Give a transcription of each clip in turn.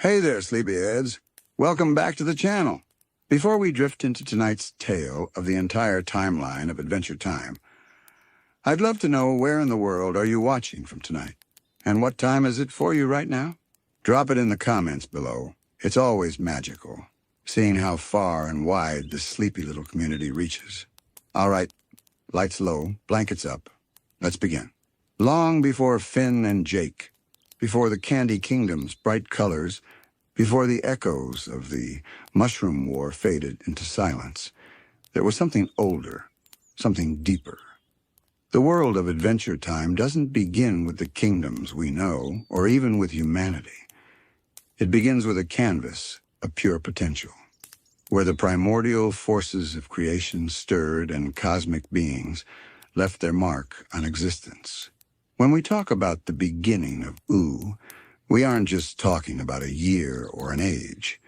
Hey there, sleepyheads. Welcome back to the channel. Before we drift into tonight's tale of the entire timeline of Adventure Time, I'd love to know where in the world are you watching from tonight? And what time is it for you right now? Drop it in the comments below. It's always magical, seeing how far and wide this sleepy little community reaches. All right, lights low, blankets up. Let's begin. Long before Finn and Jake, before the Candy Kingdom's bright colors, before the echoes of the Mushroom War faded into silence, there was something older, something deeper. The world of Adventure Time doesn't begin with the kingdoms we know, or even with humanity. It begins with a canvas of pure potential, where the primordial forces of creation stirred and cosmic beings left their mark on existence. When we talk about the beginning of Ooh, we aren't just talking about a year or an age.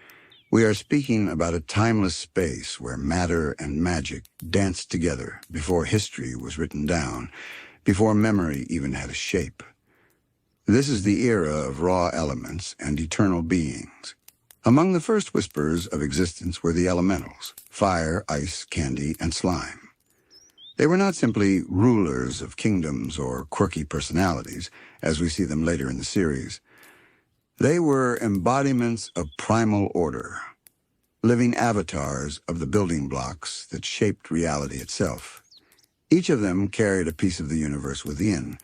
We are speaking about a timeless space where matter and magic danced together before history was written down, before memory even had a shape. This is the era of raw elements and eternal beings. Among the first whispers of existence were the elementals: fire, ice, candy, and slime. They were not simply rulers of kingdoms or quirky personalities, as we see them later in the series. They were embodiments of primal order, living avatars of the building blocks that shaped reality itself. Each of them carried a piece of the universe within,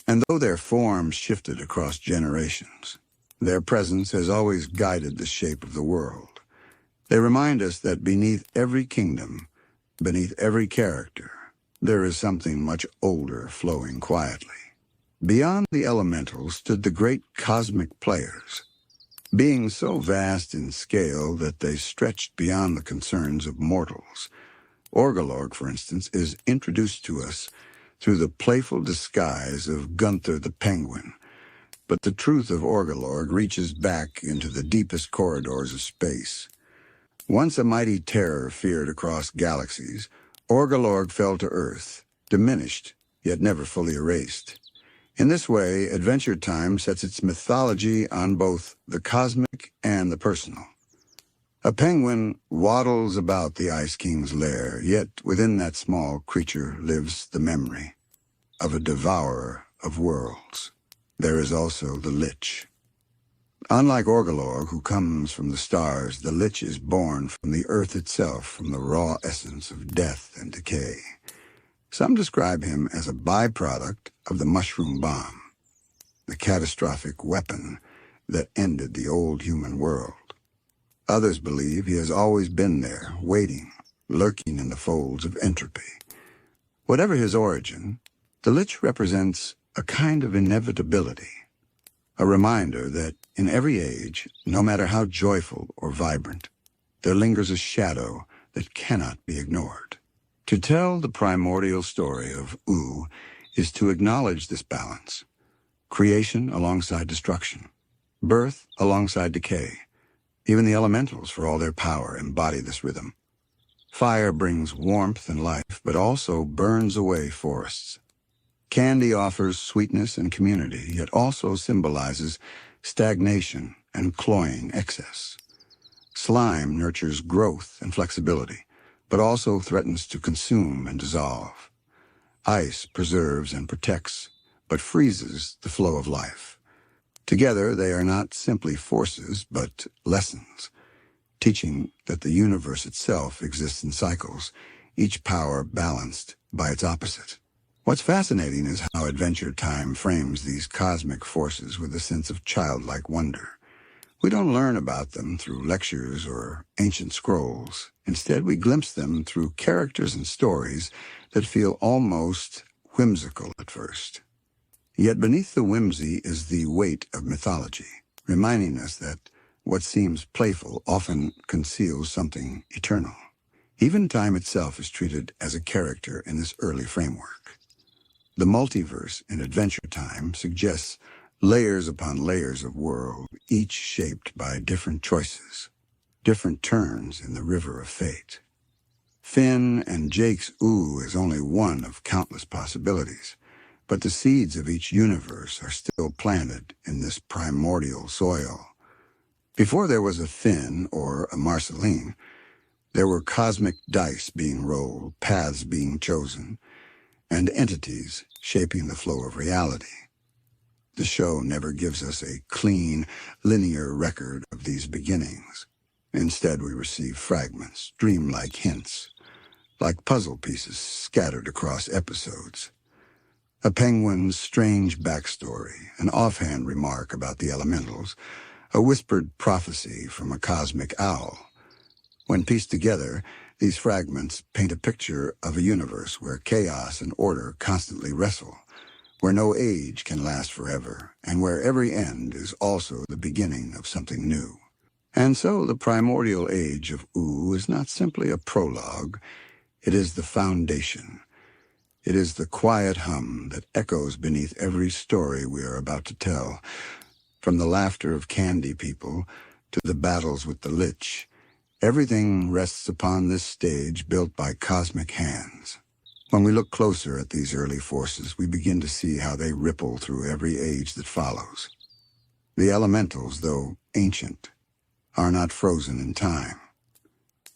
and though their forms shifted across generations, their presence has always guided the shape of the world. They remind us that beneath every kingdom, beneath every character, there is something much older flowing quietly. Beyond the elementals stood the great cosmic players, beings so vast in scale that they stretched beyond the concerns of mortals. Orgalorg, for instance, is introduced to us through the playful disguise of Gunther the Penguin, but the truth of Orgalorg reaches back into the deepest corridors of space. Once a mighty terror feared across galaxies, Orgalorg fell to Earth, diminished, yet never fully erased. In this way, Adventure Time sets its mythology on both the cosmic and the personal. A penguin waddles about the Ice King's lair, yet within that small creature lives the memory of a devourer of worlds. There is also the Lich. Unlike Orgalorg, who comes from the stars, the Lich is born from the earth itself, from the raw essence of death and decay. Some describe him as a byproduct of the mushroom bomb, the catastrophic weapon that ended the old human world. Others believe he has always been there, waiting, lurking in the folds of entropy. Whatever his origin, the Lich represents a kind of inevitability, a reminder that in every age, no matter how joyful or vibrant, there lingers a shadow that cannot be ignored. To tell the primordial story of Ooh is to acknowledge this balance: creation alongside destruction, birth alongside decay. Even the elementals, for all their power, embody this rhythm. Fire brings warmth and life, but also burns away forests. Candy offers sweetness and community, yet also symbolizes stagnation and cloying excess. Slime nurtures growth and flexibility, but also threatens to consume and dissolve. Ice preserves and protects, but freezes the flow of life. Together, they are not simply forces, but lessons, teaching that the universe itself exists in cycles, each power balanced by its opposite. What's fascinating is how Adventure Time frames these cosmic forces with a sense of childlike wonder. We don't learn about them through lectures or ancient scrolls. Instead, we glimpse them through characters and stories that feel almost whimsical at first. Yet beneath the whimsy is the weight of mythology, reminding us that what seems playful often conceals something eternal. Even time itself is treated as a character in this early framework. The multiverse in Adventure Time suggests layers upon layers of world, each shaped by different choices, different turns in the river of fate. Finn and Jake's Ooh is only one of countless possibilities, but the seeds of each universe are still planted in this primordial soil. Before there was a Finn or a Marceline, there were cosmic dice being rolled, paths being chosen, and entities shaping the flow of reality. The show never gives us a clean, linear record of these beginnings. Instead, we receive fragments, dreamlike hints, like puzzle pieces scattered across episodes. A penguin's strange backstory, an offhand remark about the elementals, a whispered prophecy from a cosmic owl. When pieced together, these fragments paint a picture of a universe where chaos and order constantly wrestle, where no age can last forever, and where every end is also the beginning of something new. And so the primordial age of Ooh is not simply a prologue, it is the foundation. It is the quiet hum that echoes beneath every story we are about to tell, from the laughter of candy people to the battles with the Lich. Everything rests upon this stage built by cosmic hands. When we look closer at these early forces, we begin to see how they ripple through every age that follows. The elementals, though ancient, are not frozen in time.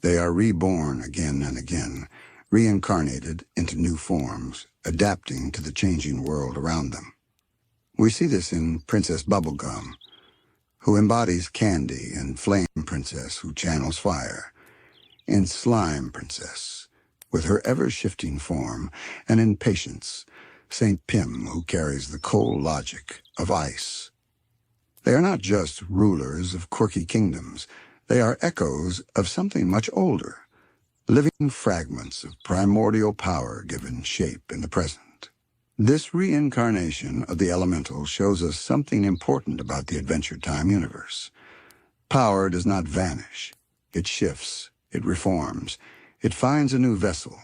They are reborn again and again, reincarnated into new forms, adapting to the changing world around them. We see this in Princess Bubblegum, who embodies candy, and Flame Princess, who channels fire, in Slime Princess, with her ever-shifting form, and in Patience, Saint Pym, who carries the cold logic of ice. They are not just rulers of quirky kingdoms, they are echoes of something much older, living fragments of primordial power given shape in the present. This reincarnation of the elemental shows us something important about the Adventure Time universe. Power does not vanish. It shifts, it reforms, it finds a new vessel.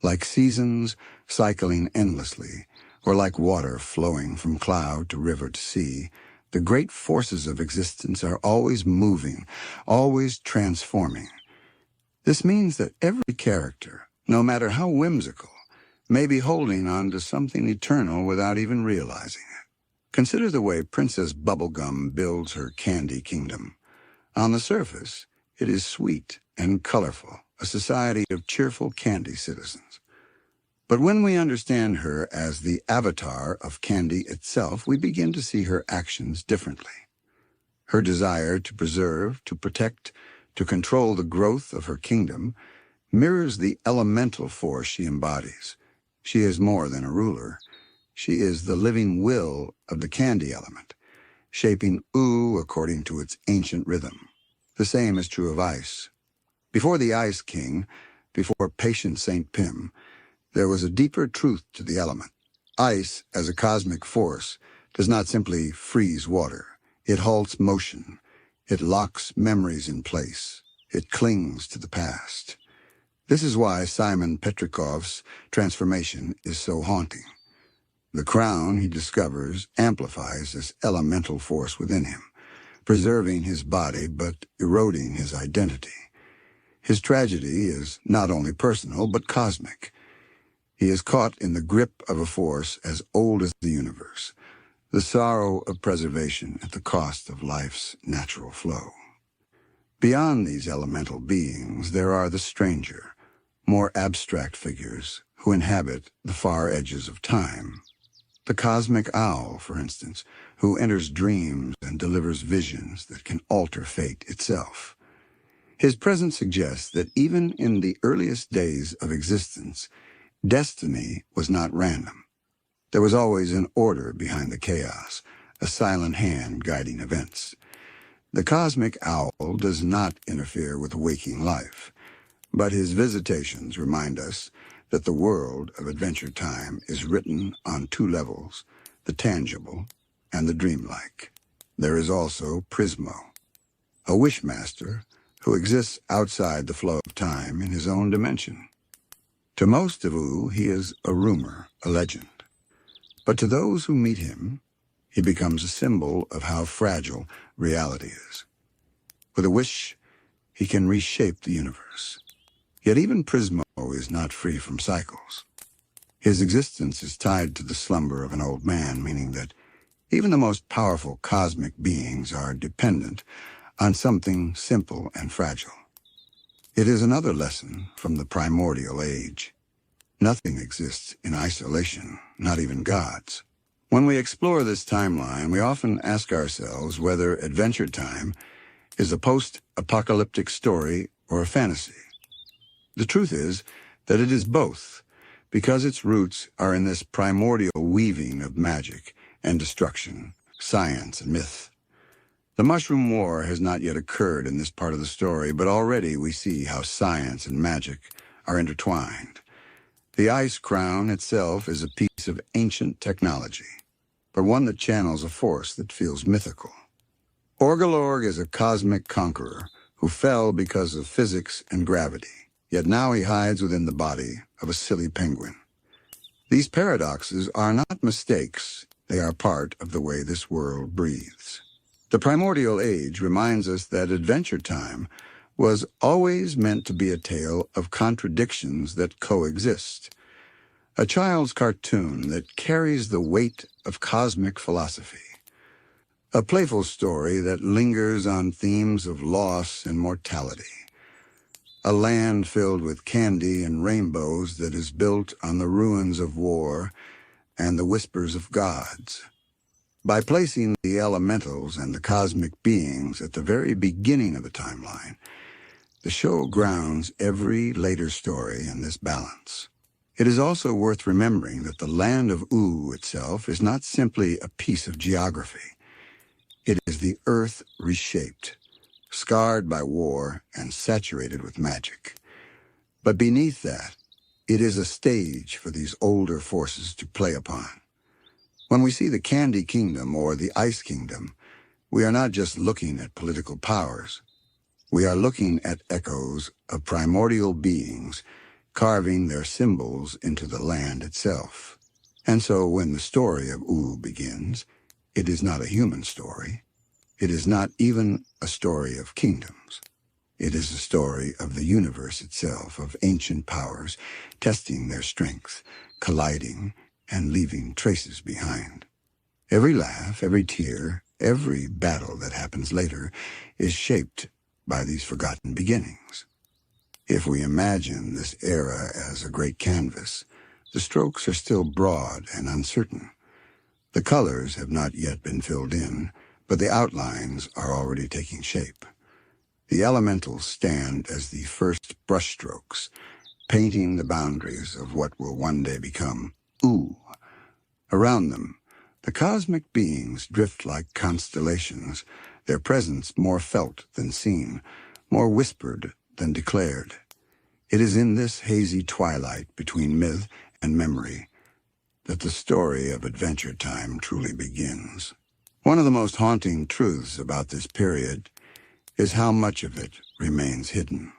Like seasons cycling endlessly, or like water flowing from cloud to river to sea, the great forces of existence are always moving, always transforming. This means that every character, no matter how whimsical, may be holding on to something eternal without even realizing it. Consider the way Princess Bubblegum builds her candy kingdom. On the surface, it is sweet and colorful, a society of cheerful candy citizens. But when we understand her as the avatar of candy itself, we begin to see her actions differently. Her desire to preserve, to protect, to control the growth of her kingdom mirrors the elemental force she embodies. She is more than a ruler. She is the living will of the candy element, shaping Ooh according to its ancient rhythm. The same is true of ice. Before the Ice King, before patient Saint Pym, there was a deeper truth to the element. Ice, as a cosmic force, does not simply freeze water. It halts motion. It locks memories in place. It clings to the past. This is why Simon Petrikov's transformation is so haunting. The crown, he discovers, amplifies this elemental force within him, preserving his body but eroding his identity. His tragedy is not only personal but cosmic. He is caught in the grip of a force as old as the universe, the sorrow of preservation at the cost of life's natural flow. Beyond these elemental beings, there are the stranger, more abstract figures who inhabit the far edges of time. The cosmic owl, for instance, who enters dreams and delivers visions that can alter fate itself. His presence suggests that even in the earliest days of existence, destiny was not random. There was always an order behind the chaos, a silent hand guiding events. The cosmic owl does not interfere with waking life, but his visitations remind us that the world of Adventure Time is written on two levels, the tangible and the dreamlike. There is also Prismo, a wishmaster who exists outside the flow of time in his own dimension. To most of Ooh, he is a rumor, a legend. But to those who meet him, he becomes a symbol of how fragile reality is. With a wish, he can reshape the universe. Yet even Prismo is not free from cycles. His existence is tied to the slumber of an old man, meaning that Even the most powerful cosmic beings are dependent on something simple and fragile. It is another lesson from the primordial age. Nothing exists in isolation, not even gods. When we explore this timeline, we often ask ourselves whether Adventure Time is a post-apocalyptic story or a fantasy. The truth is that it is both, because its roots are in this primordial weaving of magic and destruction, science and myth. The Mushroom War has not yet occurred in this part of the story, but already we see how science and magic are intertwined. The Ice Crown itself is a piece of ancient technology, but one that channels a force that feels mythical. Orgalorg is a cosmic conqueror who fell because of physics and gravity, yet now he hides within the body of a silly penguin. These paradoxes are not mistakes, they are part of the way this world breathes. The primordial age reminds us that Adventure Time was always meant to be a tale of contradictions that coexist. A child's cartoon that carries the weight of cosmic philosophy. A playful story that lingers on themes of loss and mortality. A land filled with candy and rainbows that is built on the ruins of war and the whispers of gods. By placing the elementals and the cosmic beings at the very beginning of the timeline, the show grounds every later story in this balance. It is also worth remembering that the land of Oo itself is not simply a piece of geography. It is the earth reshaped, scarred by war and saturated with magic. But beneath that, it is a stage for these older forces to play upon. When we see the Candy Kingdom or the Ice Kingdom, we are not just looking at political powers. We are looking at echoes of primordial beings carving their symbols into the land itself. And so when the story of Oo begins, it is not a human story. It is not even a story of kingdoms. It is a story of the universe itself, of ancient powers testing their strength, colliding, and leaving traces behind. Every laugh, every tear, every battle that happens later is shaped by these forgotten beginnings. If we imagine this era as a great canvas, the strokes are still broad and uncertain. The colors have not yet been filled in, but the outlines are already taking shape. The elementals stand as the first brushstrokes, painting the boundaries of what will one day become Oo. Around them, the cosmic beings drift like constellations, their presence more felt than seen, more whispered than declared. It is in this hazy twilight between myth and memory that the story of Adventure Time truly begins. One of the most haunting truths about this period is how much of it remains hidden.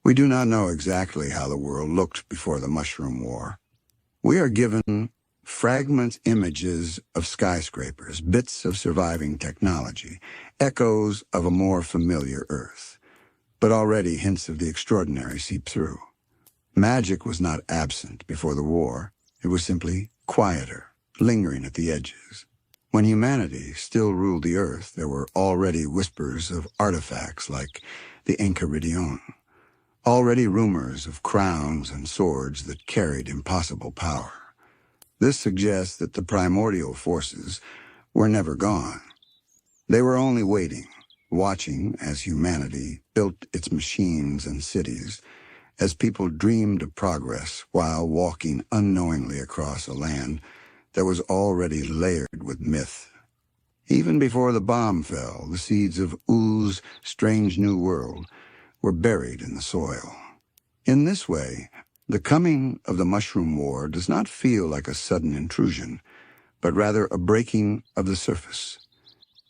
We do not know exactly how the world looked before the Mushroom War. We are given fragment images of skyscrapers, bits of surviving technology, echoes of a more familiar Earth. But already hints of the extraordinary seep through. Magic was not absent before the war. It was simply quieter, lingering at the edges. When humanity still ruled the Earth, there were already whispers of artifacts like the Enchiridion. Already rumors of crowns and swords that carried impossible power. This suggests that the primordial forces were never gone. They were only waiting, watching as humanity built its machines and cities, as people dreamed of progress while walking unknowingly across a land that was already layered with myth. Even before the bomb fell, the seeds of Oo's strange new world were buried in the soil. In this way, the coming of the Mushroom War does not feel like a sudden intrusion, but rather a breaking of the surface.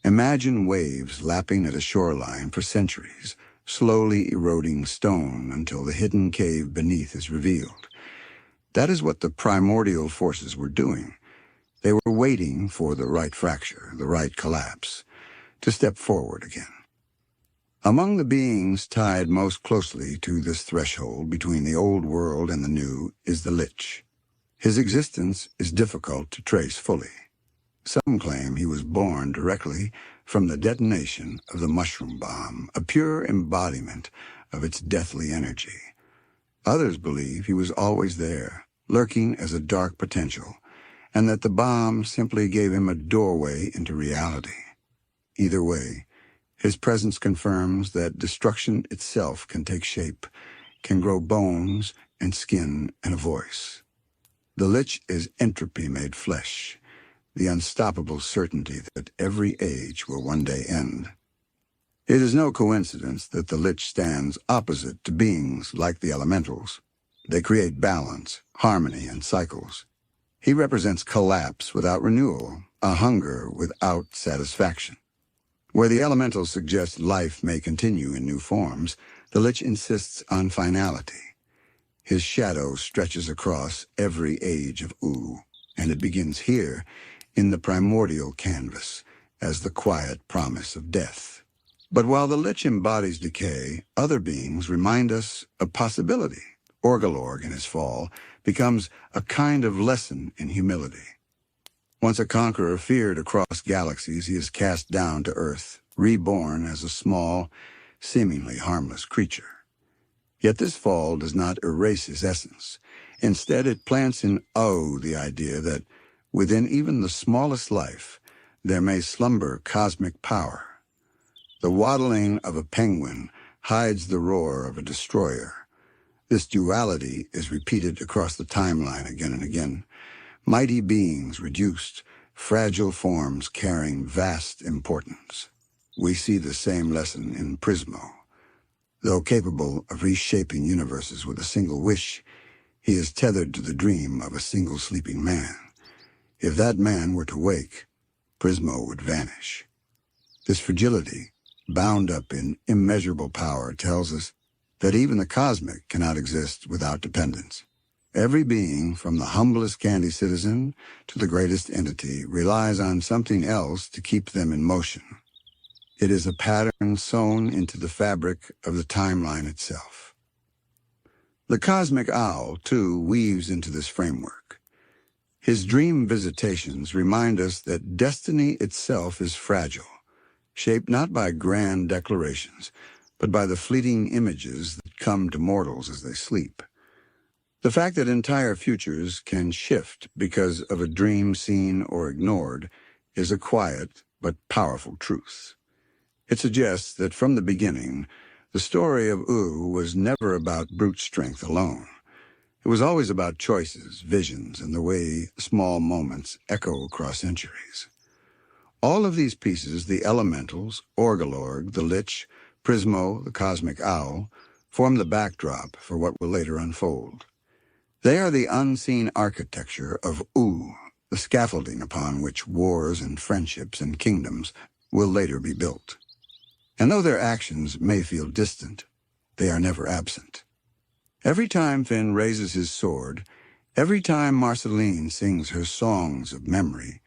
Imagine waves lapping at a shoreline for centuries, slowly eroding stone until the hidden cave beneath is revealed. That is what the primordial forces were doing. They were waiting for the right fracture, the right collapse, to step forward again. Among the beings tied most closely to this threshold between the old world and the new is the Lich. His existence is difficult to trace fully. Some claim he was born directly from the detonation of the mushroom bomb, a pure embodiment of its deathly energy. Others believe he was always there, lurking as a dark potential, and that the bomb simply gave him a doorway into reality. Either way, his presence confirms that destruction itself can take shape, can grow bones and skin and a voice. The Lich is entropy made flesh, the unstoppable certainty that every age will one day end. It is no coincidence that the Lich stands opposite to beings like the elementals. They create balance, harmony, and cycles. He represents collapse without renewal, a hunger without satisfaction. Where the elementals suggest life may continue in new forms, the Lich insists on finality. His shadow stretches across every age of Ooh, and it begins here, in the primordial canvas, as the quiet promise of death. But while the Lich embodies decay, other beings remind us of possibility. Orgalorg, in his fall, becomes a kind of lesson in humility. Once a conqueror feared across galaxies, he is cast down to Earth, reborn as a small, seemingly harmless creature. Yet this fall does not erase his essence. Instead, it plants in O the idea that within even the smallest life, there may slumber cosmic power. The waddling of a penguin hides the roar of a destroyer. This duality is repeated across the timeline again and again. Mighty beings reduced, fragile forms carrying vast importance. We see the same lesson in Prismo. Though capable of reshaping universes with a single wish, he is tethered to the dream of a single sleeping man. If that man were to wake, Prismo would vanish. This fragility, bound up in immeasurable power, tells us that even the cosmic cannot exist without dependence. Every being, from the humblest candy citizen to the greatest entity, relies on something else to keep them in motion. It is a pattern sewn into the fabric of the timeline itself. The cosmic owl, too, weaves into this framework. His dream visitations remind us that destiny itself is fragile, shaped not by grand declarations, but by the fleeting images that come to mortals as they sleep. The fact that entire futures can shift because of a dream seen or ignored is a quiet but powerful truth. It suggests that from the beginning, the story of Ooh was never about brute strength alone. It was always about choices, visions, and the way small moments echo across centuries. All of these pieces, the elementals, Orgalorg, the Lich, Prismo, the cosmic owl, form the backdrop for what will later unfold. They are the unseen architecture of Ooh, the scaffolding upon which wars and friendships and kingdoms will later be built. And though their actions may feel distant, they are never absent. Every time Finn raises his sword, every time Marceline sings her songs of memory,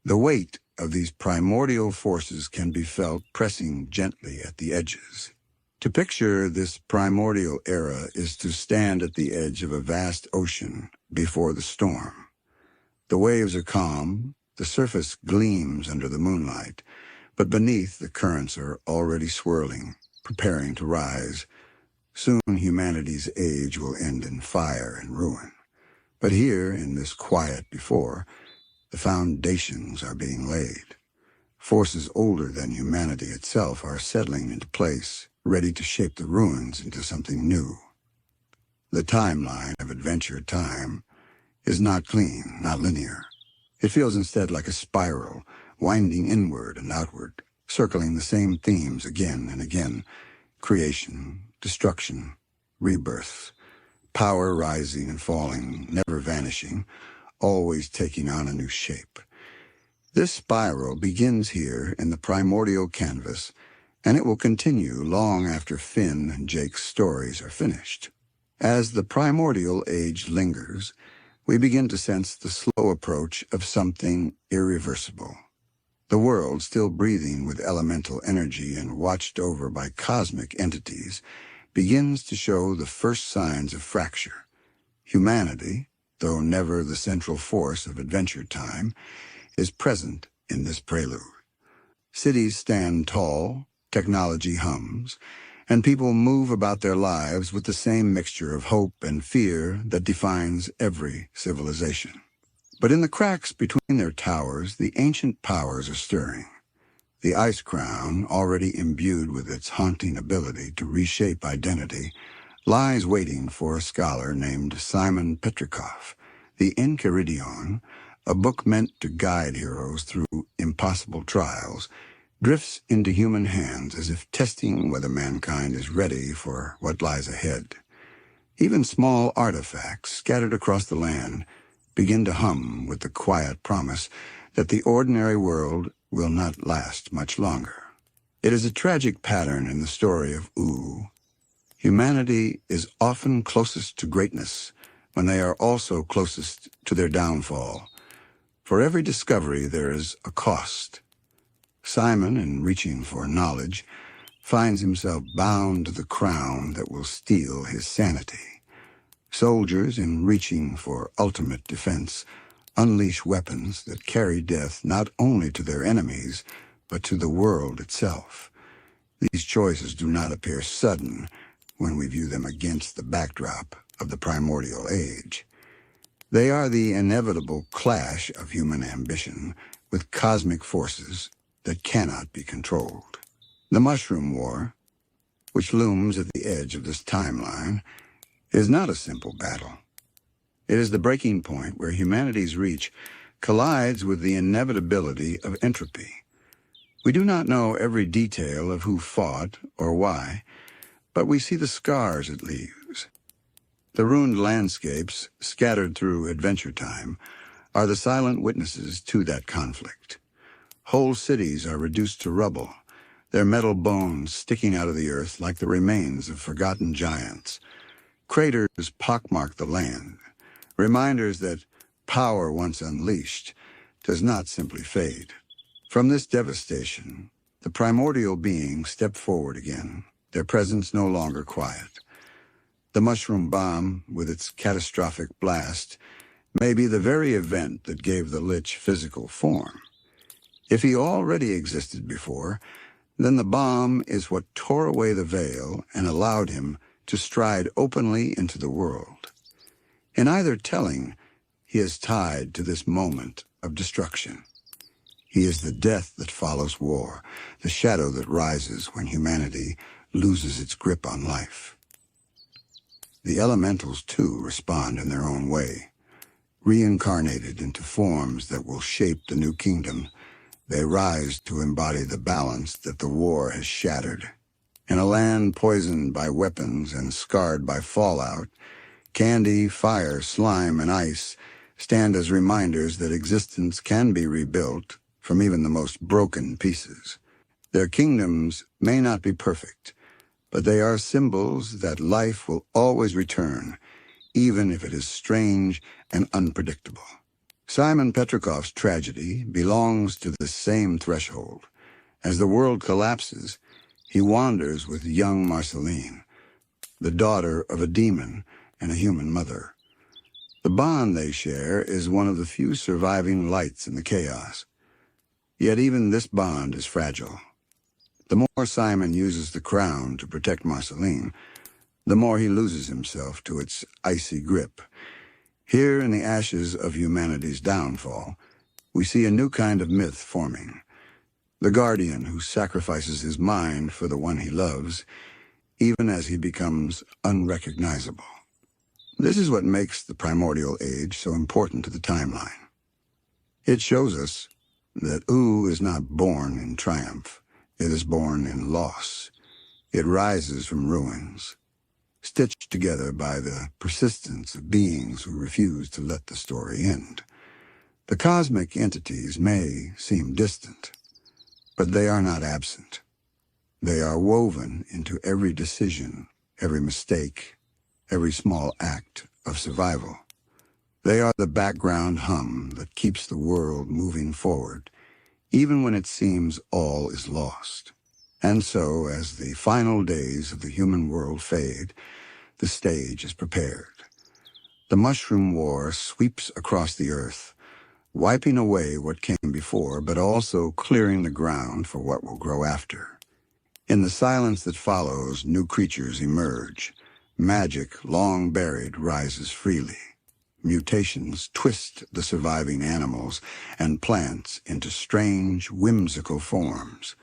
the weight of these primordial forces can be felt pressing gently at the edges. To picture this primordial era is to stand at the edge of a vast ocean before the storm. The waves are calm, the surface gleams under the moonlight, but beneath the currents are already swirling, preparing to rise. Soon humanity's age will end in fire and ruin. But here, in this quiet before, the foundations are being laid. Forces older than humanity itself are settling into place, ready to shape the ruins into something new. The timeline of Adventure Time is not clean, not linear. It feels instead like a spiral, winding inward and outward, circling the same themes again and again: creation, destruction, rebirth, power rising and falling, never vanishing, always taking on a new shape. This spiral begins here in the primordial canvas, and it will continue long after Finn and Jake's stories are finished. As the primordial age lingers, we begin to sense the slow approach of something irreversible. The world, still breathing with elemental energy and watched over by cosmic entities, begins to show the first signs of fracture. Humanity, though never the central force of Adventure Time, is present in this prelude. Cities stand tall, technology hums, and people move about their lives with the same mixture of hope and fear that defines every civilization. But in the cracks between their towers, the ancient powers are stirring. The Ice Crown, already imbued with its haunting ability to reshape identity, lies waiting for a scholar named Simon Petrikov. The Enchiridion, a book meant to guide heroes through impossible trials, drifts into human hands as if testing whether mankind is ready for what lies ahead. Even small artifacts scattered across the land begin to hum with the quiet promise that the ordinary world will not last much longer. It is a tragic pattern in the story of Ooh. Humanity is often closest to greatness when they are also closest to their downfall. For every discovery there is a cost. Simon, in reaching for knowledge, finds himself bound to the crown that will steal his sanity. Soldiers, in reaching for ultimate defense, unleash weapons that carry death not only to their enemies, but to the world itself. These choices do not appear sudden when we view them against the backdrop of the Primordial Age. They are the inevitable clash of human ambition with cosmic forces that cannot be controlled. The Mushroom War, which looms at the edge of this timeline, is not a simple battle. It is the breaking point where humanity's reach collides with the inevitability of entropy. We do not know every detail of who fought or why, but we see the scars it leaves. The ruined landscapes, scattered through Adventure Time, are the silent witnesses to that conflict. Whole cities are reduced to rubble, their metal bones sticking out of the earth like the remains of forgotten giants. Craters pockmark the land, reminders that power once unleashed does not simply fade. From this devastation, the primordial beings step forward again, their presence no longer quiet. The mushroom bomb, with its catastrophic blast, may be the very event that gave the Lich physical form. If he already existed before, then the bomb is what tore away the veil and allowed him to stride openly into the world. In either telling, he is tied to this moment of destruction. He is the death that follows war, the shadow that rises when humanity loses its grip on life. The elementals, too, respond in their own way. Reincarnated into forms that will shape the new kingdom, they rise to embody the balance that the war has shattered. In a land poisoned by weapons and scarred by fallout, candy, fire, slime, and ice stand as reminders that existence can be rebuilt from even the most broken pieces. Their kingdoms may not be perfect, but they are symbols that life will always return, even if it is strange and unpredictable. Simon Petrikov's tragedy belongs to the same threshold. As the world collapses, he wanders with young Marceline, the daughter of a demon and a human mother. The bond they share is one of the few surviving lights in the chaos. Yet even this bond is fragile. The more Simon uses the crown to protect Marceline, the more he loses himself to its icy grip. Here in the ashes of humanity's downfall, we see a new kind of myth forming. The guardian who sacrifices his mind for the one he loves, even as he becomes unrecognizable. This is what makes the Primordial Age so important to the timeline. It shows us that Ooh is not born in triumph. It is born in loss. It rises from ruins, stitched together by the persistence of beings who refuse to let the story end. The cosmic entities may seem distant, but they are not absent. They are woven into every decision, every mistake, every small act of survival. They are the background hum that keeps the world moving forward, even when it seems all is lost. And so, as the final days of the human world fade, the stage is prepared. The Mushroom War sweeps across the earth, wiping away what came before, but also clearing the ground for what will grow after. In the silence that follows, new creatures emerge. Magic, long buried, rises freely. Mutations twist the surviving animals and plants into strange, whimsical forms.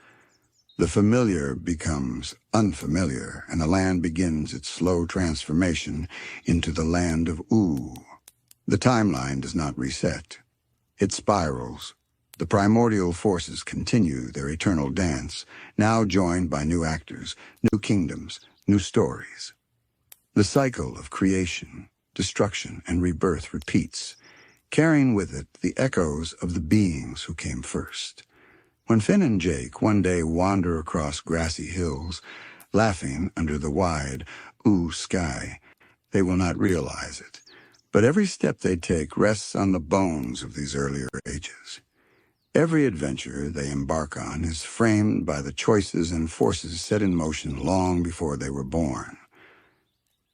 The familiar becomes unfamiliar, and the land begins its slow transformation into the land of Ooh. The timeline does not reset. It spirals. The primordial forces continue their eternal dance, now joined by new actors, new kingdoms, new stories. The cycle of creation, destruction, and rebirth repeats, carrying with it the echoes of the beings who came first. When Finn and Jake one day wander across grassy hills, laughing under the wide, ooh sky, they will not realize it. But every step they take rests on the bones of these earlier ages. Every adventure they embark on is framed by the choices and forces set in motion long before they were born.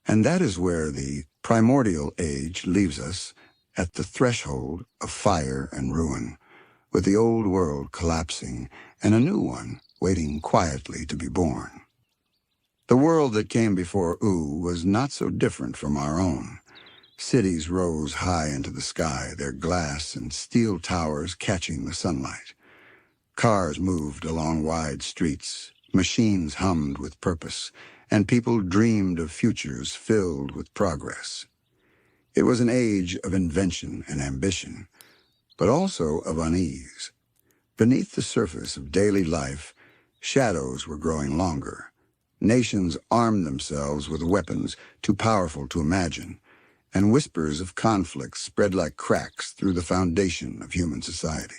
And that is where the primordial age leaves us, at the threshold of fire and ruin, with the old world collapsing and a new one waiting quietly to be born. The world that came before Ooh was not so different from our own. Cities rose high into the sky, their glass and steel towers catching the sunlight. Cars moved along wide streets, machines hummed with purpose, and people dreamed of futures filled with progress. It was an age of invention and ambition, but also of unease. Beneath the surface of daily life, shadows were growing longer. Nations armed themselves with weapons too powerful to imagine, and whispers of conflict spread like cracks through the foundation of human society.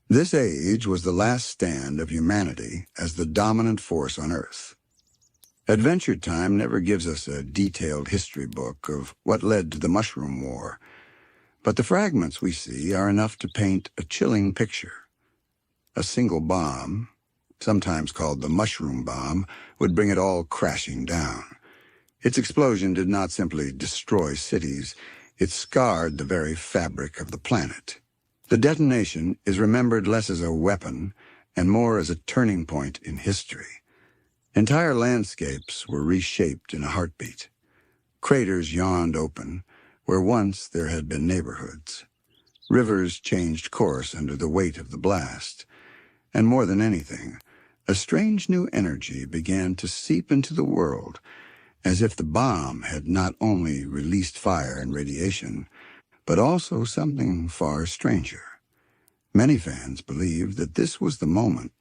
This age was the last stand of humanity as the dominant force on Earth. Adventure Time never gives us a detailed history book of what led to the Mushroom War, but the fragments we see are enough to paint a chilling picture. A single bomb, sometimes called the Mushroom Bomb, would bring it all crashing down. Its explosion did not simply destroy cities, it scarred the very fabric of the planet. The detonation is remembered less as a weapon and more as a turning point in history. Entire landscapes were reshaped in a heartbeat. Craters yawned open, where once there had been neighborhoods. Rivers changed course under the weight of the blast. And more than anything, a strange new energy began to seep into the world, as if the bomb had not only released fire and radiation, but also something far stranger. Many fans believed that this was the moment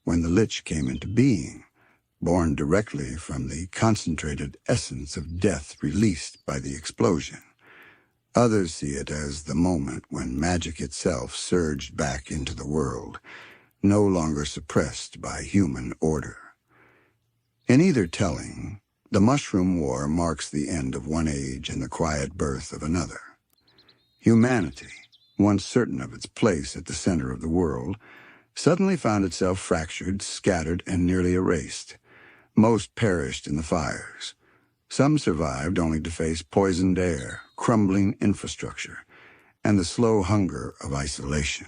when the Lich came into being, born directly from the concentrated essence of death released by the explosion. Others see it as the moment when magic itself surged back into the world, no longer suppressed by human order. In either telling, the Mushroom War marks the end of one age and the quiet birth of another. Humanity, once certain of its place at the center of the world, suddenly found itself fractured, scattered, and nearly erased. Most perished in the fires. Some survived only to face poisoned air, crumbling infrastructure, and the slow hunger of isolation.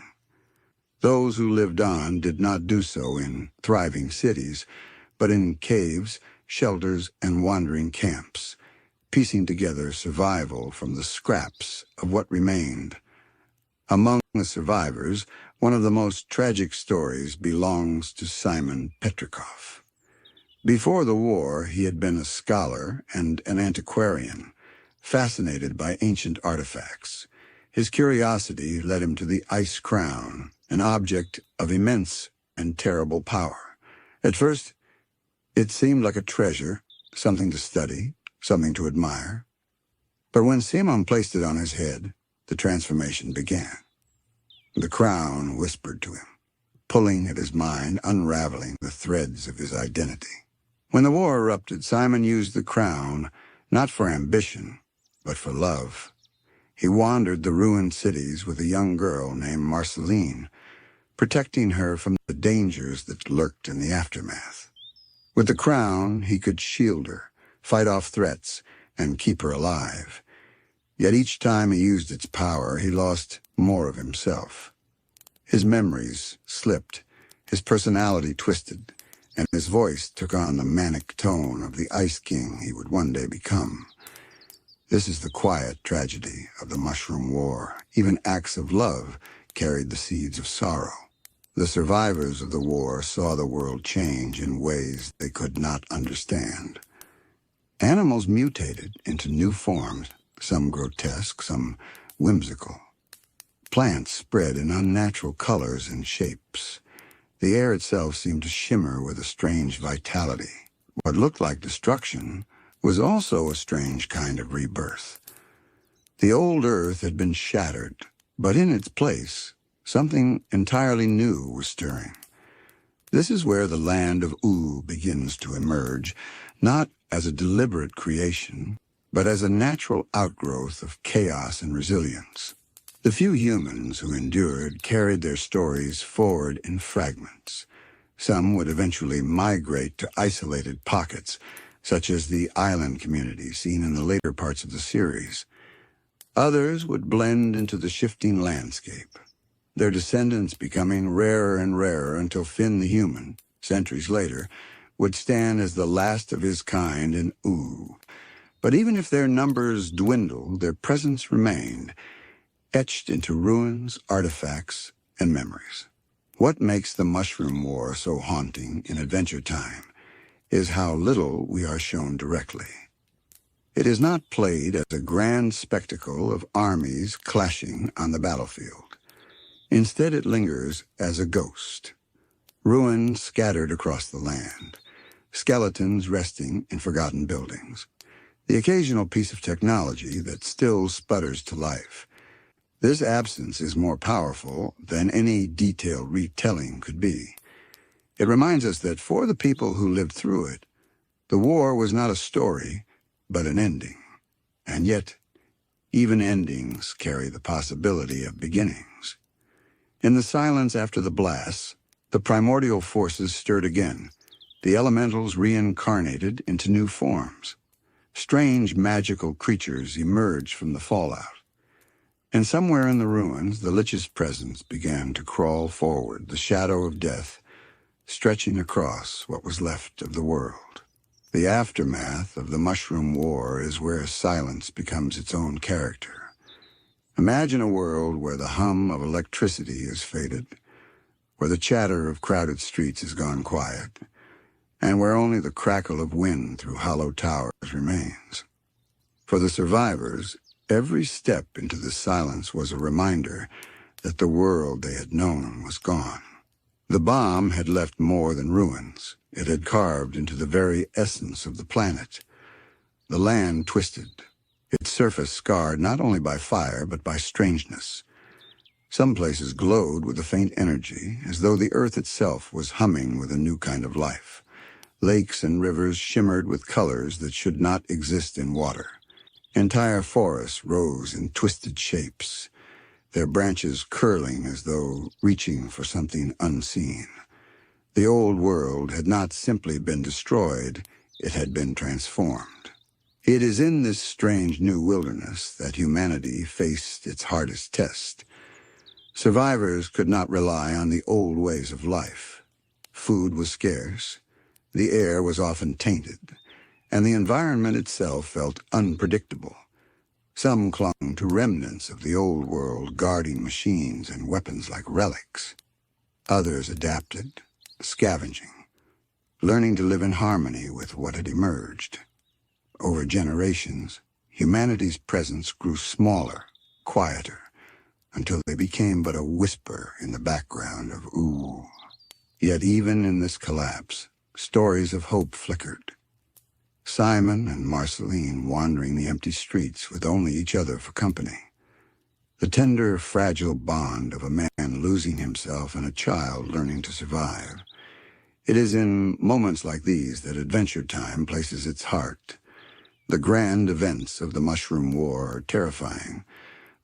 Those who lived on did not do so in thriving cities, but in caves, shelters, and wandering camps, piecing together survival from the scraps of what remained. Among the survivors, one of the most tragic stories belongs to Simon Petrikov. Before the war, he had been a scholar and an antiquarian, fascinated by ancient artifacts. His curiosity led him to the Ice Crown, an object of immense and terrible power. At first, it seemed like a treasure, something to study, something to admire. But when Simon placed it on his head, the transformation began. The crown whispered to him, pulling at his mind, unraveling the threads of his identity. When the war erupted, Simon used the crown not for ambition, but for love. He wandered the ruined cities with a young girl named Marceline, protecting her from the dangers that lurked in the aftermath. With the crown, he could shield her, fight off threats, and keep her alive. Yet each time he used its power, he lost more of himself. His memories slipped, his personality twisted, and his voice took on the manic tone of the Ice King he would one day become. This is the quiet tragedy of the Mushroom War. Even acts of love carried the seeds of sorrow. The survivors of the war saw the world change in ways they could not understand. Animals mutated into new forms, some grotesque, some whimsical. Plants spread in unnatural colors and shapes. The air itself seemed to shimmer with a strange vitality. What looked like destruction was also a strange kind of rebirth. The old earth had been shattered, but in its place, something entirely new was stirring. This is where the land of Oo begins to emerge, not as a deliberate creation, but as a natural outgrowth of chaos and resilience. The few humans who endured carried their stories forward in fragments. Some would eventually migrate to isolated pockets, such as the island community seen in the later parts of the series. Others would blend into the shifting landscape, their descendants becoming rarer and rarer until Finn the human, centuries later, would stand as the last of his kind in Oo. But even if their numbers dwindled, their presence remained, etched into ruins, artifacts, and memories. What makes the Mushroom War so haunting in Adventure Time is how little we are shown directly. It is not played as a grand spectacle of armies clashing on the battlefield. Instead, it lingers as a ghost. Ruins scattered across the land, skeletons resting in forgotten buildings, the occasional piece of technology that still sputters to life. This absence is more powerful than any detailed retelling could be. It reminds us that for the people who lived through it, the war was not a story, but an ending. And yet, even endings carry the possibility of beginnings. In the silence after the blasts, the primordial forces stirred again, the elementals reincarnated into new forms. Strange magical creatures emerged from the fallout. And somewhere in the ruins, the Lich's presence began to crawl forward, the shadow of death stretching across what was left of the world. The aftermath of the Mushroom War is where silence becomes its own character. Imagine a world where the hum of electricity has faded, where the chatter of crowded streets has gone quiet, and where only the crackle of wind through hollow towers remains. For the survivors, every step into this silence was a reminder that the world they had known was gone. The bomb had left more than ruins. It had carved into the very essence of the planet. The land twisted, its surface scarred not only by fire but by strangeness. Some places glowed with a faint energy, as though the earth itself was humming with a new kind of life. Lakes and rivers shimmered with colors that should not exist in water. Entire forests rose in twisted shapes, their branches curling as though reaching for something unseen. The old world had not simply been destroyed, it had been transformed. It is in this strange new wilderness that humanity faced its hardest test. Survivors could not rely on the old ways of life. Food was scarce, the air was often tainted, and the environment itself felt unpredictable. Some clung to remnants of the old world, guarding machines and weapons like relics. Others adapted, scavenging, learning to live in harmony with what had emerged. Over generations, humanity's presence grew smaller, quieter, until they became but a whisper in the background of ooh. Yet even in this collapse, stories of hope flickered. Simon and Marceline wandering the empty streets with only each other for company. The tender, fragile bond of a man losing himself and a child learning to survive. It is in moments like these that Adventure Time places its heart. The grand events of the Mushroom War are terrifying,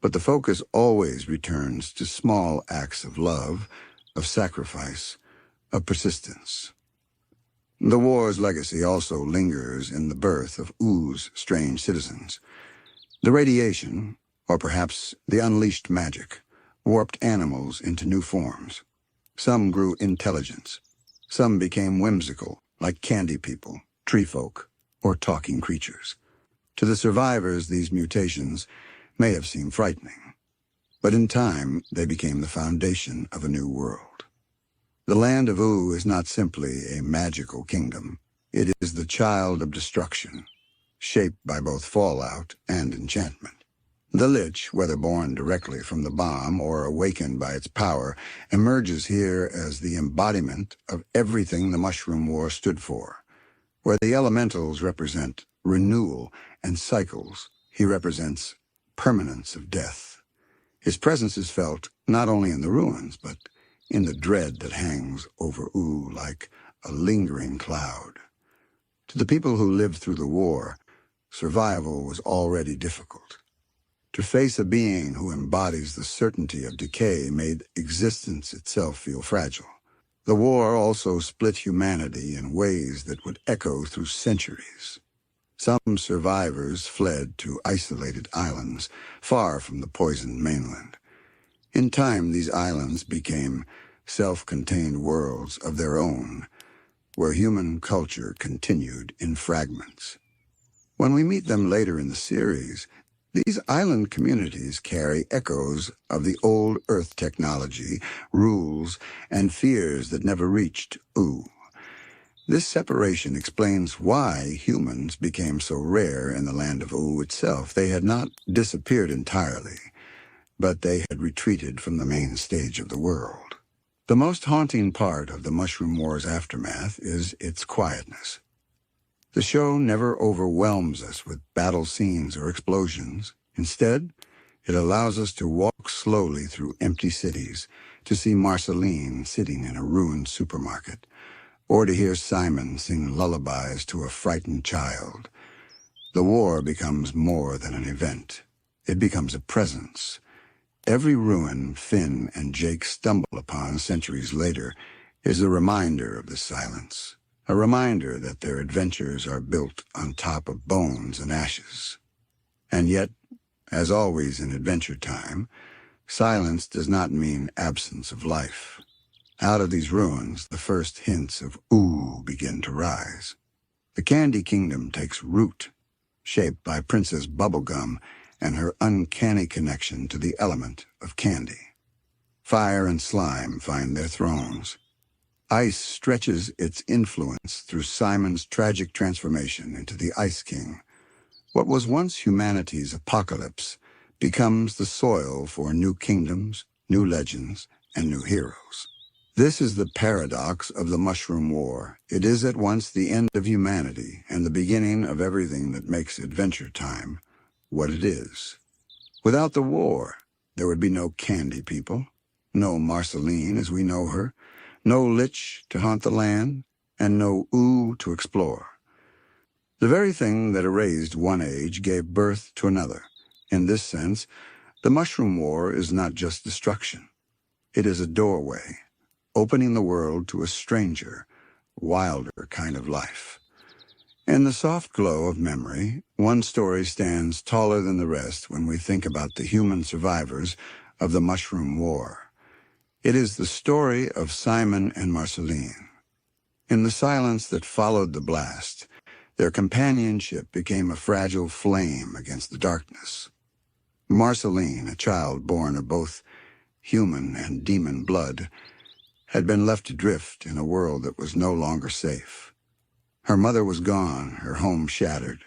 but the focus always returns to small acts of love, of sacrifice, of persistence. The war's legacy also lingers in the birth of Oo's strange citizens. The radiation, or perhaps the unleashed magic, warped animals into new forms. Some grew intelligence. Some became whimsical, like candy people, tree folk, or talking creatures. To the survivors, these mutations may have seemed frightening, but in time they became the foundation of a new world. The land of Oo is not simply a magical kingdom. It is the child of destruction, shaped by both fallout and enchantment. The Lich, whether born directly from the bomb or awakened by its power, emerges here as the embodiment of everything the Mushroom War stood for. Where the elementals represent renewal and cycles, he represents permanence of death. His presence is felt not only in the ruins, but in the dread that hangs over Oo like a lingering cloud. To the people who lived through the war, survival was already difficult. To face a being who embodies the certainty of decay made existence itself feel fragile. The war also split humanity in ways that would echo through centuries. Some survivors fled to isolated islands, far from the poisoned mainland. In time, these islands became self-contained worlds of their own, where human culture continued in fragments. When we meet them later in the series, these island communities carry echoes of the old Earth technology, rules, and fears that never reached Oo. This separation explains why humans became so rare in the land of Oo itself. They had not disappeared entirely, but they had retreated from the main stage of the world. The most haunting part of the Mushroom War's aftermath is its quietness. The show never overwhelms us with battle scenes or explosions. Instead, it allows us to walk slowly through empty cities, to see Marceline sitting in a ruined supermarket, or to hear Simon sing lullabies to a frightened child. The war becomes more than an event. It becomes a presence. Every ruin Finn and Jake stumble upon centuries later is a reminder of the silence. A reminder that their adventures are built on top of bones and ashes. And yet, as always in Adventure Time, silence does not mean absence of life. Out of these ruins, the first hints of Oo begin to rise. The Candy Kingdom takes root, shaped by Princess Bubblegum and her uncanny connection to the element of candy. Fire and slime find their thrones. Ice stretches its influence through Simon's tragic transformation into the Ice King. What was once humanity's apocalypse becomes the soil for new kingdoms, new legends, and new heroes. This is the paradox of the Mushroom War. It is at once the end of humanity and the beginning of everything that makes Adventure Time what it is. Without the war, there would be no Candy People, no Marceline as we know her, no Lich to haunt the land, and no Oo to explore. The very thing that erased one age gave birth to another. In this sense, the Mushroom War is not just destruction. It is a doorway, opening the world to a stranger, wilder kind of life. In the soft glow of memory, one story stands taller than the rest when we think about the human survivors of the Mushroom War. It is the story of Simon and Marceline. In the silence that followed the blast, their companionship became a fragile flame against the darkness. Marceline, a child born of both human and demon blood, had been left adrift in a world that was no longer safe. Her mother was gone, her home shattered,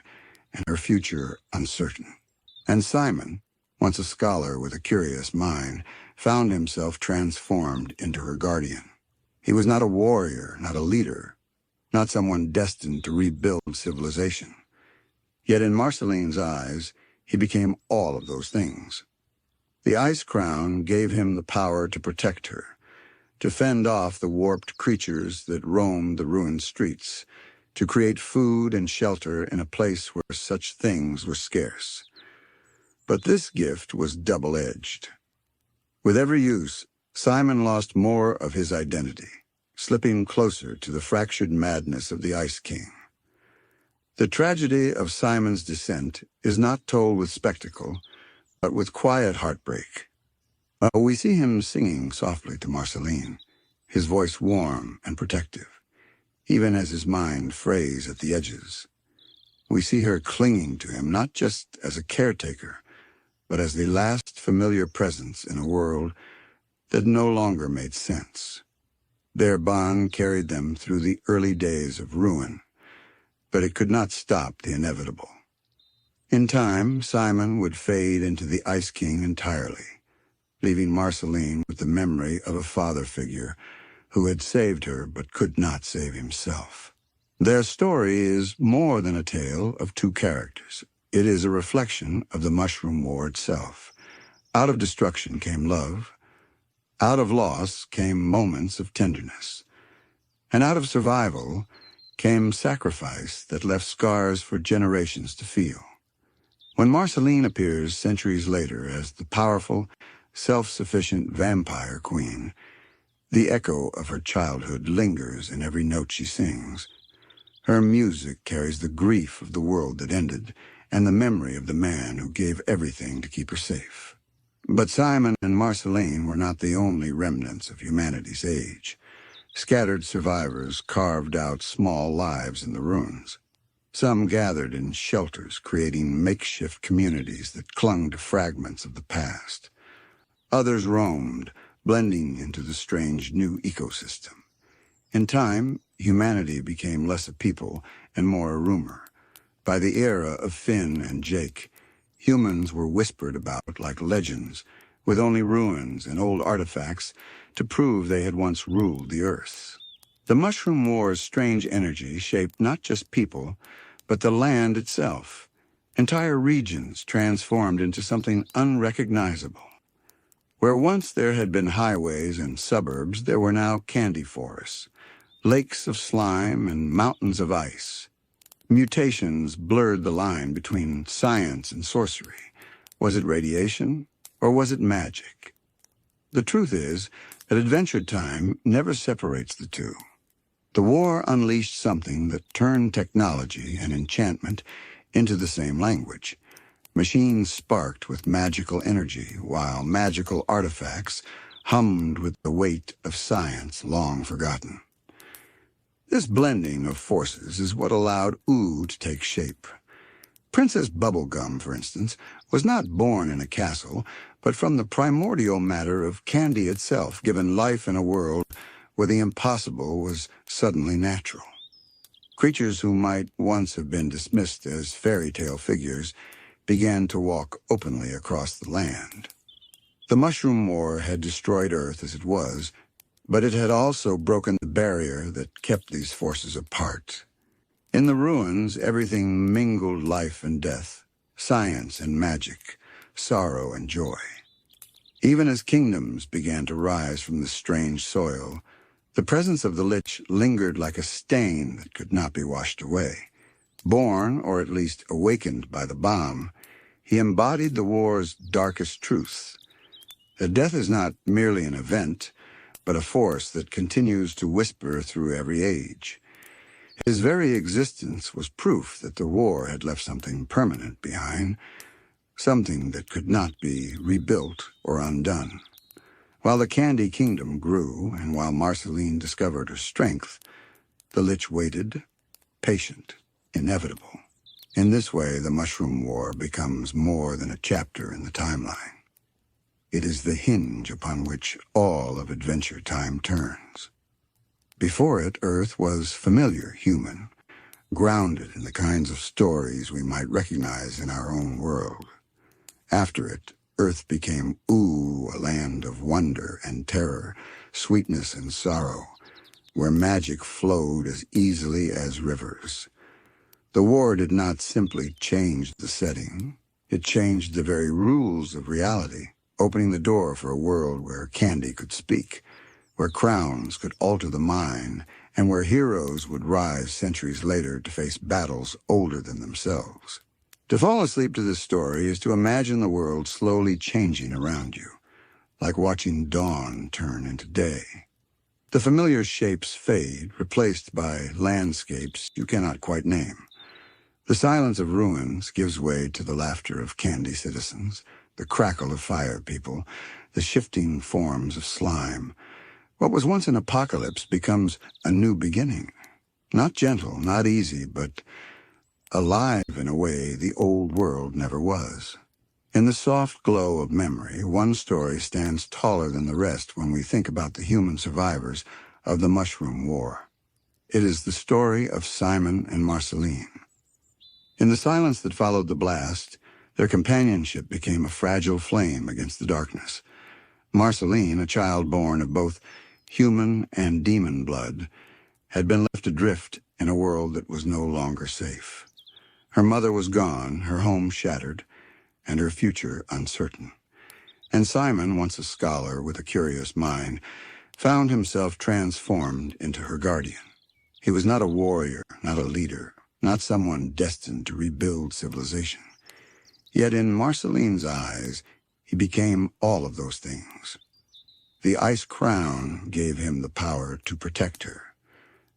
and her future uncertain. And Simon, once a scholar with a curious mind, found himself transformed into her guardian. He was not a warrior, not a leader, not someone destined to rebuild civilization. Yet in Marceline's eyes, he became all of those things. The Ice Crown gave him the power to protect her, to fend off the warped creatures that roamed the ruined streets, to create food and shelter in a place where such things were scarce. But this gift was double-edged. With every use, Simon lost more of his identity, slipping closer to the fractured madness of the Ice King. The tragedy of Simon's descent is not told with spectacle, but with quiet heartbreak. We see him singing softly to Marceline, his voice warm and protective, even as his mind frays at the edges. We see her clinging to him not just as a caretaker, but as the last familiar presence in a world that no longer made sense. Their bond carried them through the early days of ruin, but it could not stop the inevitable. In time, Simon would fade into the Ice King entirely, leaving Marceline with the memory of a father figure who had saved her but could not save himself. Their story is more than a tale of two characters. It is a reflection of the Mushroom War itself. Out of destruction came love. Out of loss came moments of tenderness. And out of survival came sacrifice that left scars for generations to feel. When Marceline appears centuries later as the powerful, self-sufficient vampire queen, the echo of her childhood lingers in every note she sings. Her music carries the grief of the world that ended and the memory of the man who gave everything to keep her safe. But Simon and Marceline were not the only remnants of humanity's age. Scattered survivors carved out small lives in the ruins. Some gathered in shelters, creating makeshift communities that clung to fragments of the past. Others roamed, blending into the strange new ecosystem. In time, humanity became less a people and more a rumor. By the era of Finn and Jake, humans were whispered about like legends, with only ruins and old artifacts to prove they had once ruled the earth. The Mushroom War's strange energy shaped not just people, but the land itself. Entire regions transformed into something unrecognizable. Where once there had been highways and suburbs, there were now candy forests, lakes of slime and mountains of ice. Mutations blurred the line between science and sorcery. Was it radiation, or was it magic? The truth is that Adventure Time never separates the two. The war unleashed something that turned technology and enchantment into the same language. Machines sparked with magical energy, while magical artifacts hummed with the weight of science long forgotten. This blending of forces is what allowed Ooh to take shape. Princess Bubblegum, for instance, was not born in a castle, but from the primordial matter of candy itself, given life in a world where the impossible was suddenly natural. Creatures who might once have been dismissed as fairy tale figures began to walk openly across the land. The Mushroom War had destroyed Earth as it was, but it had also broken the barrier that kept these forces apart. In the ruins, everything mingled life and death, science and magic, sorrow and joy. Even as kingdoms began to rise from the strange soil, the presence of the Lich lingered like a stain that could not be washed away. Born, or at least awakened by the bomb, he embodied the war's darkest truths. That death is not merely an event, but a force that continues to whisper through every age. His very existence was proof that the war had left something permanent behind, something that could not be rebuilt or undone. While the Candy Kingdom grew, and while Marceline discovered her strength, the Lich waited, patient, inevitable. In this way, the Mushroom War becomes more than a chapter in the timeline. It is the hinge upon which all of Adventure Time turns. Before it, Earth was familiar, human, grounded in the kinds of stories we might recognize in our own world. After it, Earth became Ooh, a land of wonder and terror, sweetness and sorrow, where magic flowed as easily as rivers. The war did not simply change the setting. It changed the very rules of reality, opening the door for a world where candy could speak, where crowns could alter the mind, and where heroes would rise centuries later to face battles older than themselves. To fall asleep to this story is to imagine the world slowly changing around you, like watching dawn turn into day. The familiar shapes fade, replaced by landscapes you cannot quite name. The silence of ruins gives way to the laughter of candy citizens, the crackle of fire people, the shifting forms of slime. What was once an apocalypse becomes a new beginning. Not gentle, not easy, but alive in a way the old world never was. In the soft glow of memory, one story stands taller than the rest when we think about the human survivors of the Mushroom War. It is the story of Simon and Marceline. In the silence that followed the blast, their companionship became a fragile flame against the darkness. Marceline, a child born of both human and demon blood, had been left adrift in a world that was no longer safe. Her mother was gone, her home shattered, and her future uncertain. And Simon, once a scholar with a curious mind, found himself transformed into her guardian. He was not a warrior, not a leader, not someone destined to rebuild civilization. Yet in Marceline's eyes, he became all of those things. The ice crown gave him the power to protect her,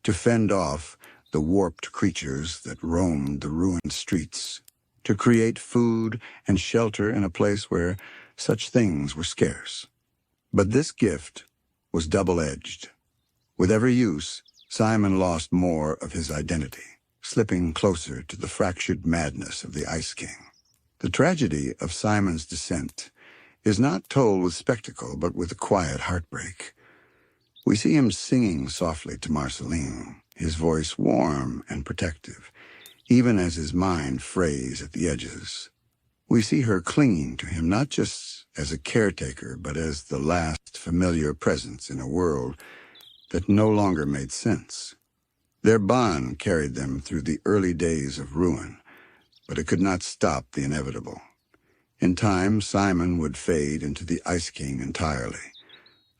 to fend off the warped creatures that roamed the ruined streets, to create food and shelter in a place where such things were scarce. But this gift was double-edged. With every use, Simon lost more of his identity, slipping closer to the fractured madness of the Ice King. The tragedy of Simon's descent is not told with spectacle, but with a quiet heartbreak. We see him singing softly to Marceline, his voice warm and protective, even as his mind frays at the edges. We see her clinging to him not just as a caretaker, but as the last familiar presence in a world that no longer made sense. Their bond carried them through the early days of ruin, but it could not stop the inevitable. In time, Simon would fade into the Ice King entirely,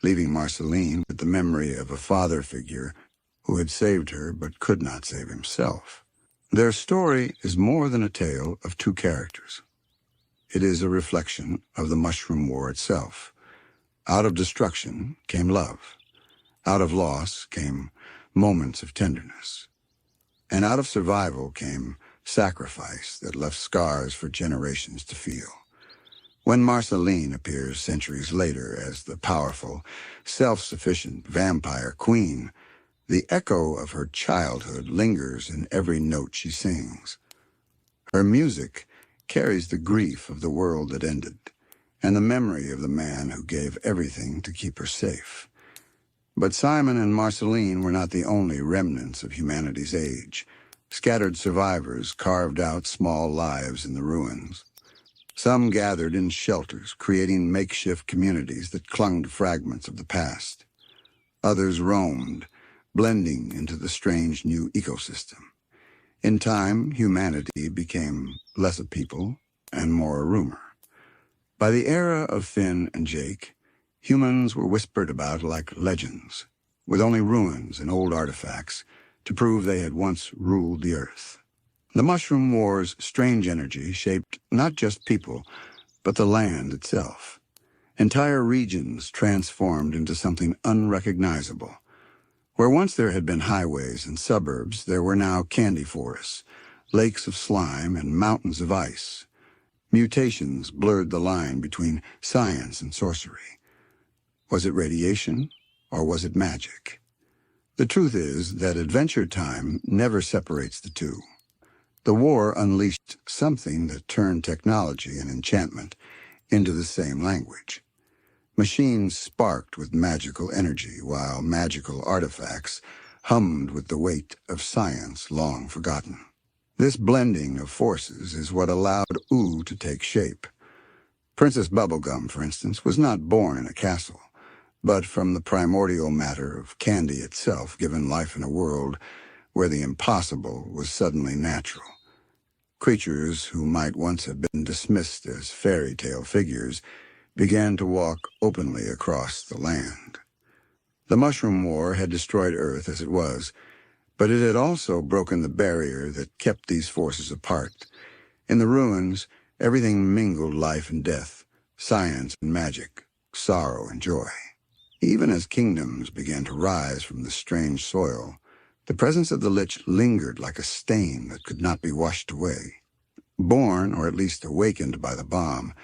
leaving Marceline with the memory of a father figure who had saved her but could not save himself. Their story is more than a tale of two characters. It is a reflection of the Mushroom War itself. Out of destruction came love. Out of loss came moments of tenderness. And out of survival came sacrifice that left scars for generations to feel. When Marceline appears centuries later as the powerful, self-sufficient vampire queen, the echo of her childhood lingers in every note she sings. Her music carries the grief of the world that ended, and the memory of the man who gave everything to keep her safe. But Simon and Marceline were not the only remnants of humanity's age. Scattered survivors carved out small lives in the ruins. Some gathered in shelters, creating makeshift communities that clung to fragments of the past. Others roamed, blending into the strange new ecosystem. In time, humanity became less a people and more a rumor. By the era of Finn and Jake, humans were whispered about like legends, with only ruins and old artifacts to prove they had once ruled the earth. The Mushroom War's strange energy shaped not just people, but the land itself. Entire regions transformed into something unrecognizable. Where once there had been highways and suburbs, there were now candy forests, lakes of slime, and mountains of ice. Mutations blurred the line between science and sorcery. Was it radiation, or was it magic? The truth is that Adventure Time never separates the two. The war unleashed something that turned technology and enchantment into the same language. Machines sparked with magical energy, while magical artifacts hummed with the weight of science long forgotten. This blending of forces is what allowed Ooh to take shape. Princess Bubblegum, for instance, was not born in a castle, but from the primordial matter of candy itself, given life in a world where the impossible was suddenly natural. Creatures who might once have been dismissed as fairy tale figures began to walk openly across the land. The Mushroom War had destroyed Earth as it was, but it had also broken the barrier that kept these forces apart. In the ruins, everything mingled life and death, science and magic, sorrow and joy. Even as kingdoms began to rise from the strange soil, the presence of the Lich lingered like a stain that could not be washed away. Born, or at least awakened by the bomb,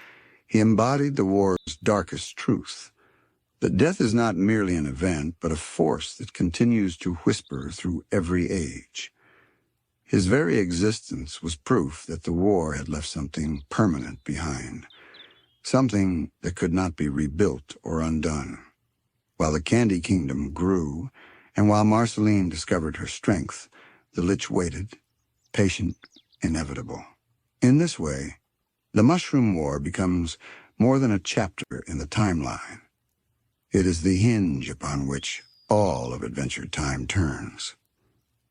He embodied the war's darkest truth, that death is not merely an event, but a force that continues to whisper through every age. His very existence was proof that the war had left something permanent behind, something that could not be rebuilt or undone. While the Candy Kingdom grew, and while Marceline discovered her strength, the Lich waited, patient, inevitable. In this way, the Mushroom War becomes more than a chapter in the timeline. It is the hinge upon which all of Adventure Time turns.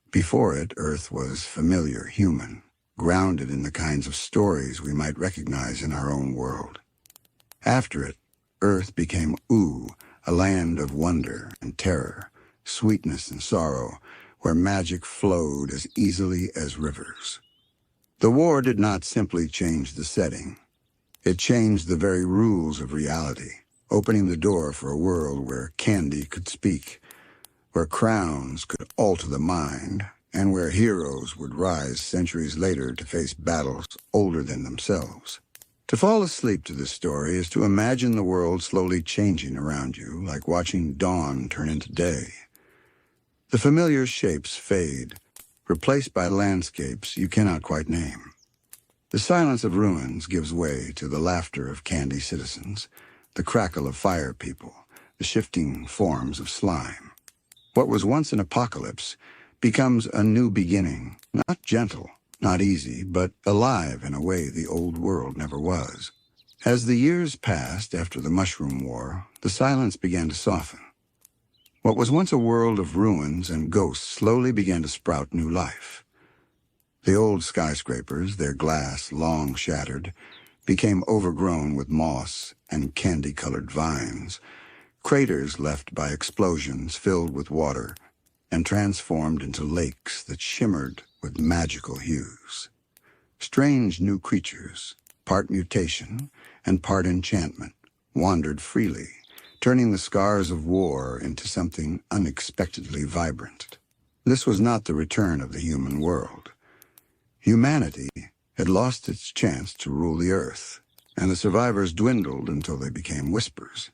Before it, Earth was familiar, human, grounded in the kinds of stories we might recognize in our own world. After it, Earth became Ooh, a land of wonder and terror, sweetness and sorrow, where magic flowed as easily as rivers. The war did not simply change the setting. It changed the very rules of reality, opening the door for a world where candy could speak, where crowns could alter the mind, and where heroes would rise centuries later to face battles older than themselves. To fall asleep to this story is to imagine the world slowly changing around you, like watching dawn turn into day. The familiar shapes fade, replaced by landscapes you cannot quite name. The silence of ruins gives way to the laughter of candy citizens, the crackle of fire people, the shifting forms of slime. What was once an apocalypse becomes a new beginning, not gentle, not easy, but alive in a way the old world never was. As the years passed after the Mushroom War, the silence began to soften. What was once a world of ruins and ghosts slowly began to sprout new life. The old skyscrapers, their glass long shattered, became overgrown with moss and candy-colored vines, craters left by explosions filled with water and transformed into lakes that shimmered with magical hues. Strange new creatures, part mutation and part enchantment, wandered freely, turning the scars of war into something unexpectedly vibrant. This was not the return of the human world. Humanity had lost its chance to rule the earth, and the survivors dwindled until they became whispers.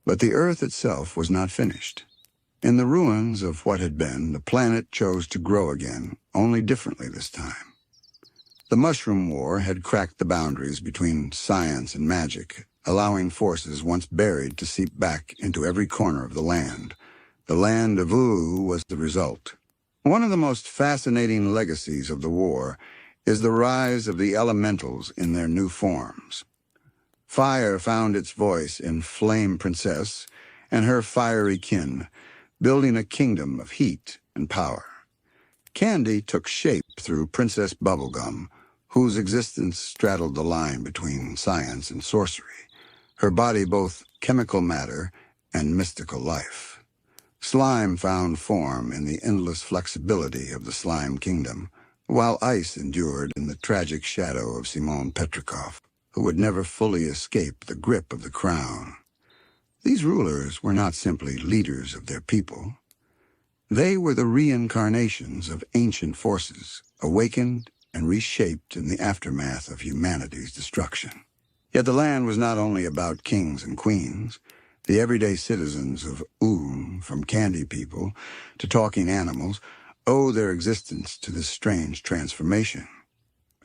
But the earth itself was not finished. In the ruins of what had been, the planet chose to grow again, only differently this time. The Mushroom War had cracked the boundaries between science and magic, allowing forces once buried to seep back into every corner of the land. The land of Ooh was the result. One of the most fascinating legacies of the war is the rise of the elementals in their new forms. Fire found its voice in Flame Princess and her fiery kin, building a kingdom of heat and power. Candy took shape through Princess Bubblegum, whose existence straddled the line between science and sorcery, her body both chemical matter and mystical life. Slime found form in the endless flexibility of the Slime Kingdom, while ice endured in the tragic shadow of Simon Petrikov, who would never fully escape the grip of the crown. These rulers were not simply leaders of their people. They were the reincarnations of ancient forces, awakened and reshaped in the aftermath of humanity's destruction. Yet the land was not only about kings and queens. The everyday citizens of Ooh, from candy people to talking animals, owe their existence to this strange transformation.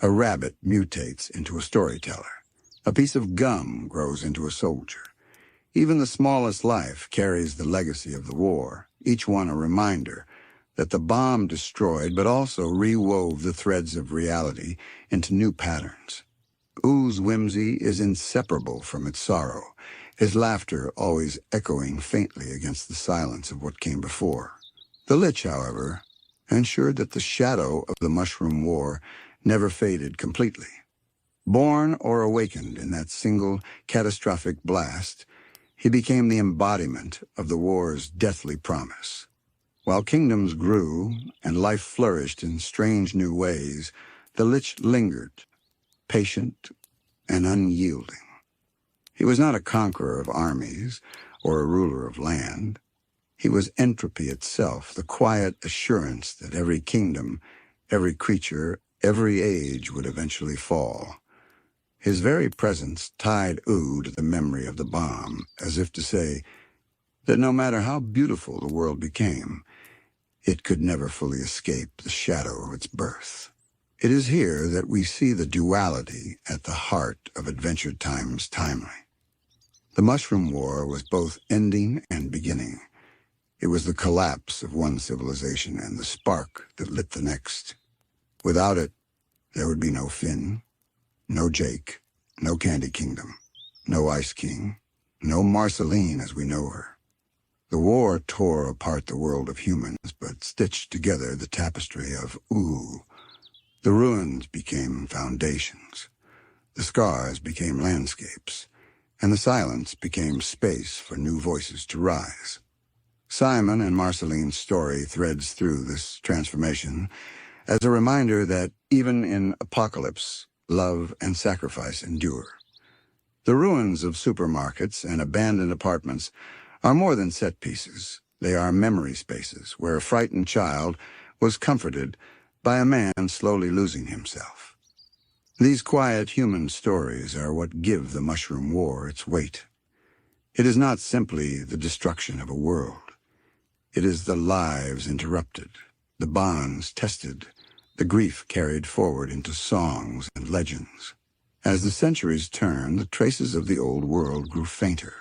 A rabbit mutates into a storyteller. A piece of gum grows into a soldier. Even the smallest life carries the legacy of the war, each one a reminder that the bomb destroyed but also rewove the threads of reality into new patterns. Ooh's whimsy is inseparable from its sorrow, his laughter always echoing faintly against the silence of what came before. The Lich, however, ensured that the shadow of the Mushroom War never faded completely. Born or awakened in that single catastrophic blast, he became the embodiment of the war's deathly promise. While kingdoms grew and life flourished in strange new ways, the Lich lingered, patient and unyielding. He was not a conqueror of armies or a ruler of land. He was entropy itself, the quiet assurance that every kingdom, every creature, every age would eventually fall. His very presence tied Ooh to the memory of the bomb, as if to say that no matter how beautiful the world became, it could never fully escape the shadow of its birth. It is here that we see the duality at the heart of Adventure Time's timeline. The Mushroom War was both ending and beginning. It was the collapse of one civilization and the spark that lit the next. Without it, there would be no Finn, no Jake, no Candy Kingdom, no Ice King, no Marceline as we know her. The war tore apart the world of humans, but stitched together the tapestry of Ooh. The ruins became foundations. The scars became landscapes, and the silence became space for new voices to rise. Simon and Marceline's story threads through this transformation as a reminder that even in apocalypse, love and sacrifice endure. The ruins of supermarkets and abandoned apartments are more than set pieces. They are memory spaces where a frightened child was comforted by a man slowly losing himself. These quiet human stories are what give the Mushroom War its weight. It is not simply the destruction of a world. It is the lives interrupted, the bonds tested, the grief carried forward into songs and legends. As the centuries turned, the traces of the old world grew fainter.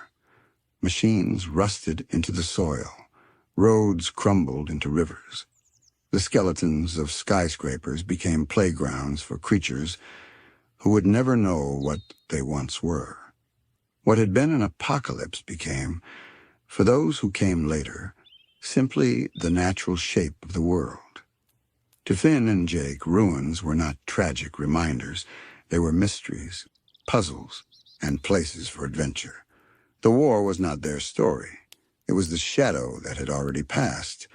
Machines rusted into the soil. Roads crumbled into rivers. The skeletons of skyscrapers became playgrounds for creatures who would never know what they once were. What had been an apocalypse became, for those who came later, simply the natural shape of the world. To Finn and Jake, ruins were not tragic reminders. They were mysteries, puzzles, and places for adventure. The war was not their story. It was the shadow that had already passed,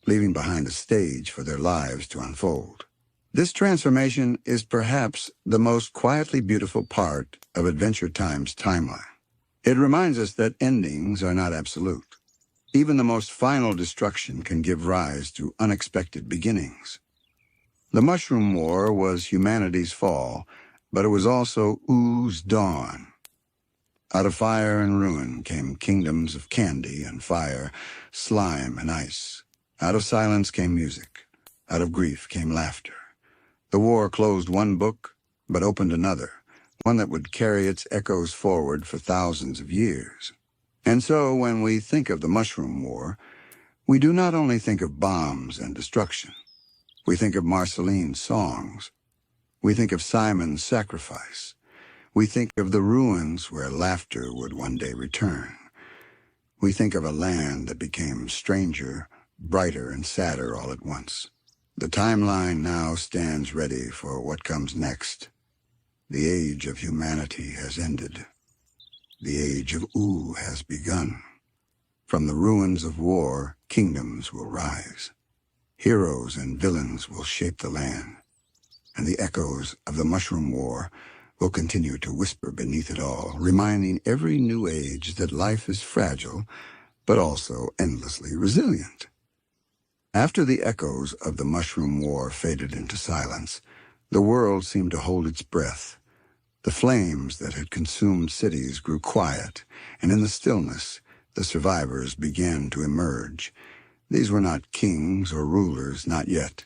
leaving behind a stage for their lives to unfold. This transformation is perhaps the most quietly beautiful part of Adventure Time's timeline. It reminds us that endings are not absolute. Even the most final destruction can give rise to unexpected beginnings. The Mushroom War was humanity's fall, but it was also Ooh's dawn. Out of fire and ruin came kingdoms of candy and fire, slime and ice. Out of silence came music. Out of grief came laughter. The war closed one book, but opened another, one that would carry its echoes forward for thousands of years. And so, when we think of the Mushroom War, we do not only think of bombs and destruction. We think of Marceline's songs. We think of Simon's sacrifice. We think of the ruins where laughter would one day return. We think of a land that became stranger, brighter, and sadder all at once. The timeline now stands ready for what comes next. The age of humanity has ended. The age of Ooh has begun. From the ruins of war, kingdoms will rise. Heroes and villains will shape the land. And the echoes of the Mushroom War will continue to whisper beneath it all, reminding every new age that life is fragile, but also endlessly resilient. After the echoes of the Mushroom War faded into silence, the world seemed to hold its breath. The flames that had consumed cities grew quiet, and in the stillness, the survivors began to emerge. These were not kings or rulers, not yet.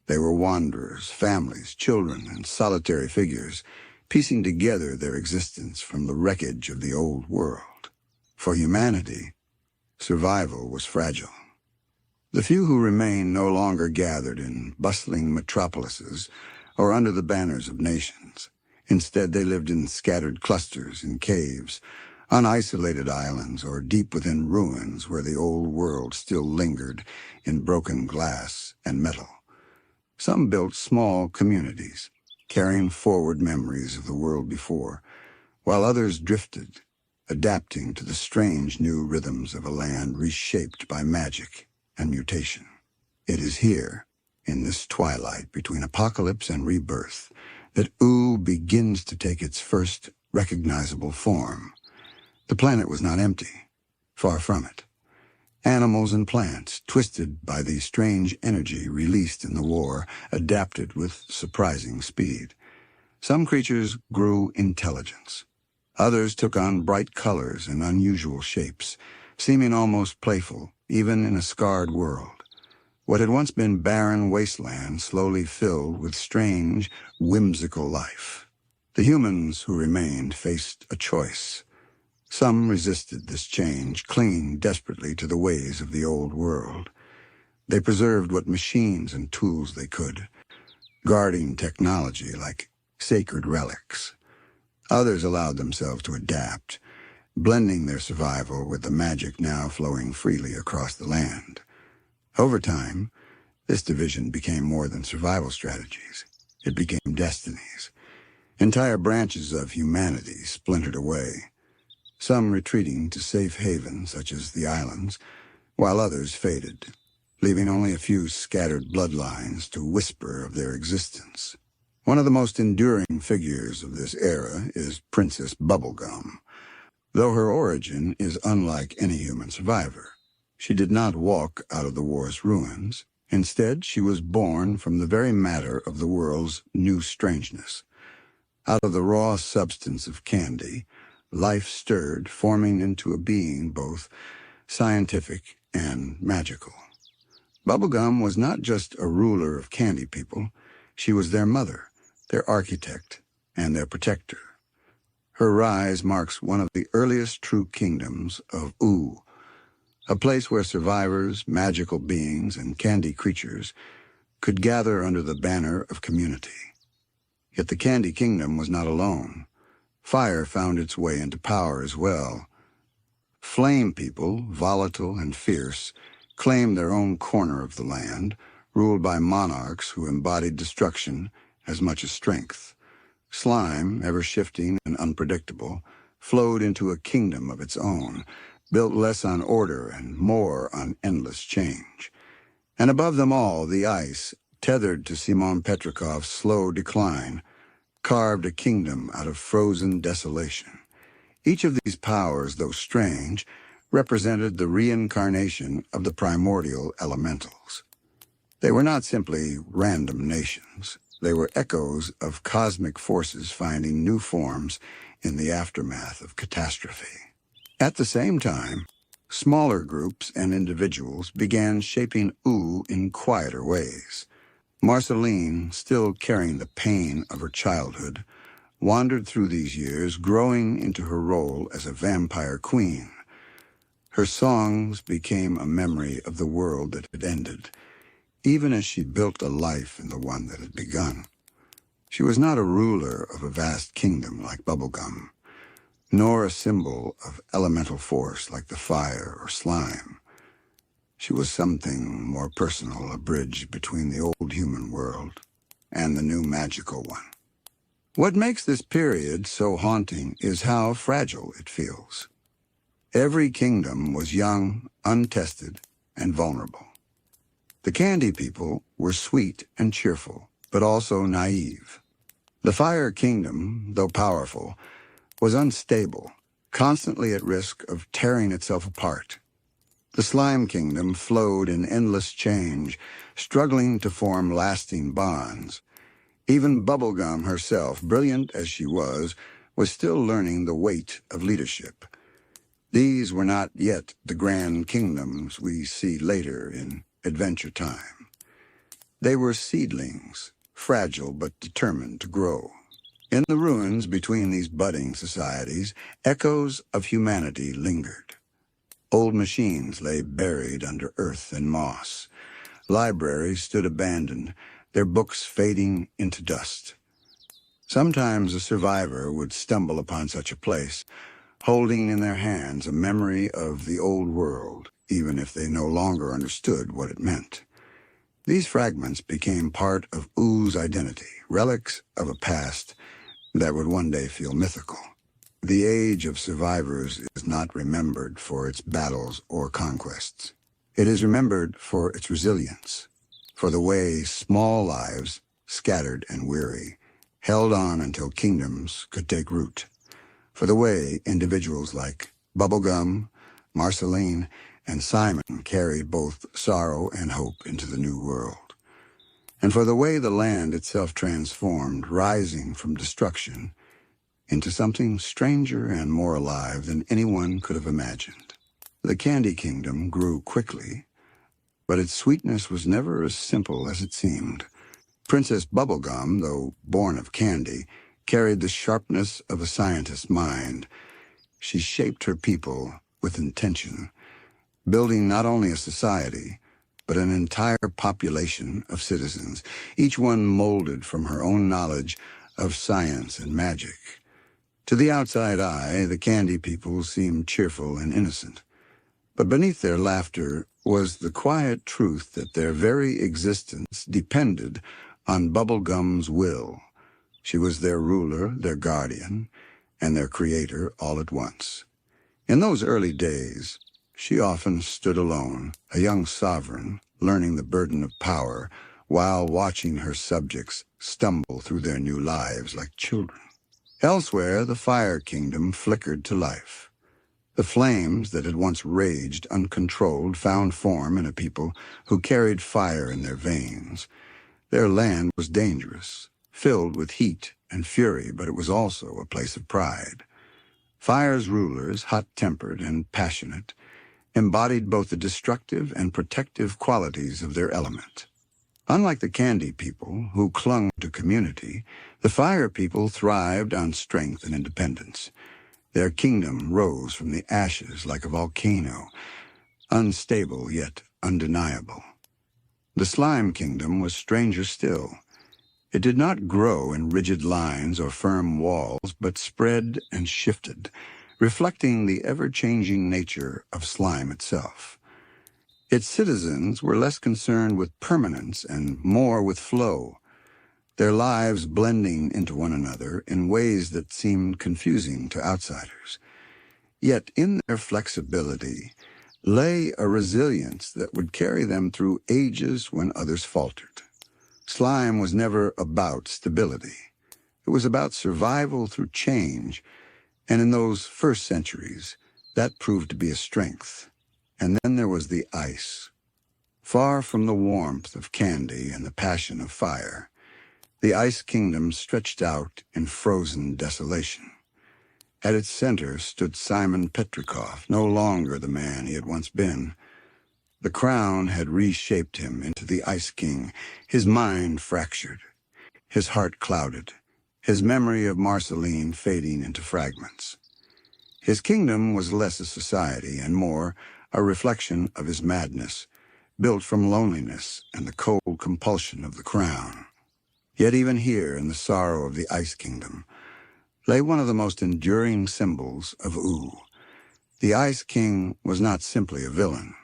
They were wanderers, families, children, and solitary figures, piecing together their existence from the wreckage of the old world. For humanity, survival was fragile. The few who remained no longer gathered in bustling metropolises or under the banners of nations. Instead, they lived in scattered clusters in caves, on isolated islands, or deep within ruins where the old world still lingered in broken glass and metal. Some built small communities, carrying forward memories of the world before, while others drifted, adapting to the strange new rhythms of a land reshaped by magic and mutation. It is here, in this twilight between apocalypse and rebirth, that Ooh begins to take its first recognizable form. The planet was not empty, far from it. Animals and plants, twisted by the strange energy released in the war, adapted with surprising speed. Some creatures grew intelligence. Others took on bright colors and unusual shapes, seeming almost playful, even in a scarred world. What had once been barren wasteland slowly filled with strange, whimsical life. The humans who remained faced a choice. Some resisted this change, clinging desperately to the ways of the old world. They preserved what machines and tools they could, guarding technology like sacred relics. Others allowed themselves to adapt, blending their survival with the magic now flowing freely across the land. Over time, this division became more than survival strategies. It became destinies. Entire branches of humanity splintered away, some retreating to safe havens such as the islands, while others faded, leaving only a few scattered bloodlines to whisper of their existence. One of the most enduring figures of this era is Princess Bubblegum. Though her origin is unlike any human survivor, she did not walk out of the war's ruins. Instead, she was born from the very matter of the world's new strangeness. Out of the raw substance of candy, life stirred, forming into a being both scientific and magical. Bubblegum was not just a ruler of candy people. She was their mother, their architect, and their protector. Her rise marks one of the earliest true kingdoms of Ooh, a place where survivors, magical beings, and candy creatures could gather under the banner of community. Yet the Candy Kingdom was not alone. Fire found its way into power as well. Flame people, volatile and fierce, claimed their own corner of the land, ruled by monarchs who embodied destruction as much as strength. Slime, ever-shifting and unpredictable, flowed into a kingdom of its own, built less on order and more on endless change. And above them all, the ice, tethered to Simon Petrikov's slow decline, carved a kingdom out of frozen desolation. Each of these powers, though strange, represented the reincarnation of the primordial elementals. They were not simply random nations. They were echoes of cosmic forces finding new forms in the aftermath of catastrophe. At the same time, smaller groups and individuals began shaping Ooh in quieter ways. Marceline, still carrying the pain of her childhood, wandered through these years, growing into her role as a vampire queen. Her songs became a memory of the world that had ended, even as she built a life in the one that had begun. She was not a ruler of a vast kingdom like Bubblegum, nor a symbol of elemental force like the fire or slime. She was something more personal, a bridge between the old human world and the new magical one. What makes this period so haunting is how fragile it feels. Every kingdom was young, untested, and vulnerable. The Candy People were sweet and cheerful, but also naive. The Fire Kingdom, though powerful, was unstable, constantly at risk of tearing itself apart. The Slime Kingdom flowed in endless change, struggling to form lasting bonds. Even Bubblegum herself, brilliant as she was still learning the weight of leadership. These were not yet the grand kingdoms we see later in Adventure Time. They were seedlings, fragile but determined to grow. In the ruins between these budding societies, echoes of humanity lingered. Old machines lay buried under earth and moss. Libraries stood abandoned, their books fading into dust. Sometimes a survivor would stumble upon such a place, holding in their hands a memory of the old world, even if they no longer understood what it meant. These fragments became part of Ooh's identity, relics of a past that would one day feel mythical. The age of survivors is not remembered for its battles or conquests. It is remembered for its resilience, for the way small lives, scattered and weary, held on until kingdoms could take root, for the way individuals like Bubblegum, Marceline, and Simon carried both sorrow and hope into the new world. and for the way the land itself transformed, rising from destruction into something stranger and more alive than anyone could have imagined. The Candy Kingdom grew quickly, but its sweetness was never as simple as it seemed. Princess Bubblegum, though born of candy, carried the sharpness of a scientist's mind. She shaped her people with intention, building not only a society, but an entire population of citizens, each one molded from her own knowledge of science and magic. To the outside eye, the Candy People seemed cheerful and innocent, but beneath their laughter was the quiet truth that their very existence depended on Bubblegum's will. She was their ruler, their guardian, and their creator all at once. In those early days, she often stood alone, a young sovereign, learning the burden of power, while watching her subjects stumble through their new lives like children. Elsewhere, the Fire Kingdom flickered to life. The flames that had once raged uncontrolled found form in a people who carried fire in their veins. Their land was dangerous, filled with heat and fury, but it was also a place of pride. Fire's rulers, hot-tempered and passionate, embodied both the destructive and protective qualities of their element. Unlike the Candy People, who clung to community, the Fire People thrived on strength and independence. Their kingdom rose from the ashes like a volcano, unstable yet undeniable. The Slime Kingdom was stranger still. It did not grow in rigid lines or firm walls, but spread and shifted, reflecting the ever-changing nature of slime itself. Its citizens were less concerned with permanence and more with flow, their lives blending into one another in ways that seemed confusing to outsiders. Yet in their flexibility lay a resilience that would carry them through ages when others faltered. Slime was never about stability. It was about survival through change, and in those first centuries, that proved to be a strength. And then there was the ice. Far from the warmth of candy and the passion of fire, the Ice Kingdom stretched out in frozen desolation. At its center stood Simon Petrikov, no longer the man he had once been. The crown had reshaped him into the Ice King, his mind fractured, his heart clouded, his memory of Marceline fading into fragments. His kingdom was less a society and more a reflection of his madness, built from loneliness and the cold compulsion of the crown. Yet even here, in the sorrow of the Ice Kingdom, lay one of the most enduring symbols of Ooh. The Ice King was not simply a villain.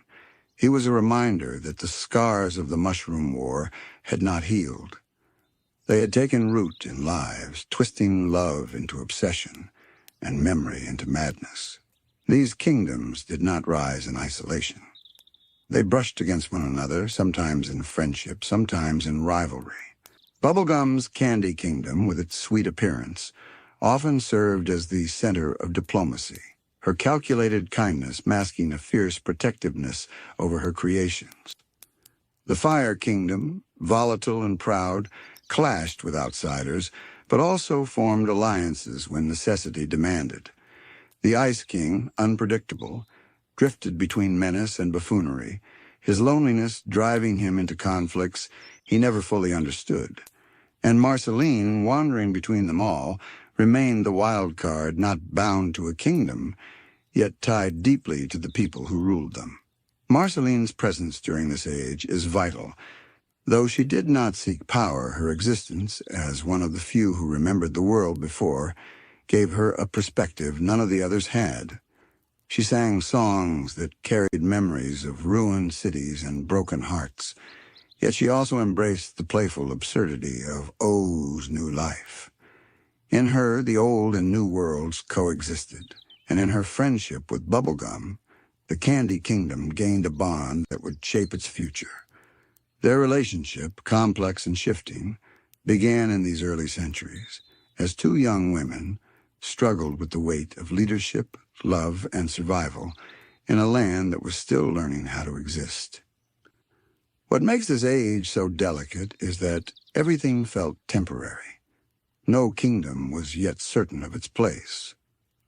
He was a reminder that the scars of the Mushroom War had not healed. They had taken root in lives, twisting love into obsession and memory into madness. These kingdoms did not rise in isolation. They brushed against one another, sometimes in friendship, sometimes in rivalry. Bubblegum's Candy Kingdom, with its sweet appearance, often served as the center of diplomacy, her calculated kindness masking a fierce protectiveness over her creations. The Fire Kingdom, volatile and proud, clashed with outsiders, but also formed alliances when necessity demanded. The Ice King, unpredictable, drifted between menace and buffoonery, his loneliness driving him into conflicts he never fully understood. And Marceline, wandering between them all, remained the wild card not bound to a kingdom, yet tied deeply to the people who ruled them. Marceline's presence during this age is vital. Though she did not seek power, her existence, as one of the few who remembered the world before, gave her a perspective none of the others had. She sang songs that carried memories of ruined cities and broken hearts, yet she also embraced the playful absurdity of Ooh's new life. In her, the old and new worlds coexisted, and in her friendship with Bubblegum, the Candy Kingdom gained a bond that would shape its future. Their relationship, complex and shifting, began in these early centuries as two young women struggled with the weight of leadership, love, and survival in a land that was still learning how to exist. What makes this age so delicate is that everything felt temporary. No kingdom was yet certain of its place.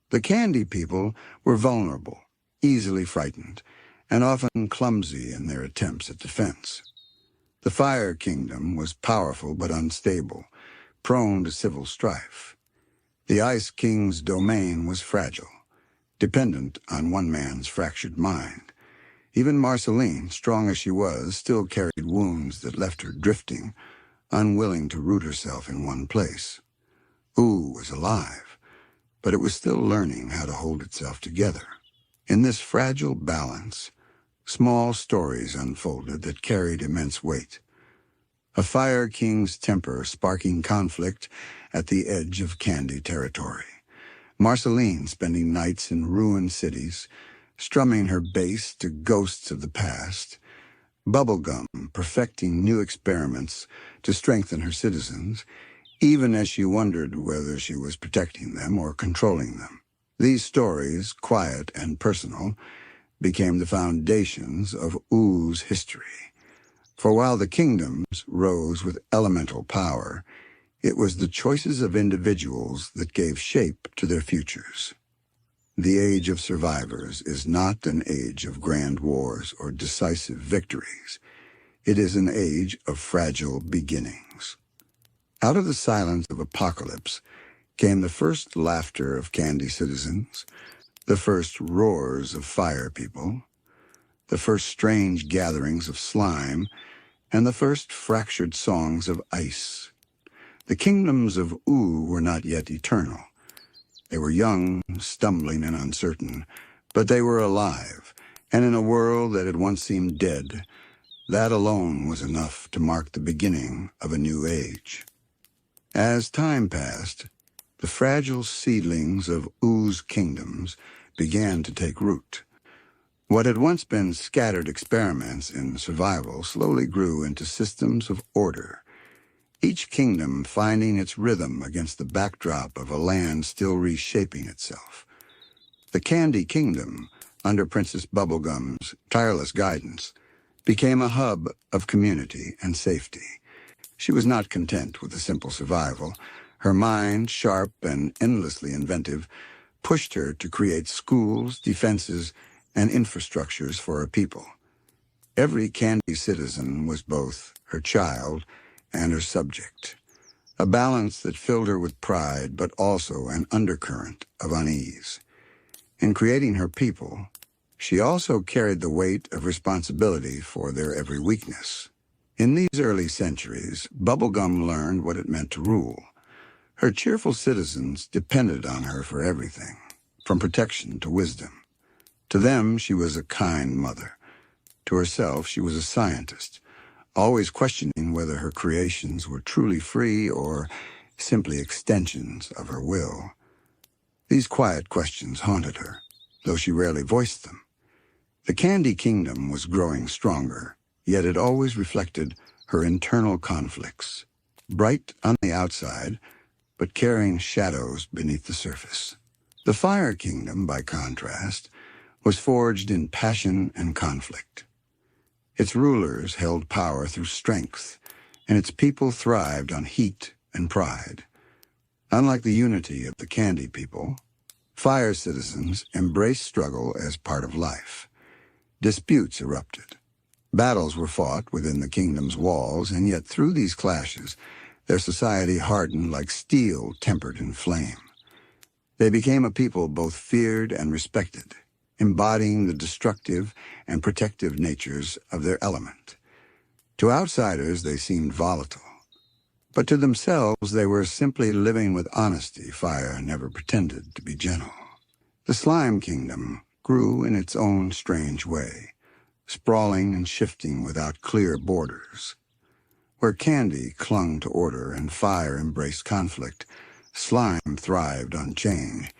The Candy people were vulnerable, easily frightened, and often clumsy in their attempts at defense. The Fire Kingdom was powerful but unstable, prone to civil strife. The Ice King's domain was fragile, dependent on one man's fractured mind. Even Marceline, strong as she was, still carried wounds that left her drifting, unwilling to root herself in one place. Ooh was alive, but it was still learning how to hold itself together. In this fragile balance, small stories unfolded that carried immense weight. A Fire King's temper sparking conflict at the edge of Candy territory. Marceline spending nights in ruined cities, strumming her bass to ghosts of the past. Bubblegum perfecting new experiments to strengthen her citizens, even as she wondered whether she was protecting them or controlling them. These stories, quiet and personal, became the foundations of Oo's history. For while the kingdoms rose with elemental power, it was the choices of individuals that gave shape to their futures. The age of survivors is not an age of grand wars or decisive victories. It is an age of fragile beginnings. Out of the silence of apocalypse came the first laughter of Candy citizens, the first roars of Fire people, the first strange gatherings of slime, and the first fractured songs of ice. The kingdoms of Oo were not yet eternal. They were young, stumbling, and uncertain, but they were alive, and in a world that had once seemed dead, that alone was enough to mark the beginning of a new age. As time passed, the fragile seedlings of Oo's kingdoms began to take root. What had once been scattered experiments in survival slowly grew into systems of order, each kingdom finding its rhythm against the backdrop of a land still reshaping itself. The Candy Kingdom, under Princess Bubblegum's tireless guidance, became a hub of community and safety. She was not content with a simple survival. Her mind, sharp and endlessly inventive, pushed her to create schools, defenses, and infrastructures for her people. Every Candy citizen was both her child and her subject, a balance that filled her with pride but also an undercurrent of unease. In creating her people, she also carried the weight of responsibility for their every weakness. In these early centuries, Bubblegum learned what it meant to rule. Her cheerful citizens depended on her for everything, from protection to wisdom. To them, she was a kind mother. To herself, she was a scientist, always questioning whether her creations were truly free or simply extensions of her will. These quiet questions haunted her, though she rarely voiced them. The Candy Kingdom was growing stronger, yet it always reflected her internal conflicts, bright on the outside, but carrying shadows beneath the surface. The Fire Kingdom, by contrast, was forged in passion and conflict. Its rulers held power through strength, and its people thrived on heat and pride. Unlike the unity of the Candy people, Fire citizens embraced struggle as part of life. Disputes erupted. Battles were fought within the kingdom's walls, and yet through these clashes, their society hardened like steel tempered in flame. They became a people both feared and respected, embodying the destructive and protective natures of their element. To outsiders, they seemed volatile, but to themselves they were simply living with honesty. Fire never pretended to be gentle. The Slime Kingdom grew in its own strange way, sprawling and shifting without clear borders. Where Candy clung to order and Fire embraced conflict, Slime thrived on change.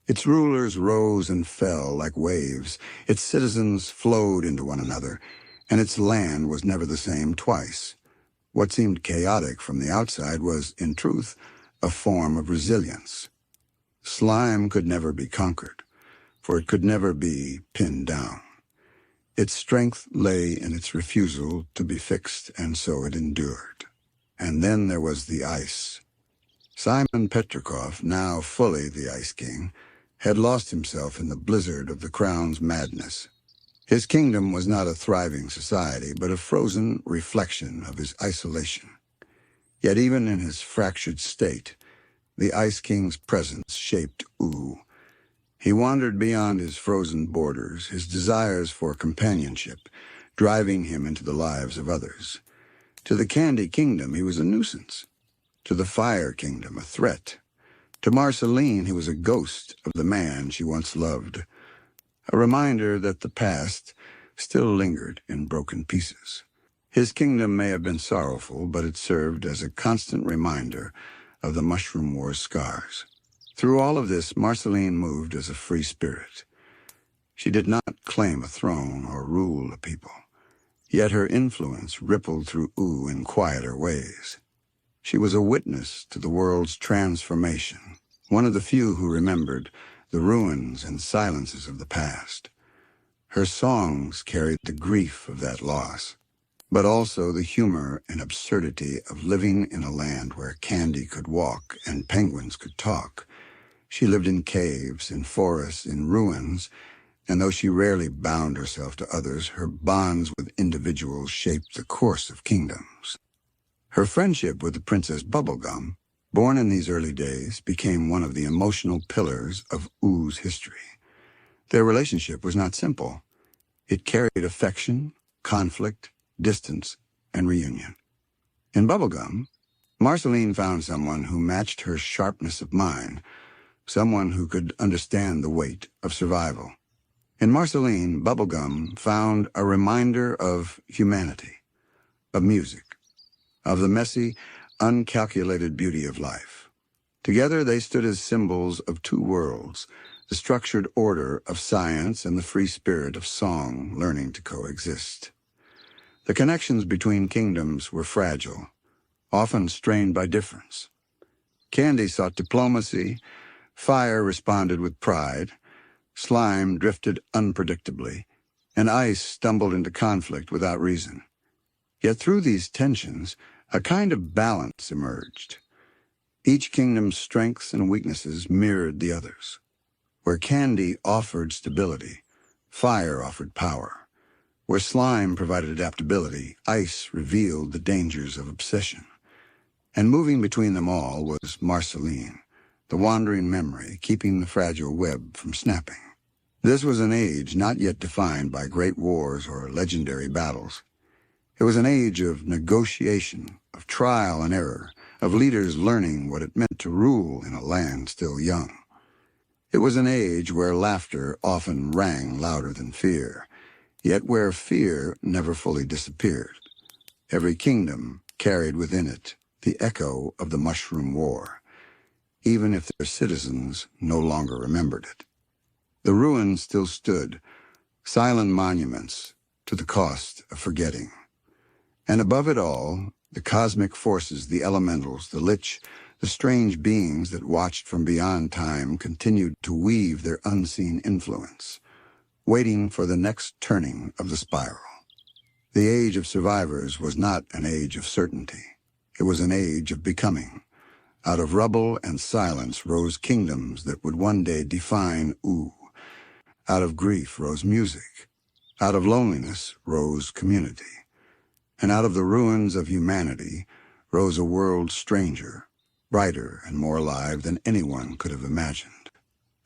Its rulers rose and fell like waves, its citizens flowed into one another, and its land was never the same twice. What seemed chaotic from the outside was, in truth, a form of resilience. Slime could never be conquered, for it could never be pinned down. Its strength lay in its refusal to be fixed, and so it endured. And then there was the ice. Simon Petrikov, now fully the Ice King, had lost himself in the blizzard of the crown's madness. His kingdom was not a thriving society, but a frozen reflection of his isolation. Yet even in his fractured state, the Ice King's presence shaped Ooh. He wandered beyond his frozen borders, his desires for companionship, driving him into the lives of others. To the Candy Kingdom, he was a nuisance. To the Fire Kingdom, a threat. To Marceline, he was a ghost of the man she once loved, a reminder that the past still lingered in broken pieces. His kingdom may have been sorrowful, but it served as a constant reminder of the Mushroom War's scars. Through all of this, Marceline moved as a free spirit. She did not claim a throne or rule a people, yet her influence rippled through Ooh in quieter ways. She was a witness to the world's transformation, one of the few who remembered the ruins and silences of the past. Her songs carried the grief of that loss, but also the humor and absurdity of living in a land where candy could walk and penguins could talk. She lived in caves, in forests, in ruins, and though she rarely bound herself to others, her bonds with individuals shaped the course of kingdoms. Her friendship with the Princess Bubblegum, born in these early days, became one of the emotional pillars of Ooh's history. Their relationship was not simple. It carried affection, conflict, distance, and reunion. In Bubblegum, Marceline found someone who matched her sharpness of mind, someone who could understand the weight of survival. In Marceline, Bubblegum found a reminder of humanity, of music, of the messy, uncalculated beauty of life. Together they stood as symbols of two worlds, the structured order of science and the free spirit of song learning to coexist. The connections between kingdoms were fragile, often strained by difference. Candy sought diplomacy, Fire responded with pride, Slime drifted unpredictably, and Ice stumbled into conflict without reason. Yet through these tensions, a kind of balance emerged. Each kingdom's strengths and weaknesses mirrored the others. Where Candy offered stability, Fire offered power. Where Slime provided adaptability, Ice revealed the dangers of obsession. And moving between them all was Marceline, the wandering memory keeping the fragile web from snapping. This was an age not yet defined by great wars or legendary battles. It was an age of negotiation, of trial and error, of leaders learning what it meant to rule in a land still young. It was an age where laughter often rang louder than fear, yet where fear never fully disappeared. Every kingdom carried within it the echo of the Mushroom War, even if their citizens no longer remembered it. The ruins still stood, silent monuments to the cost of forgetting. And above it all, the cosmic forces, the elementals, the Lich, the strange beings that watched from beyond time continued to weave their unseen influence, waiting for the next turning of the spiral. The age of survivors was not an age of certainty. It was an age of becoming. Out of rubble and silence rose kingdoms that would one day define Ooh. Out of grief rose music. Out of loneliness rose community. And out of the ruins of humanity rose a world stranger, brighter and more alive than anyone could have imagined.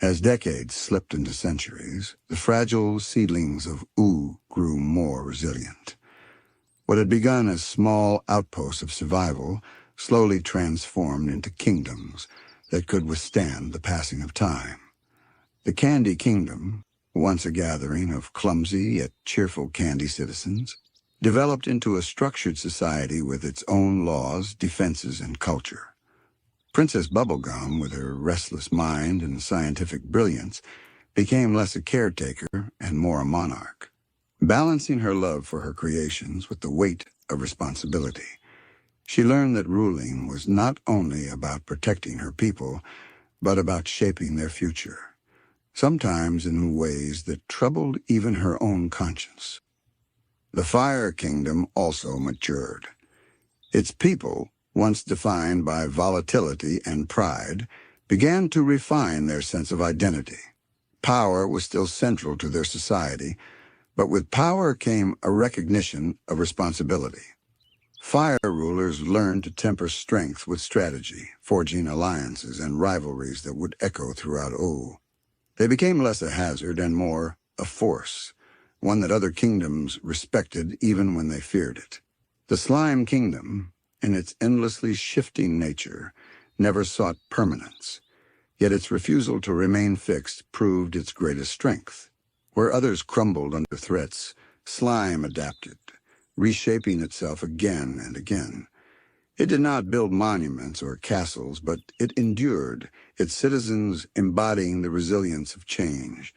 As decades slipped into centuries, the fragile seedlings of Ooh grew more resilient. What had begun as small outposts of survival slowly transformed into kingdoms that could withstand the passing of time. The Candy Kingdom, once a gathering of clumsy yet cheerful candy citizens, developed into a structured society with its own laws, defenses, and culture. Princess Bubblegum, with her restless mind and scientific brilliance, became less a caretaker and more a monarch, balancing her love for her creations with the weight of responsibility. She learned that ruling was not only about protecting her people, but about shaping their future. sometimes in ways that troubled even her own conscience. The Fire Kingdom also matured. Its people, once defined by volatility and pride, began to refine their sense of identity. Power was still central to their society, but with power came a recognition of responsibility. Fire rulers learned to temper strength with strategy, forging alliances and rivalries that would echo throughout O. They became less a hazard and more a force, one that other kingdoms respected even when they feared it. The Slime Kingdom, in its endlessly shifting nature, never sought permanence, yet its refusal to remain fixed proved its greatest strength. Where others crumbled under threats, Slime adapted, reshaping itself again and again. It did not build monuments or castles, but it endured, its citizens embodying the resilience of change.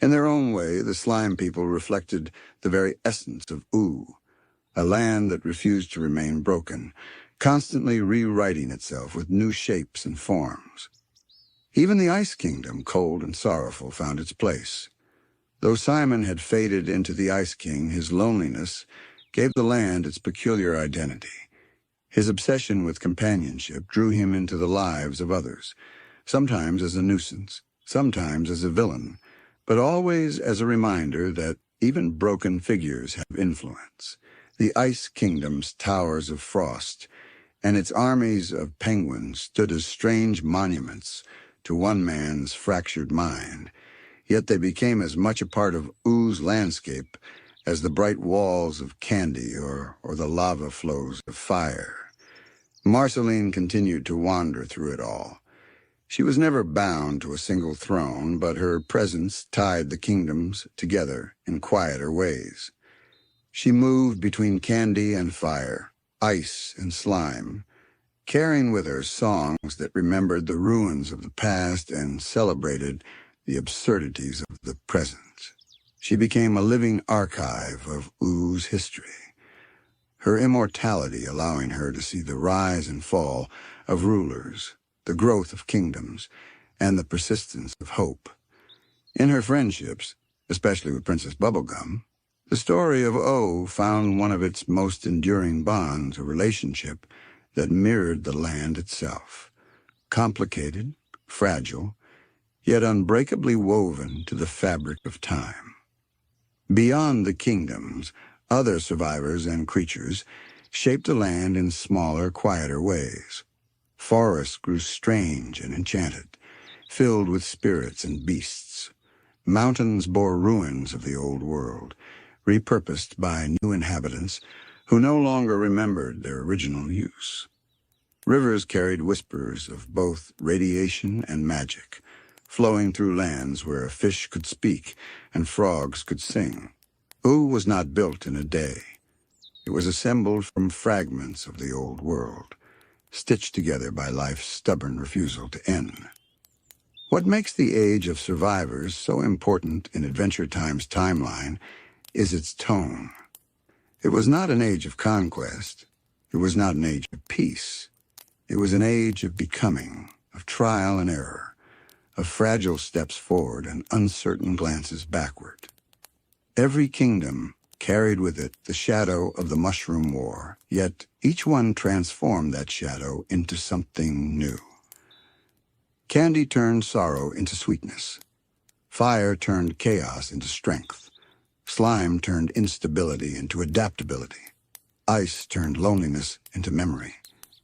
In their own way, the Slime people reflected the very essence of Oo, a land that refused to remain broken, constantly rewriting itself with new shapes and forms. Even the Ice Kingdom, cold and sorrowful, found its place. Though Simon had faded into the Ice King, his loneliness gave the land its peculiar identity. His obsession with companionship drew him into the lives of others, sometimes as a nuisance, sometimes as a villain, but always as a reminder that even broken figures have influence. The Ice Kingdom's towers of frost and its armies of penguins stood as strange monuments to one man's fractured mind, yet they became as much a part of Oo's landscape as the bright walls of candy or the lava flows of fire. Marceline continued to wander through it all. She was never bound to a single throne, but her presence tied the kingdoms together in quieter ways. She moved between candy and fire, ice and slime, carrying with her songs that remembered the ruins of the past and celebrated the absurdities of the present. She became a living archive of Oo's history, her immortality allowing her to see the rise and fall of rulers, the growth of kingdoms, and the persistence of hope. In her friendships, especially with Princess Bubblegum, the story of O found one of its most enduring bonds, a relationship that mirrored the land itself, complicated, fragile, yet unbreakably woven to the fabric of time. Beyond the kingdoms, other survivors and creatures shaped the land in smaller, quieter ways. Forests grew strange and enchanted, filled with spirits and beasts. Mountains bore ruins of the old world, repurposed by new inhabitants who no longer remembered their original use. Rivers carried whispers of both radiation and magic, flowing through lands where a fish could speak and frogs could sing. Oo was not built in a day. It was assembled from fragments of the old world, stitched together by life's stubborn refusal to end. What makes the Age of Survivors so important in Adventure Time's timeline is its tone. It was not an age of conquest. It was not an age of peace. It was an age of becoming, of trial and error, of fragile steps forward and uncertain glances backward. Every kingdom carried with it the shadow of the Mushroom War, yet each one transformed that shadow into something new. Candy turned sorrow into sweetness. Fire turned chaos into strength. Slime turned instability into adaptability. Ice turned loneliness into memory.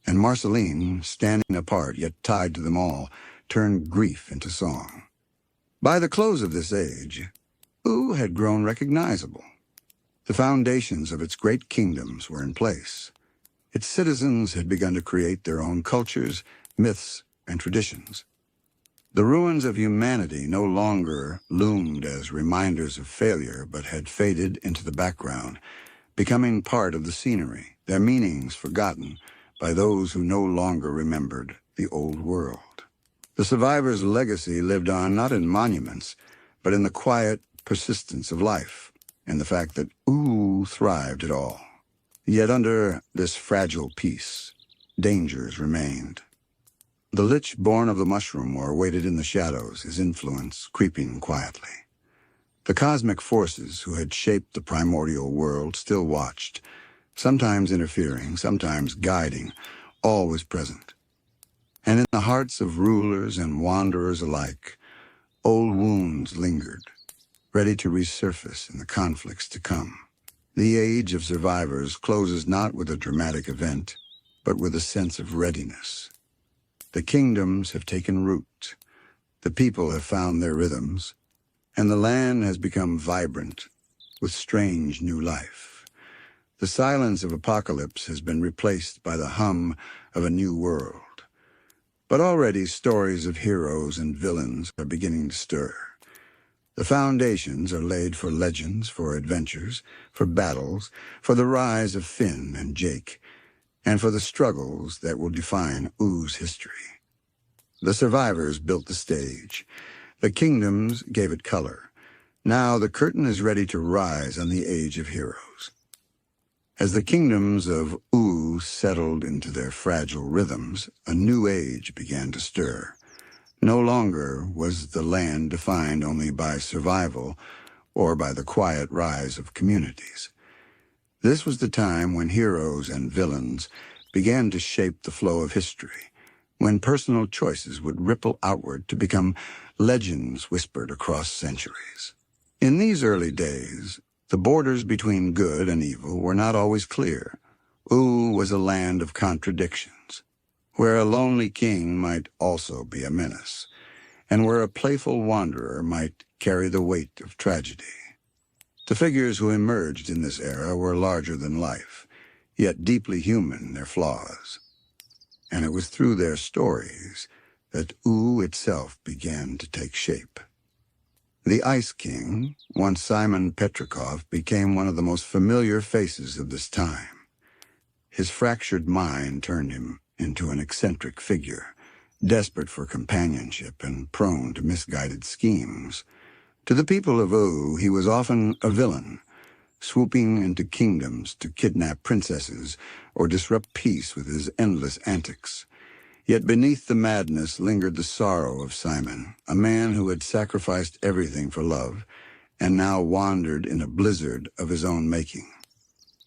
And Marceline, standing apart yet tied to them all, turned grief into song. By the close of this age, Oo had grown recognizable. The foundations of its great kingdoms were in place. Its citizens had begun to create their own cultures, myths, and traditions. The ruins of humanity no longer loomed as reminders of failure, but had faded into the background, becoming part of the scenery, their meanings forgotten by those who no longer remembered the old world. The survivors' legacy lived on not in monuments, but in the quiet persistence of life, and the fact that Oo thrived at all. Yet under this fragile peace, dangers remained. The Lich born of the Mushroom War waited in the shadows, his influence creeping quietly. The cosmic forces who had shaped the primordial world still watched, sometimes interfering, sometimes guiding, always present. And in the hearts of rulers and wanderers alike, old wounds lingered, ready to resurface in the conflicts to come. The age of survivors closes not with a dramatic event, but with a sense of readiness. The kingdoms have taken root, the people have found their rhythms, and the land has become vibrant with strange new life. The silence of apocalypse has been replaced by the hum of a new world. But already stories of heroes and villains are beginning to stir. The foundations are laid for legends, for adventures, for battles, for the rise of Finn and Jake, and for the struggles that will define Oo's history. The survivors built the stage. The kingdoms gave it color. Now the curtain is ready to rise on the age of heroes. As the kingdoms of Ooh settled into their fragile rhythms, a new age began to stir. No longer was the land defined only by survival or by the quiet rise of communities. This was the time when heroes and villains began to shape the flow of history, when personal choices would ripple outward to become legends whispered across centuries. In these early days, the borders between good and evil were not always clear. Ooh was a land of contradictions, where a lonely king might also be a menace, and where a playful wanderer might carry the weight of tragedy. The figures who emerged in this era were larger than life, yet deeply human in their flaws. And it was through their stories that Ooh itself began to take shape. The Ice King, once Simon Petrikov, became one of the most familiar faces of this time. His fractured mind turned him into an eccentric figure, desperate for companionship and prone to misguided schemes. To the people of Ooh, he was often a villain, swooping into kingdoms to kidnap princesses or disrupt peace with his endless antics. Yet beneath the madness lingered the sorrow of Simon, a man who had sacrificed everything for love and now wandered in a blizzard of his own making.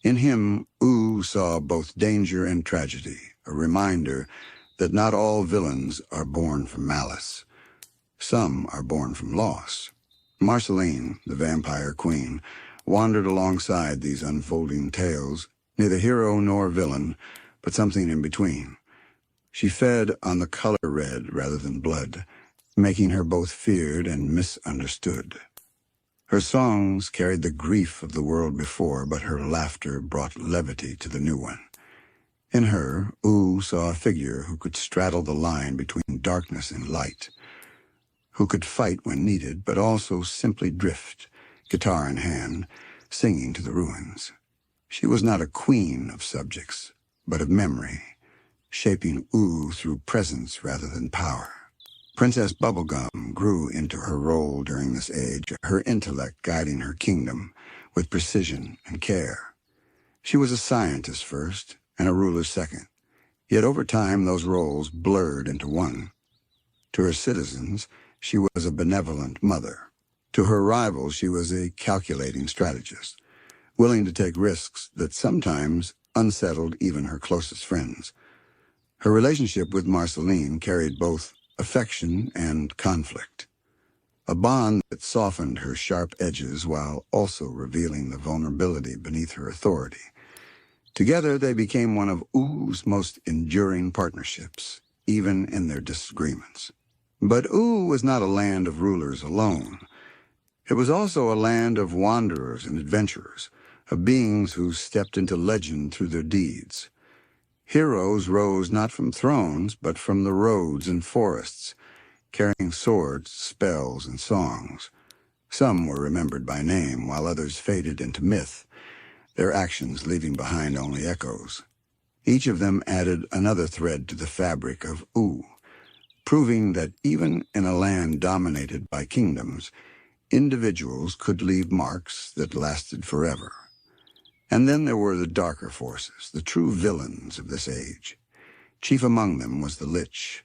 In him, Ooh saw both danger and tragedy, a reminder that not all villains are born from malice. Some are born from loss. Marceline, the vampire queen, wandered alongside these unfolding tales, neither hero nor villain, but something in between. She fed on the color red rather than blood, making her both feared and misunderstood. Her songs carried the grief of the world before, but her laughter brought levity to the new one. In her, Ooh saw a figure who could straddle the line between darkness and light, who could fight when needed, but also simply drift, guitar in hand, singing to the ruins. She was not a queen of subjects, but of memory, shaping Ooh through presence rather than power. Princess Bubblegum grew into her role during this age, her intellect guiding her kingdom with precision and care. She was a scientist first and a ruler second, yet over time those roles blurred into one. To her citizens, she was a benevolent mother. To her rivals, she was a calculating strategist, willing to take risks that sometimes unsettled even her closest friends. Her relationship with Marceline carried both affection and conflict, a bond that softened her sharp edges while also revealing the vulnerability beneath her authority. Together, they became one of Oo's most enduring partnerships, even in their disagreements. But Ooh was not a land of rulers alone. It was also a land of wanderers and adventurers, of beings who stepped into legend through their deeds. Heroes rose not from thrones, but from the roads and forests, carrying swords, spells, and songs. Some were remembered by name, while others faded into myth, their actions leaving behind only echoes. Each of them added another thread to the fabric of Ooh, proving that even in a land dominated by kingdoms, individuals could leave marks that lasted forever. And then there were the darker forces, the true villains of this age. Chief among them was the Lich,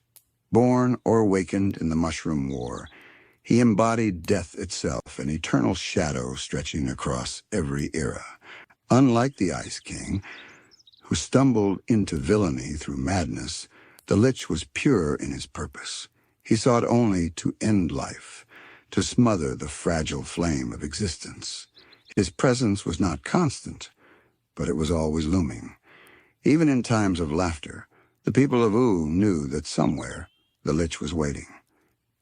Born or awakened in the Mushroom War, he embodied death itself, an eternal shadow stretching across every era. Unlike the Ice King, who stumbled into villainy through madness, the Lich was pure in his purpose. He sought only to end life, to smother the fragile flame of existence. His presence was not constant, but it was always looming. Even in times of laughter, the people of Oo knew that somewhere the Lich was waiting.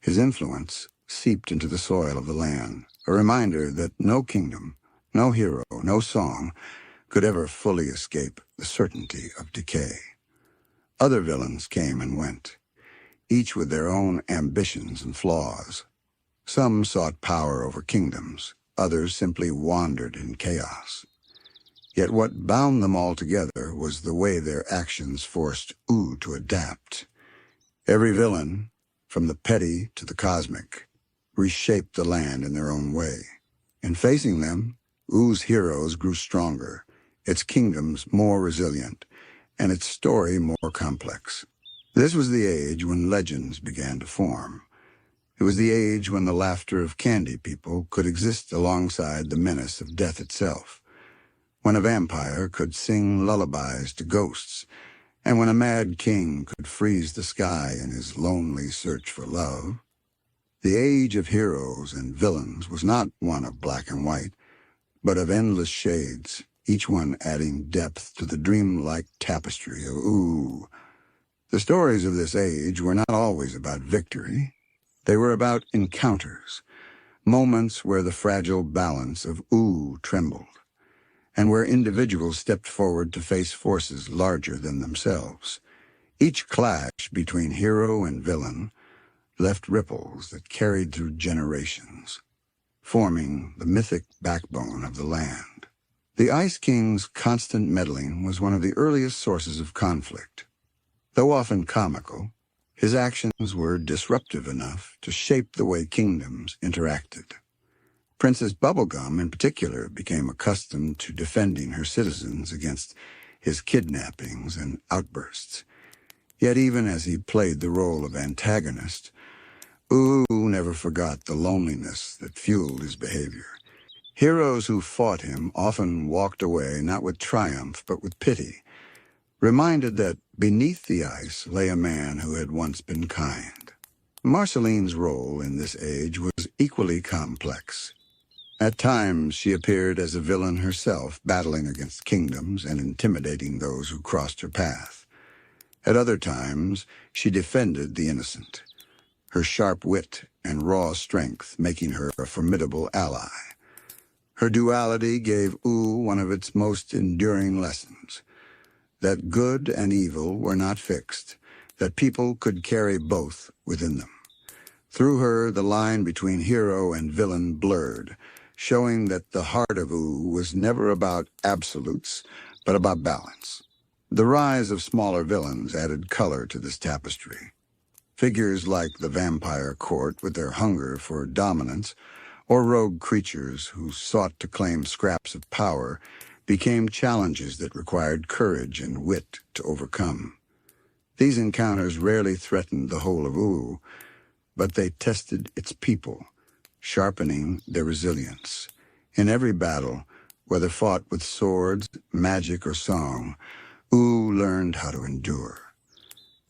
His influence seeped into the soil of the land, a reminder that no kingdom, no hero, no song could ever fully escape the certainty of decay. Other villains came and went, each with their own ambitions and flaws. Some sought power over kingdoms, others simply wandered in chaos. Yet what bound them all together was the way their actions forced Oo to adapt. Every villain, from the petty to the cosmic, reshaped the land in their own way. In facing them, Oo's heroes grew stronger, its kingdoms more resilient, and its story more complex. This was the age when legends began to form. It was the age when the laughter of candy people could exist alongside the menace of death itself, when a vampire could sing lullabies to ghosts, and when a mad king could freeze the sky in his lonely search for love. The age of heroes and villains was not one of black and white, but of endless shades, each one adding depth to the dreamlike tapestry of Oo. The stories of this age were not always about victory. They were about encounters, moments where the fragile balance of Oo trembled, and where individuals stepped forward to face forces larger than themselves. Each clash between hero and villain left ripples that carried through generations, forming the mythic backbone of the land. The Ice King's constant meddling was one of the earliest sources of conflict. Though often comical, his actions were disruptive enough to shape the way kingdoms interacted. Princess Bubblegum, in particular, became accustomed to defending her citizens against his kidnappings and outbursts. Yet even as he played the role of antagonist, Oo never forgot the loneliness that fueled his behavior. Heroes who fought him often walked away not with triumph but with pity, reminded that beneath the ice lay a man who had once been kind. Marceline's role in this age was equally complex. At times she appeared as a villain herself, battling against kingdoms and intimidating those who crossed her path. At other times she defended the innocent, her sharp wit and raw strength making her a formidable ally. Her duality gave Oo one of its most enduring lessons, that good and evil were not fixed, that people could carry both within them. Through her, the line between hero and villain blurred, showing that the heart of Oo was never about absolutes, but about balance. The rise of smaller villains added color to this tapestry. Figures like the vampire court, with their hunger for dominance, or rogue creatures who sought to claim scraps of power, became challenges that required courage and wit to overcome. These encounters rarely threatened the whole of Oo, but they tested its people, sharpening their resilience. In every battle, whether fought with swords, magic, or song, Oo learned how to endure.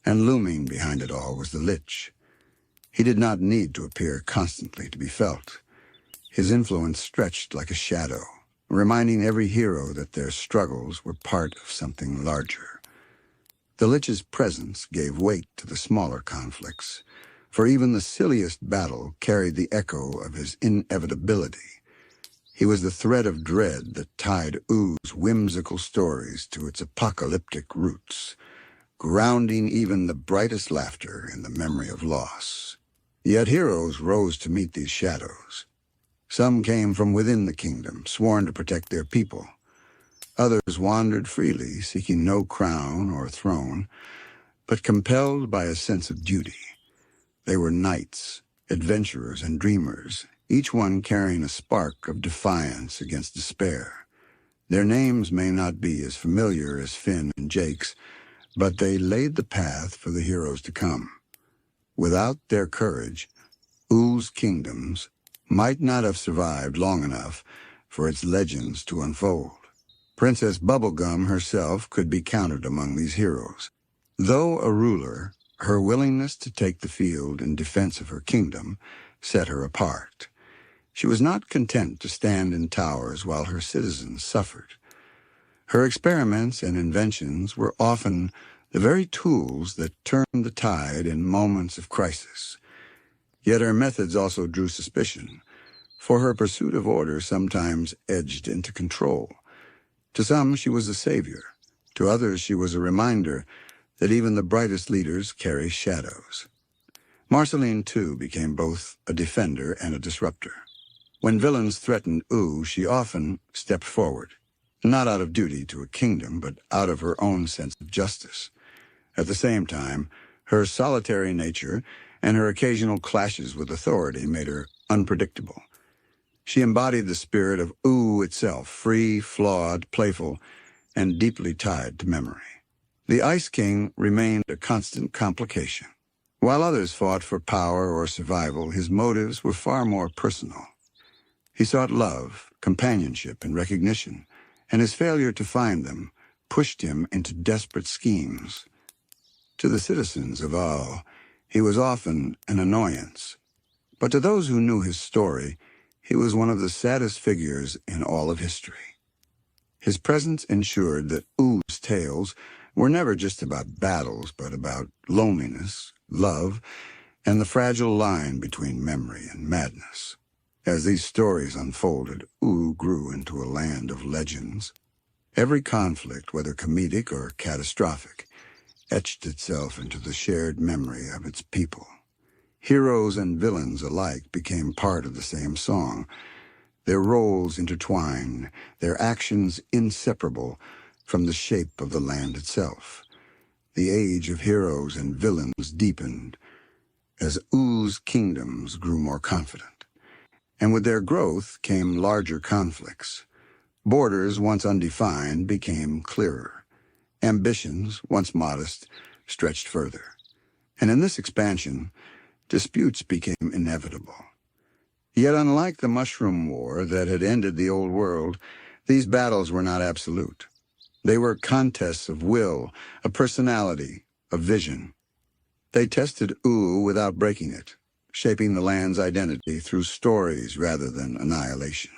And looming behind it all was the Lich. He did not need to appear constantly to be felt. His influence stretched like a shadow, reminding every hero that their struggles were part of something larger. The Lich's presence gave weight to the smaller conflicts, for even the silliest battle carried the echo of his inevitability. He was the thread of dread that tied Oo's whimsical stories to its apocalyptic roots, grounding even the brightest laughter in the memory of loss. Yet heroes rose to meet these shadows. Some came from within the kingdom, sworn to protect their people. Others wandered freely, seeking no crown or throne, but compelled by a sense of duty. They were knights, adventurers, and dreamers, each one carrying a spark of defiance against despair. Their names may not be as familiar as Finn and Jake's, but they laid the path for the heroes to come. Without their courage, U's kingdoms might not have survived long enough for its legends to unfold. Princess Bubblegum herself could be counted among these heroes. Though a ruler, her willingness to take the field in defense of her kingdom set her apart. She was not content to stand in towers while her citizens suffered. Her experiments and inventions were often the very tools that turned the tide in moments of crisis. Yet her methods also drew suspicion, for her pursuit of order sometimes edged into control. To some, she was a savior. To others, she was a reminder that even the brightest leaders carry shadows. Marceline, too, became both a defender and a disruptor. When villains threatened U, she often stepped forward, not out of duty to a kingdom, but out of her own sense of justice. At the same time, her solitary nature and her occasional clashes with authority made her unpredictable. She embodied the spirit of U itself, free, flawed, playful, and deeply tied to memory. The Ice King remained a constant complication. While others fought for power or survival, his motives were far more personal. He sought love, companionship, and recognition, and his failure to find them pushed him into desperate schemes. To the citizens of Al, he was often an annoyance, but to those who knew his story, he was one of the saddest figures in all of history. His presence ensured that U's tales were never just about battles, but about loneliness, love, and the fragile line between memory and madness. As these stories unfolded, U grew into a land of legends. Every conflict, whether comedic or catastrophic, etched itself into the shared memory of its people. Heroes and villains alike became part of the same song, their roles intertwined, their actions inseparable from the shape of the land itself. The age of heroes and villains deepened as U's kingdoms grew more confident. And with their growth came larger conflicts. Borders once undefined became clearer. Ambitions, once modest, stretched further. And in this expansion, disputes became inevitable. Yet unlike the Mushroom War that had ended the old world, these battles were not absolute. They were contests of will, of personality, of vision. They tested U without breaking it, shaping the land's identity through stories rather than annihilation.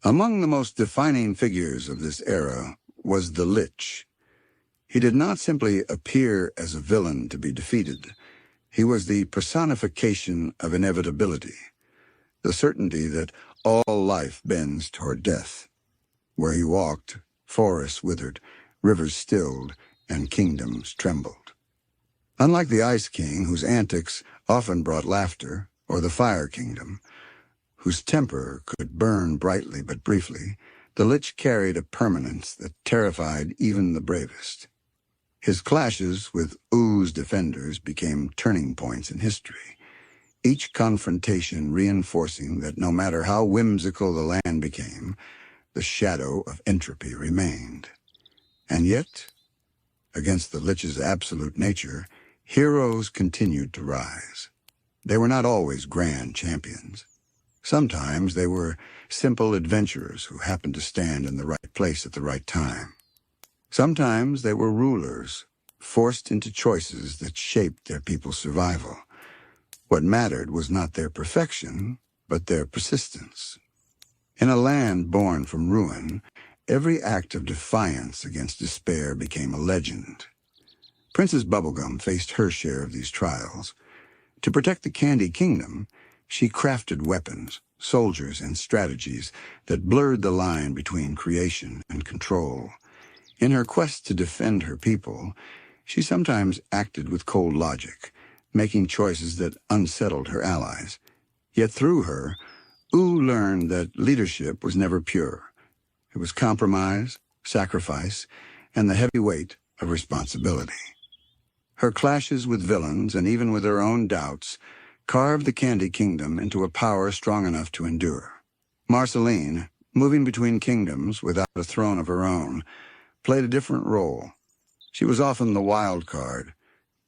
Among the most defining figures of this era was the Lich. He did not simply appear as a villain to be defeated. He was the personification of inevitability, the certainty that all life bends toward death. Where he walked, forests withered, rivers stilled, and kingdoms trembled. Unlike the Ice King, whose antics often brought laughter, or the Fire Kingdom, whose temper could burn brightly but briefly, the Lich carried a permanence that terrified even the bravest. His clashes with U's defenders became turning points in history, each confrontation reinforcing that no matter how whimsical the land became, the shadow of entropy remained. And yet, against the Lich's absolute nature, heroes continued to rise. They were not always grand champions. Sometimes they were simple adventurers who happened to stand in the right place at the right time. Sometimes they were rulers, forced into choices that shaped their people's survival. What mattered was not their perfection, but their persistence. In a land born from ruin, every act of defiance against despair became a legend. Princess Bubblegum faced her share of these trials. To protect the Candy Kingdom, she crafted weapons, soldiers, and strategies that blurred the line between creation and control. In her quest to defend her people, she sometimes acted with cold logic, making choices that unsettled her allies. Yet through her, U learned that leadership was never pure. It was compromise, sacrifice, and the heavy weight of responsibility. Her clashes with villains, and even with her own doubts, carved the Candy Kingdom into a power strong enough to endure. Marceline, moving between kingdoms without a throne of her own, played a different role. She was often the wild card,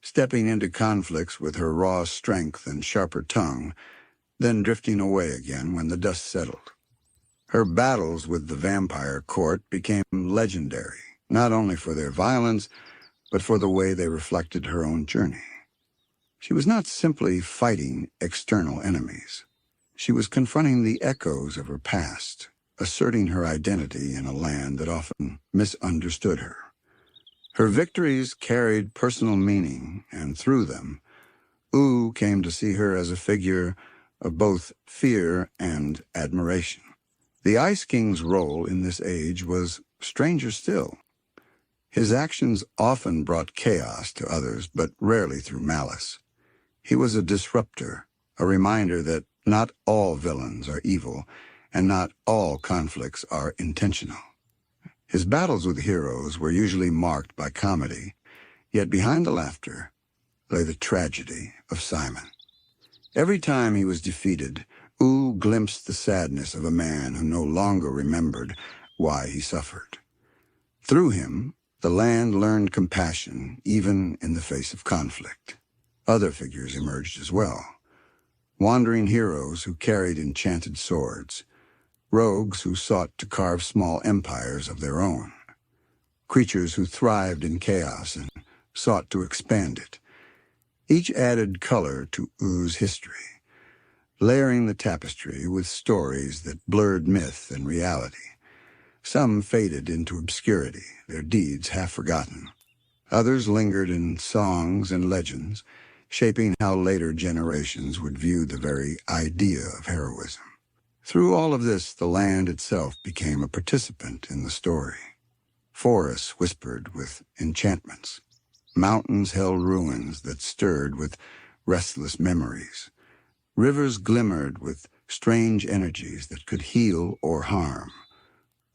stepping into conflicts with her raw strength and sharper tongue, then drifting away again when the dust settled. Her battles with the vampire court became legendary, not only for their violence, but for the way they reflected her own journey. She was not simply fighting external enemies. She was confronting the echoes of her past, asserting her identity in a land that often misunderstood her. Her victories carried personal meaning, and through them, U came to see her as a figure of both fear and admiration. The Ice King's role in this age was stranger still. His actions often brought chaos to others, but rarely through malice. He was a disruptor, a reminder that not all villains are evil, and not all conflicts are intentional. His battles with heroes were usually marked by comedy, yet behind the laughter lay the tragedy of Simon. Every time he was defeated, U glimpsed the sadness of a man who no longer remembered why he suffered. Through him, the land learned compassion, even in the face of conflict. Other figures emerged as well. Wandering heroes who carried enchanted swords, rogues who sought to carve small empires of their own, creatures who thrived in chaos and sought to expand it. Each added color to U's history, layering the tapestry with stories that blurred myth and reality. Some faded into obscurity, their deeds half forgotten. Others lingered in songs and legends, shaping how later generations would view the very idea of heroism. Through all of this, the land itself became a participant in the story. Forests whispered with enchantments. Mountains held ruins that stirred with restless memories. Rivers glimmered with strange energies that could heal or harm.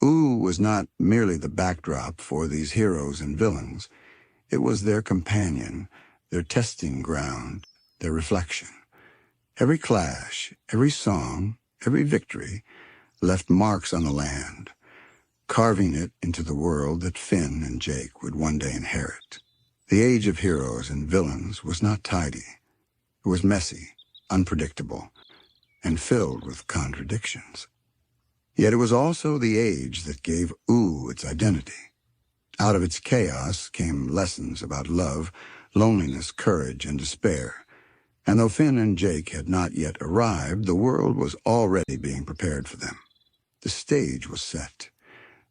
U was not merely the backdrop for these heroes and villains. It was their companion, their testing ground, their reflection. Every clash, every song, every victory left marks on the land, carving it into the world that Finn and Jake would one day inherit. The age of heroes and villains was not tidy. It was messy, unpredictable, and filled with contradictions. Yet it was also the age that gave U its identity. Out of its chaos came lessons about love, loneliness, courage, and despair. And though Finn and Jake had not yet arrived, the world was already being prepared for them. The stage was set.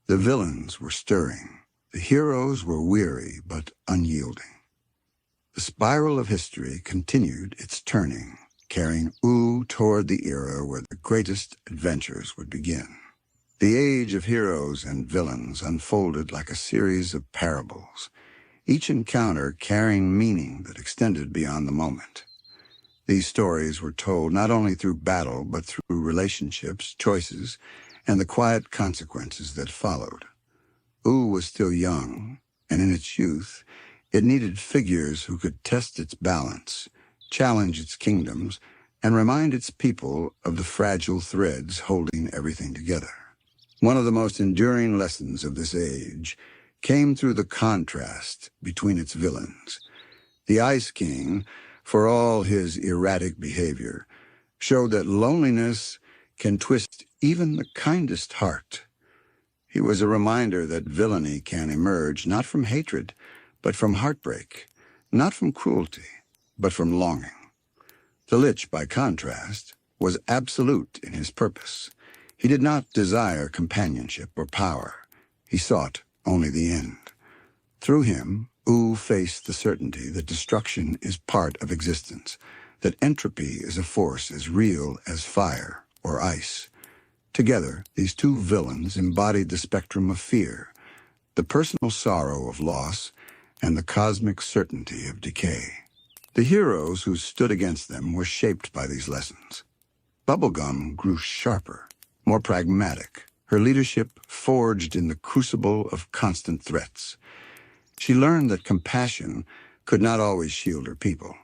The villains were stirring. The heroes were weary but unyielding. The spiral of history continued its turning, carrying U toward the era where the greatest adventures would begin. The age of heroes and villains unfolded like a series of parables, each encounter carrying meaning that extended beyond the moment. These stories were told not only through battle, but through relationships, choices, and the quiet consequences that followed. U was still young, and in its youth, it needed figures who could test its balance, challenge its kingdoms, and remind its people of the fragile threads holding everything together. One of the most enduring lessons of this age came through the contrast between its villains. The Ice King, for all his erratic behavior, showed that loneliness can twist even the kindest heart. He was a reminder that villainy can emerge not from hatred, but from heartbreak, not from cruelty, but from longing. The Lich, by contrast, was absolute in his purpose. He did not desire companionship or power. He sought only the end. Through him, U faced the certainty that destruction is part of existence, that entropy is a force as real as fire or ice. Together, these two villains embodied the spectrum of fear, the personal sorrow of loss, and the cosmic certainty of decay. The heroes who stood against them were shaped by these lessons. Bubblegum grew sharper, more pragmatic, her leadership forged in the crucible of constant threats. She learned that compassion could not always shield her people,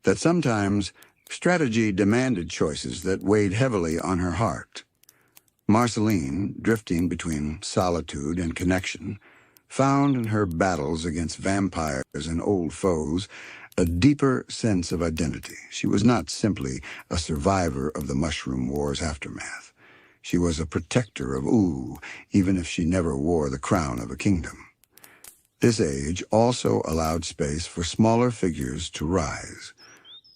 that sometimes strategy demanded choices that weighed heavily on her heart. Marceline, drifting between solitude and connection, found in her battles against vampires and old foes a deeper sense of identity. She was not simply a survivor of the Mushroom War's aftermath. She was a protector of Ooh, even if she never wore the crown of a kingdom. This age also allowed space for smaller figures to rise.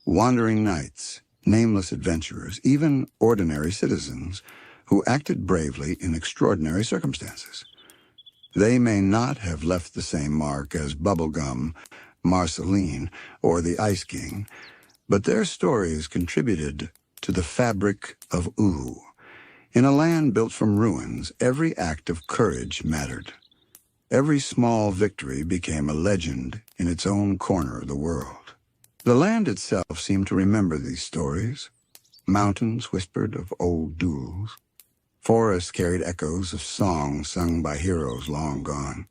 Wandering knights, nameless adventurers, even ordinary citizens who acted bravely in extraordinary circumstances. They may not have left the same mark as Bubblegum, Marceline, or the Ice King, but their stories contributed to the fabric of Ooh. In a land built from ruins, every act of courage mattered. Every small victory became a legend in its own corner of the world. The land itself seemed to remember these stories. Mountains whispered of old duels. Forests carried echoes of songs sung by heroes long gone.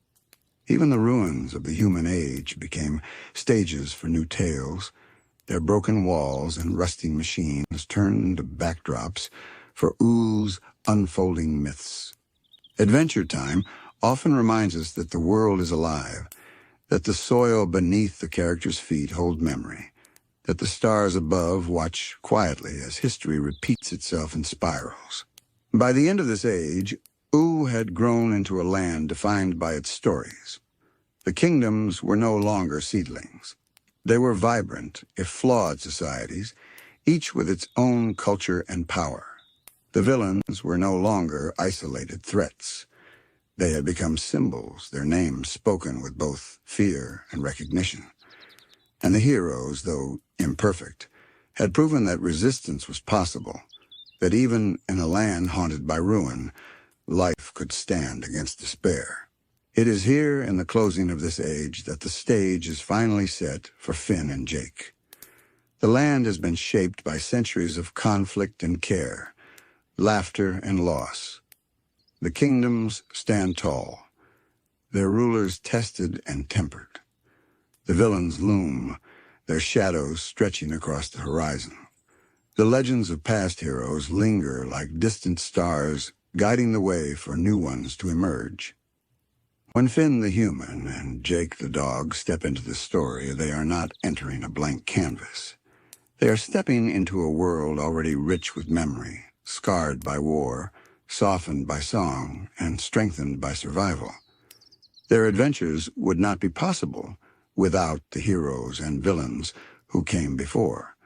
Even the ruins of the human age became stages for new tales. Their broken walls and rusting machines turned into backdrops for Ooh's unfolding myths. Adventure Time often reminds us that the world is alive, that the soil beneath the characters' feet hold memory, that the stars above watch quietly as history repeats itself in spirals. By the end of this age, Ooh had grown into a land defined by its stories. The kingdoms were no longer seedlings. They were vibrant, if flawed societies, each with its own culture and power. The villains were no longer isolated threats. They had become symbols, their names spoken with both fear and recognition. And the heroes, though imperfect, had proven that resistance was possible, that even in a land haunted by ruin, life could stand against despair. It is here in the closing of this age that the stage is finally set for Finn and Jake. The land has been shaped by centuries of conflict and care, laughter and loss. The kingdoms stand tall, their rulers tested and tempered. The villains loom, their shadows stretching across the horizon. The legends of past heroes linger like distant stars, guiding the way for new ones to emerge. When Finn the human and Jake the dog step into the story, they are not entering a blank canvas. They are stepping into a world already rich with memory, scarred by war, softened by song, and strengthened by survival. Their adventures would not be possible without the heroes and villains who came before,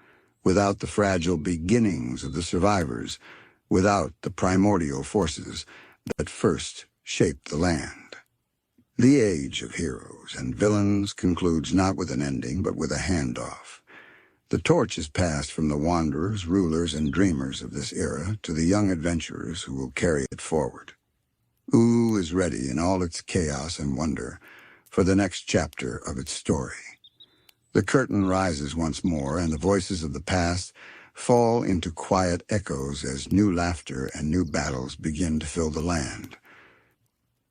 without the fragile beginnings of the survivors, without the primordial forces that first shaped the land. The age of heroes and villains concludes not with an ending, but with a handoff. The torch is passed from the wanderers, rulers, and dreamers of this era to the young adventurers who will carry it forward. Ooh is ready in all its chaos and wonder for the next chapter of its story. The curtain rises once more, and the voices of the past fall into quiet echoes as new laughter and new battles begin to fill the land.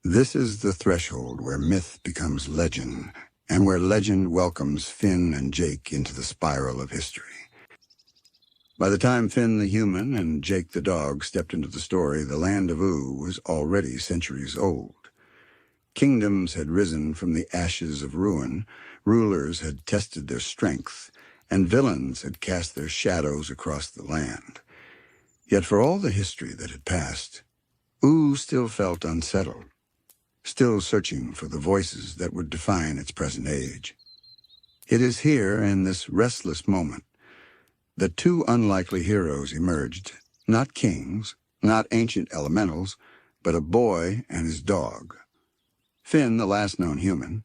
This is the threshold where myth becomes legend, and where legend welcomes Finn and Jake into the spiral of history. By the time Finn the human and Jake the dog stepped into the story, the land of Ooh was already centuries old. Kingdoms had risen from the ashes of ruin, rulers had tested their strength, and villains had cast their shadows across the land. Yet for all the history that had passed, Ooh still felt unsettled, still searching for the voices that would define its present age. It is here, in this restless moment, that two unlikely heroes emerged, not kings, not ancient elementals, but a boy and his dog. Finn, the last known human,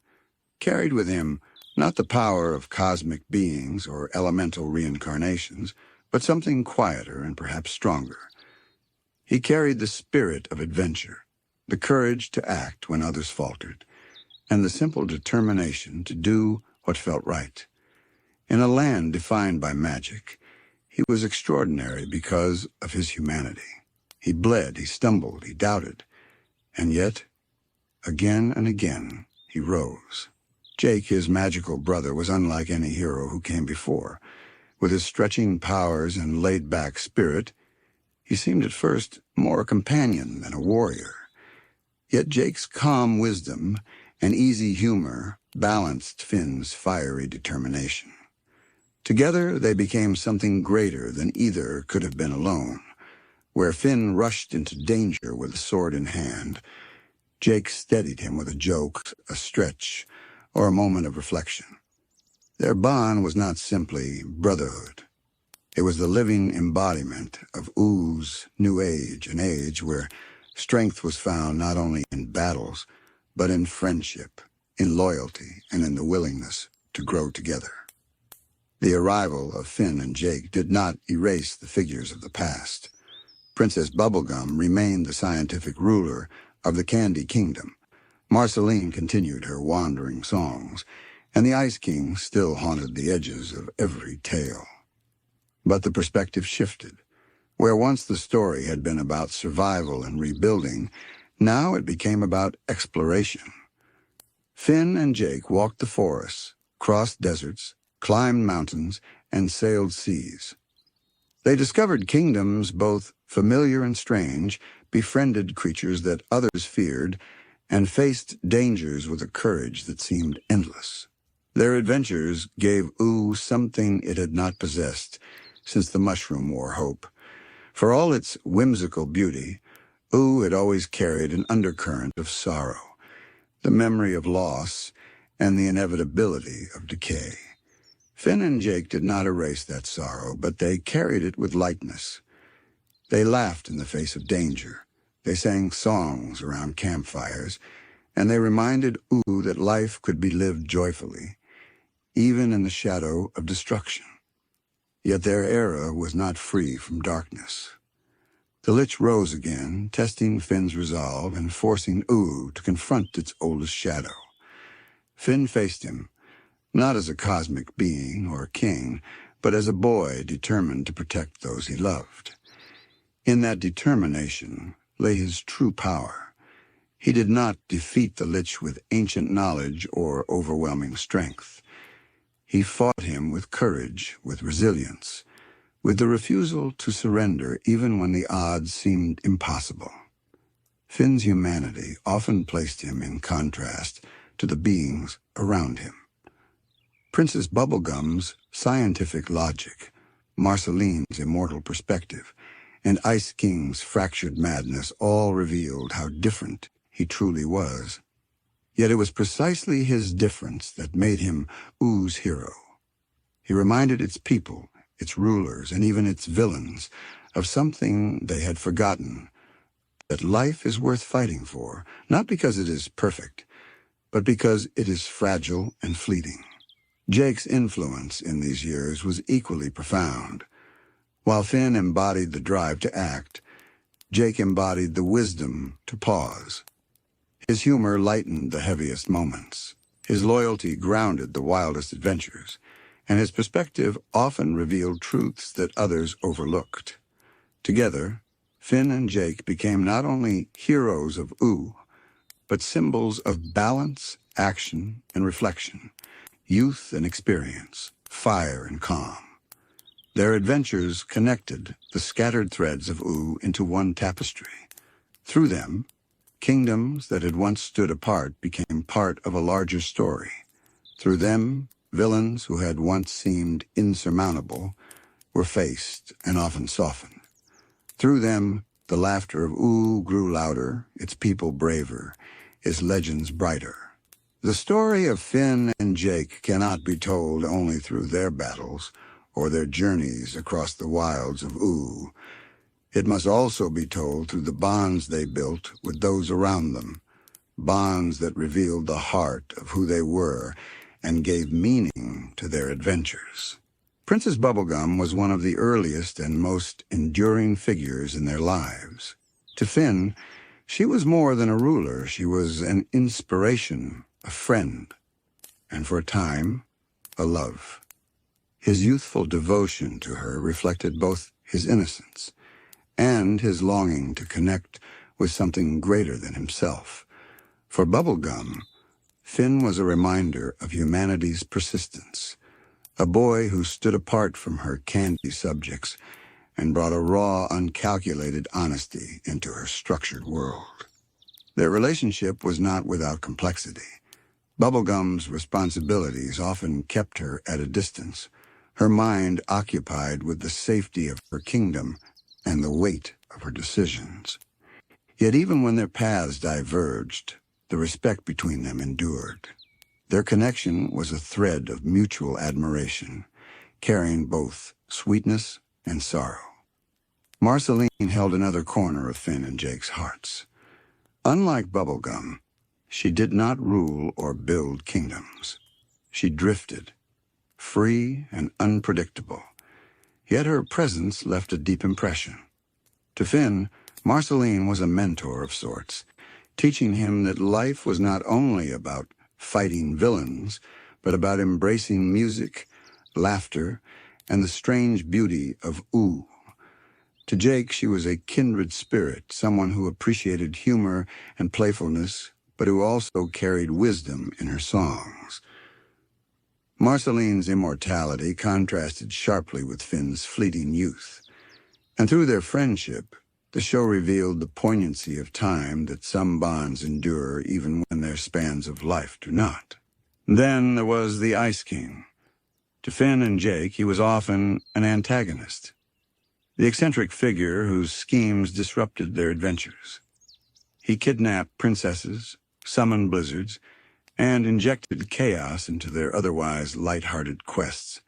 carried with him not the power of cosmic beings or elemental reincarnations, but something quieter and perhaps stronger. He carried the spirit of adventure, the courage to act when others faltered, and the simple determination to do what felt right. In a land defined by magic, he was extraordinary because of his humanity. He bled, he stumbled, he doubted, and yet, again and again, he rose. Jake, his magical brother, was unlike any hero who came before. With his stretching powers and laid-back spirit, he seemed at first more a companion than a warrior. Yet Jake's calm wisdom and easy humor balanced Finn's fiery determination. Together, they became something greater than either could have been alone. Where Finn rushed into danger with a sword in hand, Jake steadied him with a joke, a stretch, or a moment of reflection. Their bond was not simply brotherhood. It was the living embodiment of Oo's new age, an age where strength was found not only in battles, but in friendship, in loyalty, and in the willingness to grow together. The arrival of Finn and Jake did not erase the figures of the past. Princess Bubblegum remained the scientific ruler of the Candy Kingdom. Marceline continued her wandering songs, and the Ice King still haunted the edges of every tale. But the perspective shifted. Where once the story had been about survival and rebuilding, now it became about exploration. Finn and Jake walked the forests, crossed deserts, climbed mountains, and sailed seas. They discovered kingdoms both familiar and strange, befriended creatures that others feared, and faced dangers with a courage that seemed endless. Their adventures gave Oo something it had not possessed since the mushroom wore hope. For all its whimsical beauty, Oo had always carried an undercurrent of sorrow, the memory of loss, and the inevitability of decay. Finn and Jake did not erase that sorrow, but they carried it with lightness. They laughed in the face of danger. They sang songs around campfires, and they reminded Oo that life could be lived joyfully, even in the shadow of destruction. Yet their era was not free from darkness. The Lich rose again, testing Finn's resolve and forcing Oo to confront its oldest shadow. Finn faced him, not as a cosmic being or king, but as a boy determined to protect those he loved. In that determination lay his true power. He did not defeat the Lich with ancient knowledge or overwhelming strength. He fought him with courage, with resilience, with the refusal to surrender even when the odds seemed impossible. Finn's humanity often placed him in contrast to the beings around him. Princess Bubblegum's scientific logic, Marceline's immortal perspective, and Ice King's fractured madness all revealed how different he truly was. Yet it was precisely his difference that made him Oo's hero. He reminded its people, its rulers, and even its villains of something they had forgotten, that life is worth fighting for, not because it is perfect, but because it is fragile and fleeting. Jake's influence in these years was equally profound. While Finn embodied the drive to act, Jake embodied the wisdom to pause. His humor lightened the heaviest moments. His loyalty grounded the wildest adventures, and his perspective often revealed truths that others overlooked. Together, Finn and Jake became not only heroes of Oo, but symbols of balance, action, and reflection, youth and experience, fire and calm. Their adventures connected the scattered threads of Oo into one tapestry. Through them, kingdoms that had once stood apart became part of a larger story. Through them, villains who had once seemed insurmountable were faced and often softened. Through them, the laughter of Oo grew louder, its people braver, its legends brighter. The story of Finn and Jake cannot be told only through their battles or their journeys across the wilds of Oo. It must also be told through the bonds they built with those around them, bonds that revealed the heart of who they were and gave meaning to their adventures. Princess Bubblegum was one of the earliest and most enduring figures in their lives. To Finn, she was more than a ruler. She was an inspiration, a friend, and for a time, a love. His youthful devotion to her reflected both his innocence and his longing to connect with something greater than himself. For Bubblegum, Finn was a reminder of humanity's persistence, a boy who stood apart from her candy subjects and brought a raw, uncalculated honesty into her structured world. Their relationship was not without complexity. Bubblegum's responsibilities often kept her at a distance, her mind occupied with the safety of her kingdom and the weight of her decisions. Yet even when their paths diverged, the respect between them endured. Their connection was a thread of mutual admiration, carrying both sweetness and sorrow. Marceline held another corner of Finn and Jake's hearts. Unlike Bubblegum, she did not rule or build kingdoms. She drifted, free and unpredictable, yet her presence left a deep impression. To Finn, Marceline was a mentor of sorts, teaching him that life was not only about fighting villains, but about embracing music, laughter, and the strange beauty of ooh. To Jake, she was a kindred spirit, someone who appreciated humor and playfulness, but who also carried wisdom in her songs. Marceline's immortality contrasted sharply with Finn's fleeting youth, and through their friendship, the show revealed the poignancy of time, that some bonds endure even when their spans of life do not. Then there was the Ice King. To Finn and Jake, he was often an antagonist, the eccentric figure whose schemes disrupted their adventures. He kidnapped princesses, summoned blizzards, and injected chaos into their otherwise light-hearted quests.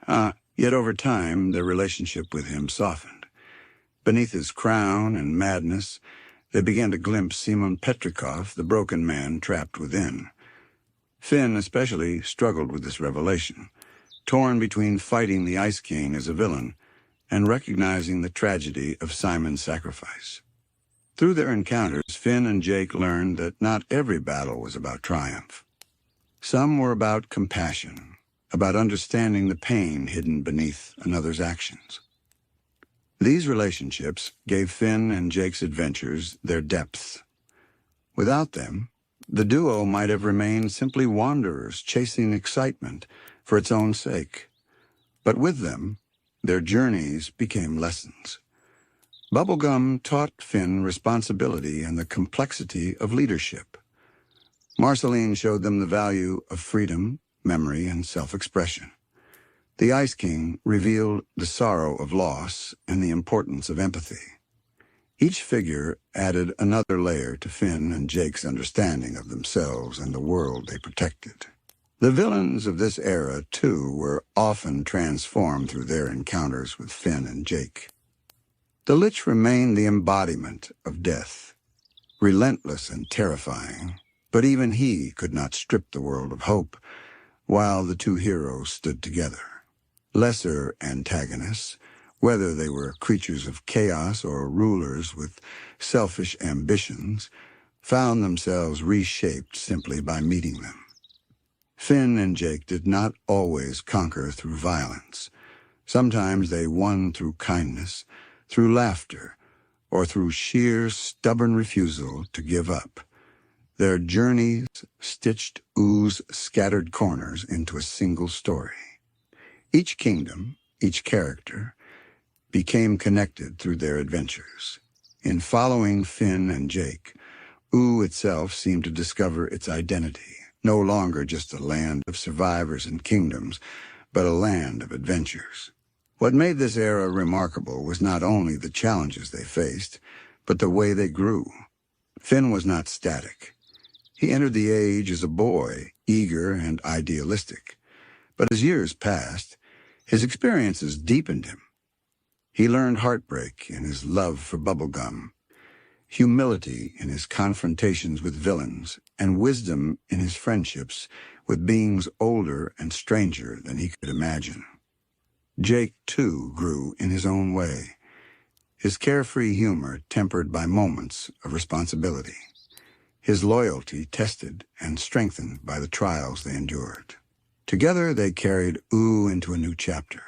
Yet over time, their relationship with him softened. Beneath his crown and madness, they began to glimpse Simon Petrikov, the broken man trapped within. Finn especially struggled with this revelation, torn between fighting the Ice King as a villain and recognizing the tragedy of Simon's sacrifice. Through their encounters, Finn and Jake learned that not every battle was about triumph. Some were about compassion, about understanding the pain hidden beneath another's actions. These relationships gave Finn and Jake's adventures their depth. Without them, the duo might have remained simply wanderers chasing excitement for its own sake. But with them, their journeys became lessons. Bubblegum taught Finn responsibility and the complexity of leadership. Marceline showed them the value of freedom, memory, and self-expression. The Ice King revealed the sorrow of loss and the importance of empathy. Each figure added another layer to Finn and Jake's understanding of themselves and the world they protected. The villains of this era, too, were often transformed through their encounters with Finn and Jake. The Lich remained the embodiment of death, relentless and terrifying, but even he could not strip the world of hope, while the two heroes stood together. Lesser antagonists, whether they were creatures of chaos or rulers with selfish ambitions, found themselves reshaped simply by meeting them. Finn and Jake did not always conquer through violence. Sometimes they won through kindness, through laughter, or through sheer stubborn refusal to give up. Their journeys stitched ooh's scattered corners into a single story. Each kingdom, each character, became connected through their adventures. In following Finn and Jake, ooh itself seemed to discover its identity, no longer just a land of survivors and kingdoms, but a land of adventures. What made this era remarkable was not only the challenges they faced, but the way they grew. Finn was not static. He entered the age as a boy, eager and idealistic. But as years passed, his experiences deepened him. He learned heartbreak in his love for Bubblegum, humility in his confrontations with villains, and wisdom in his friendships with beings older and stranger than he could imagine. Jake, too, grew in his own way, his carefree humor tempered by moments of responsibility, his loyalty tested and strengthened by the trials they endured. Together they carried ooh into a new chapter.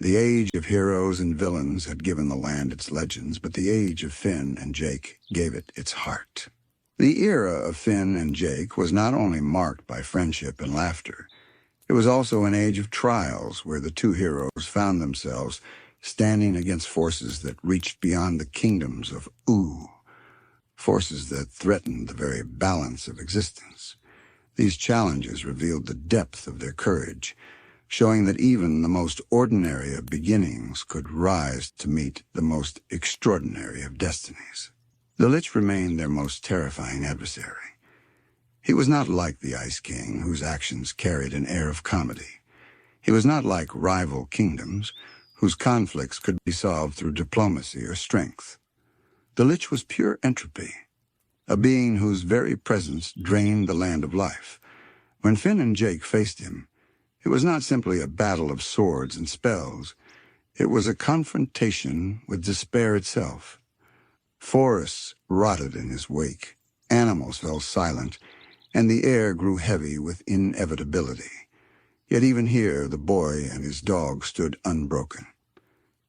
The age of heroes and villains had given the land its legends, but the age of Finn and Jake gave it its heart. The era of Finn and Jake was not only marked by friendship and laughter, it was also an age of trials where the two heroes found themselves standing against forces that reached beyond the kingdoms of ooh, forces that threatened the very balance of existence. These challenges revealed the depth of their courage, showing that even the most ordinary of beginnings could rise to meet the most extraordinary of destinies. The Lich remained their most terrifying adversary. He was not like the Ice King, whose actions carried an air of comedy. He was not like rival kingdoms, whose conflicts could be solved through diplomacy or strength. The Lich was pure entropy, a being whose very presence drained the land of life. When Finn and Jake faced him, it was not simply a battle of swords and spells. It was a confrontation with despair itself. Forests rotted in his wake, animals fell silent, and the air grew heavy with inevitability. Yet even here the boy and his dog stood unbroken.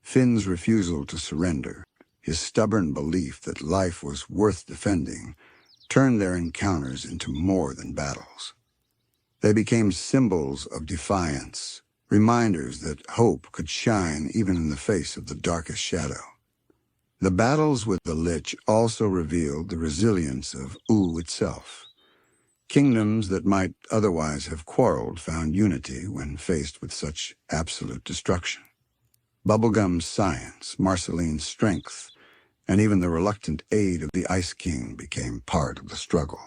Finn's refusal to surrender, his stubborn belief that life was worth defending, turned their encounters into more than battles. They became symbols of defiance, reminders that hope could shine even in the face of the darkest shadow. The battles with the Lich also revealed the resilience of Wu itself. Kingdoms that might otherwise have quarreled found unity when faced with such absolute destruction. Bubblegum's science, Marceline's strength, and even the reluctant aid of the Ice King became part of the struggle.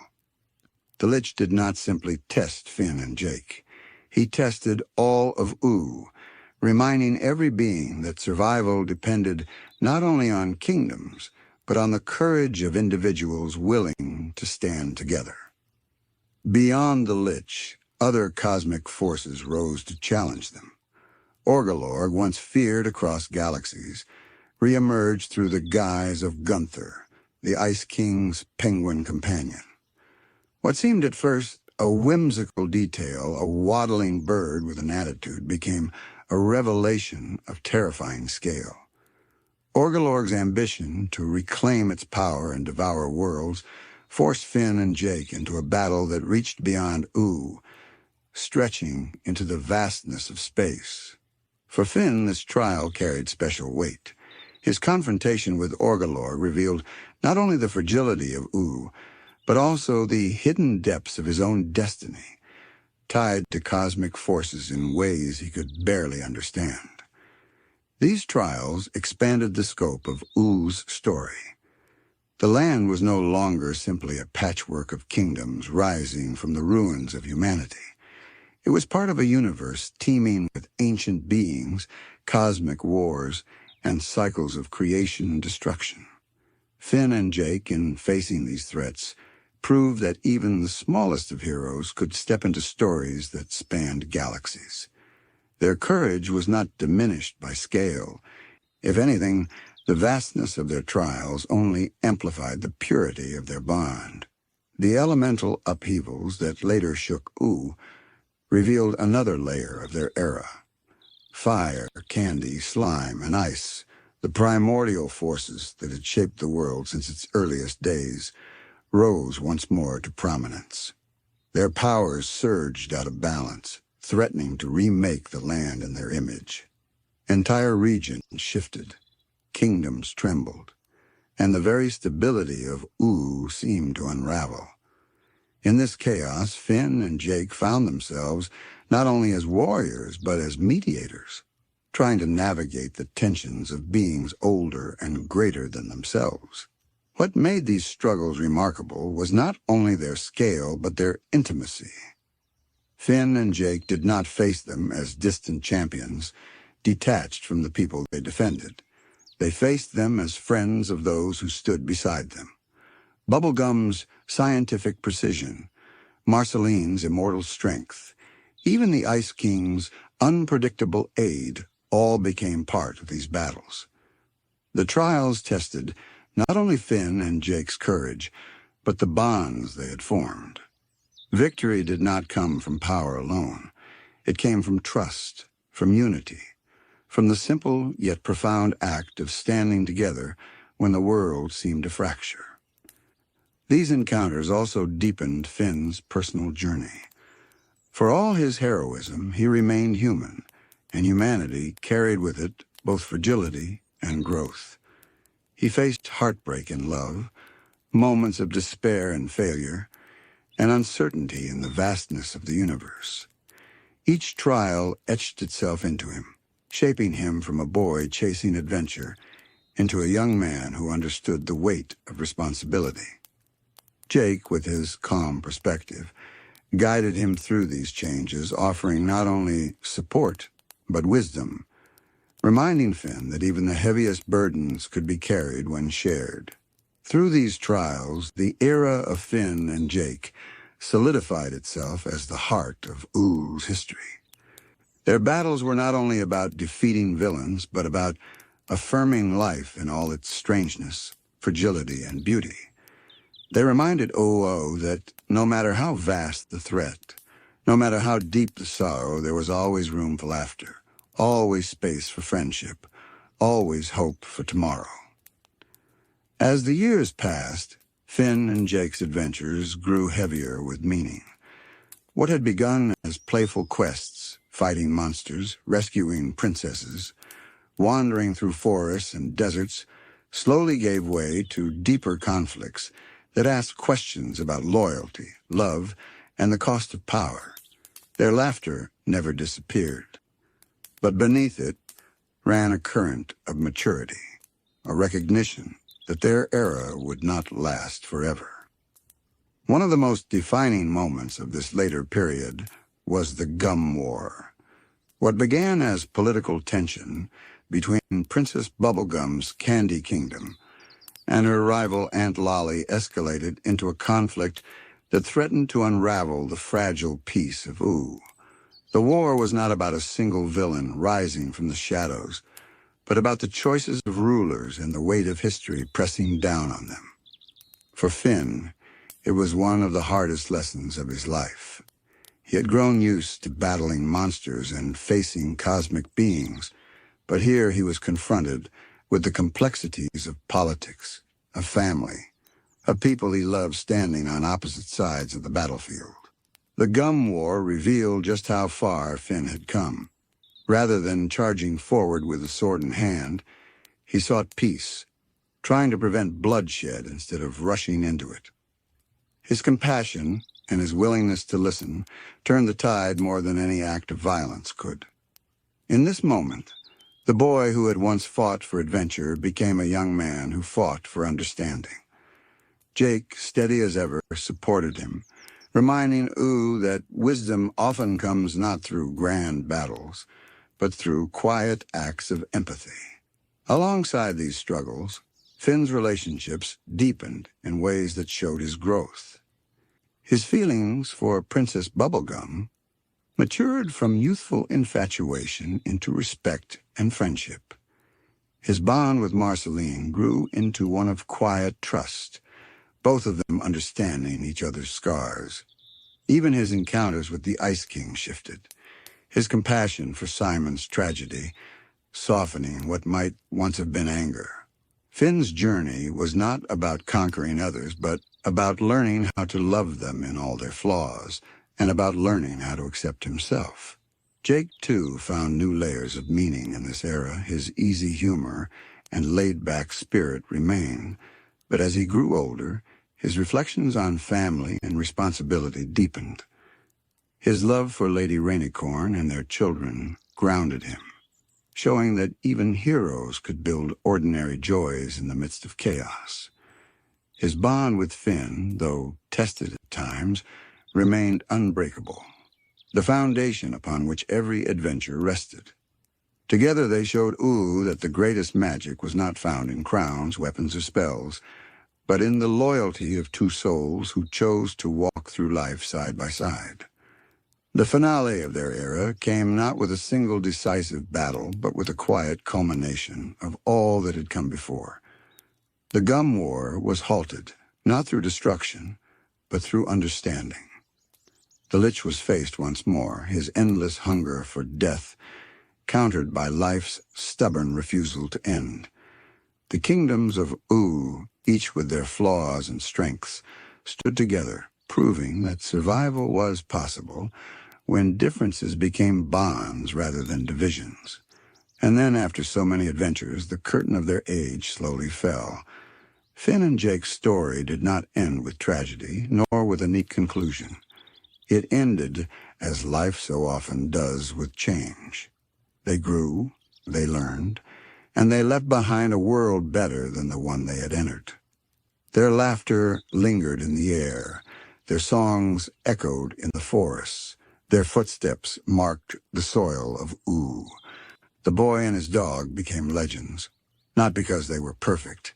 The Lich did not simply test Finn and Jake. He tested all of Wu, reminding every being that survival depended not only on kingdoms, but on the courage of individuals willing to stand together. Beyond the Lich, other cosmic forces rose to challenge them. Orgalorg, once feared across galaxies, re-emerged through the guise of Gunther, the Ice King's penguin companion. What seemed at first a whimsical detail, a waddling bird with an attitude, became a revelation of terrifying scale. Orgalorg's ambition to reclaim its power and devour worlds forced Finn and Jake into a battle that reached beyond Wu, stretching into the vastness of space. For Finn, this trial carried special weight. His confrontation with Orgalorg revealed not only the fragility of Wu, but also the hidden depths of his own destiny, tied to cosmic forces in ways he could barely understand. These trials expanded the scope of Wu's story. The land was no longer simply a patchwork of kingdoms rising from the ruins of humanity. It was part of a universe teeming with ancient beings, cosmic wars, and cycles of creation and destruction. Finn and Jake, in facing these threats, proved that even the smallest of heroes could step into stories that spanned galaxies. Their courage was not diminished by scale. If anything, the vastness of their trials only amplified the purity of their bond. The elemental upheavals that later shook Wu revealed another layer of their era. Fire, candy, slime, and ice, the primordial forces that had shaped the world since its earliest days, rose once more to prominence. Their powers surged out of balance, threatening to remake the land in their image. Entire regions shifted, kingdoms trembled, and the very stability of Wu seemed to unravel. In this chaos, Finn and Jake found themselves not only as warriors, but as mediators, trying to navigate the tensions of beings older and greater than themselves. What made these struggles remarkable was not only their scale, but their intimacy. Finn and Jake did not face them as distant champions, detached from the people they defended. They faced them as friends of those who stood beside them. Bubblegum's scientific precision, Marceline's immortal strength, even the Ice King's unpredictable aid all became part of these battles. The trials tested not only Finn and Jake's courage, but the bonds they had formed. Victory did not come from power alone. It came from trust, from unity, from the simple yet profound act of standing together when the world seemed to fracture. These encounters also deepened Finn's personal journey. For all his heroism, he remained human, and humanity carried with it both fragility and growth. He faced heartbreak and love, moments of despair and failure, and uncertainty in the vastness of the universe. Each trial etched itself into him, shaping him from a boy chasing adventure into a young man who understood the weight of responsibility. Jake, with his calm perspective, guided him through these changes, offering not only support, but wisdom, reminding Finn that even the heaviest burdens could be carried when shared. Through these trials, the era of Finn and Jake solidified itself as the heart of Oo's history. Their battles were not only about defeating villains, but about affirming life in all its strangeness, fragility, and beauty. They reminded Oo that no matter how vast the threat, no matter how deep the sorrow, there was always room for laughter, always space for friendship, always hope for tomorrow. As the years passed, Finn and Jake's adventures grew heavier with meaning. What had begun as playful quests, fighting monsters, rescuing princesses, wandering through forests and deserts, slowly gave way to deeper conflicts that asked questions about loyalty, love, and the cost of power. Their laughter never disappeared, but beneath it ran a current of maturity, a recognition that their era would not last forever. One of the most defining moments of this later period was the Gum War. What began as political tension between Princess Bubblegum's Candy Kingdom and her rival Aunt Lolly escalated into a conflict that threatened to unravel the fragile peace of Oo. The war was not about a single villain rising from the shadows, but about the choices of rulers and the weight of history pressing down on them. For Finn, it was one of the hardest lessons of his life. He had grown used to battling monsters and facing cosmic beings, but here he was confronted with the complexities of politics, of family, of people he loved standing on opposite sides of the battlefield. The Gum War revealed just how far Finn had come. Rather than charging forward with a sword in hand, he sought peace, trying to prevent bloodshed instead of rushing into it. His compassion and his willingness to listen turned the tide more than any act of violence could. In this moment, the boy who had once fought for adventure became a young man who fought for understanding. Jake, steady as ever, supported him, reminding Oo that wisdom often comes not through grand battles, but through quiet acts of empathy. Alongside these struggles, Finn's relationships deepened in ways that showed his growth. His feelings for Princess Bubblegum matured from youthful infatuation into respect and friendship. His bond with Marceline grew into one of quiet trust, both of them understanding each other's scars. Even his encounters with the Ice King shifted, his compassion for Simon's tragedy softening what might once have been anger. Finn's journey was not about conquering others, but about learning how to love them in all their flaws, and about learning how to accept himself. Jake, too, found new layers of meaning in this era. His easy humor and laid-back spirit remained, but as he grew older, his reflections on family and responsibility deepened. His love for Lady Rainicorn and their children grounded him, showing that even heroes could build ordinary joys in the midst of chaos. His bond with Finn, though tested at times, remained unbreakable, the foundation upon which every adventure rested. Together they showed Oo that the greatest magic was not found in crowns, weapons, or spells, but in the loyalty of two souls who chose to walk through life side by side. The finale of their era came not with a single decisive battle, but with a quiet culmination of all that had come before. The Gum War was halted, not through destruction, but through understanding. The Lich was faced once more, his endless hunger for death countered by life's stubborn refusal to end. The kingdoms of Oo, each with their flaws and strengths, stood together, proving that survival was possible when differences became bonds rather than divisions. And then, after so many adventures, the curtain of their age slowly fell. Finn and Jake's story did not end with tragedy, nor with a neat conclusion. It ended as life so often does with change. They grew, they learned, and they left behind a world better than the one they had entered. Their laughter lingered in the air, their songs echoed in the forests, their footsteps marked the soil of Oo. The boy and his dog became legends, not because they were perfect,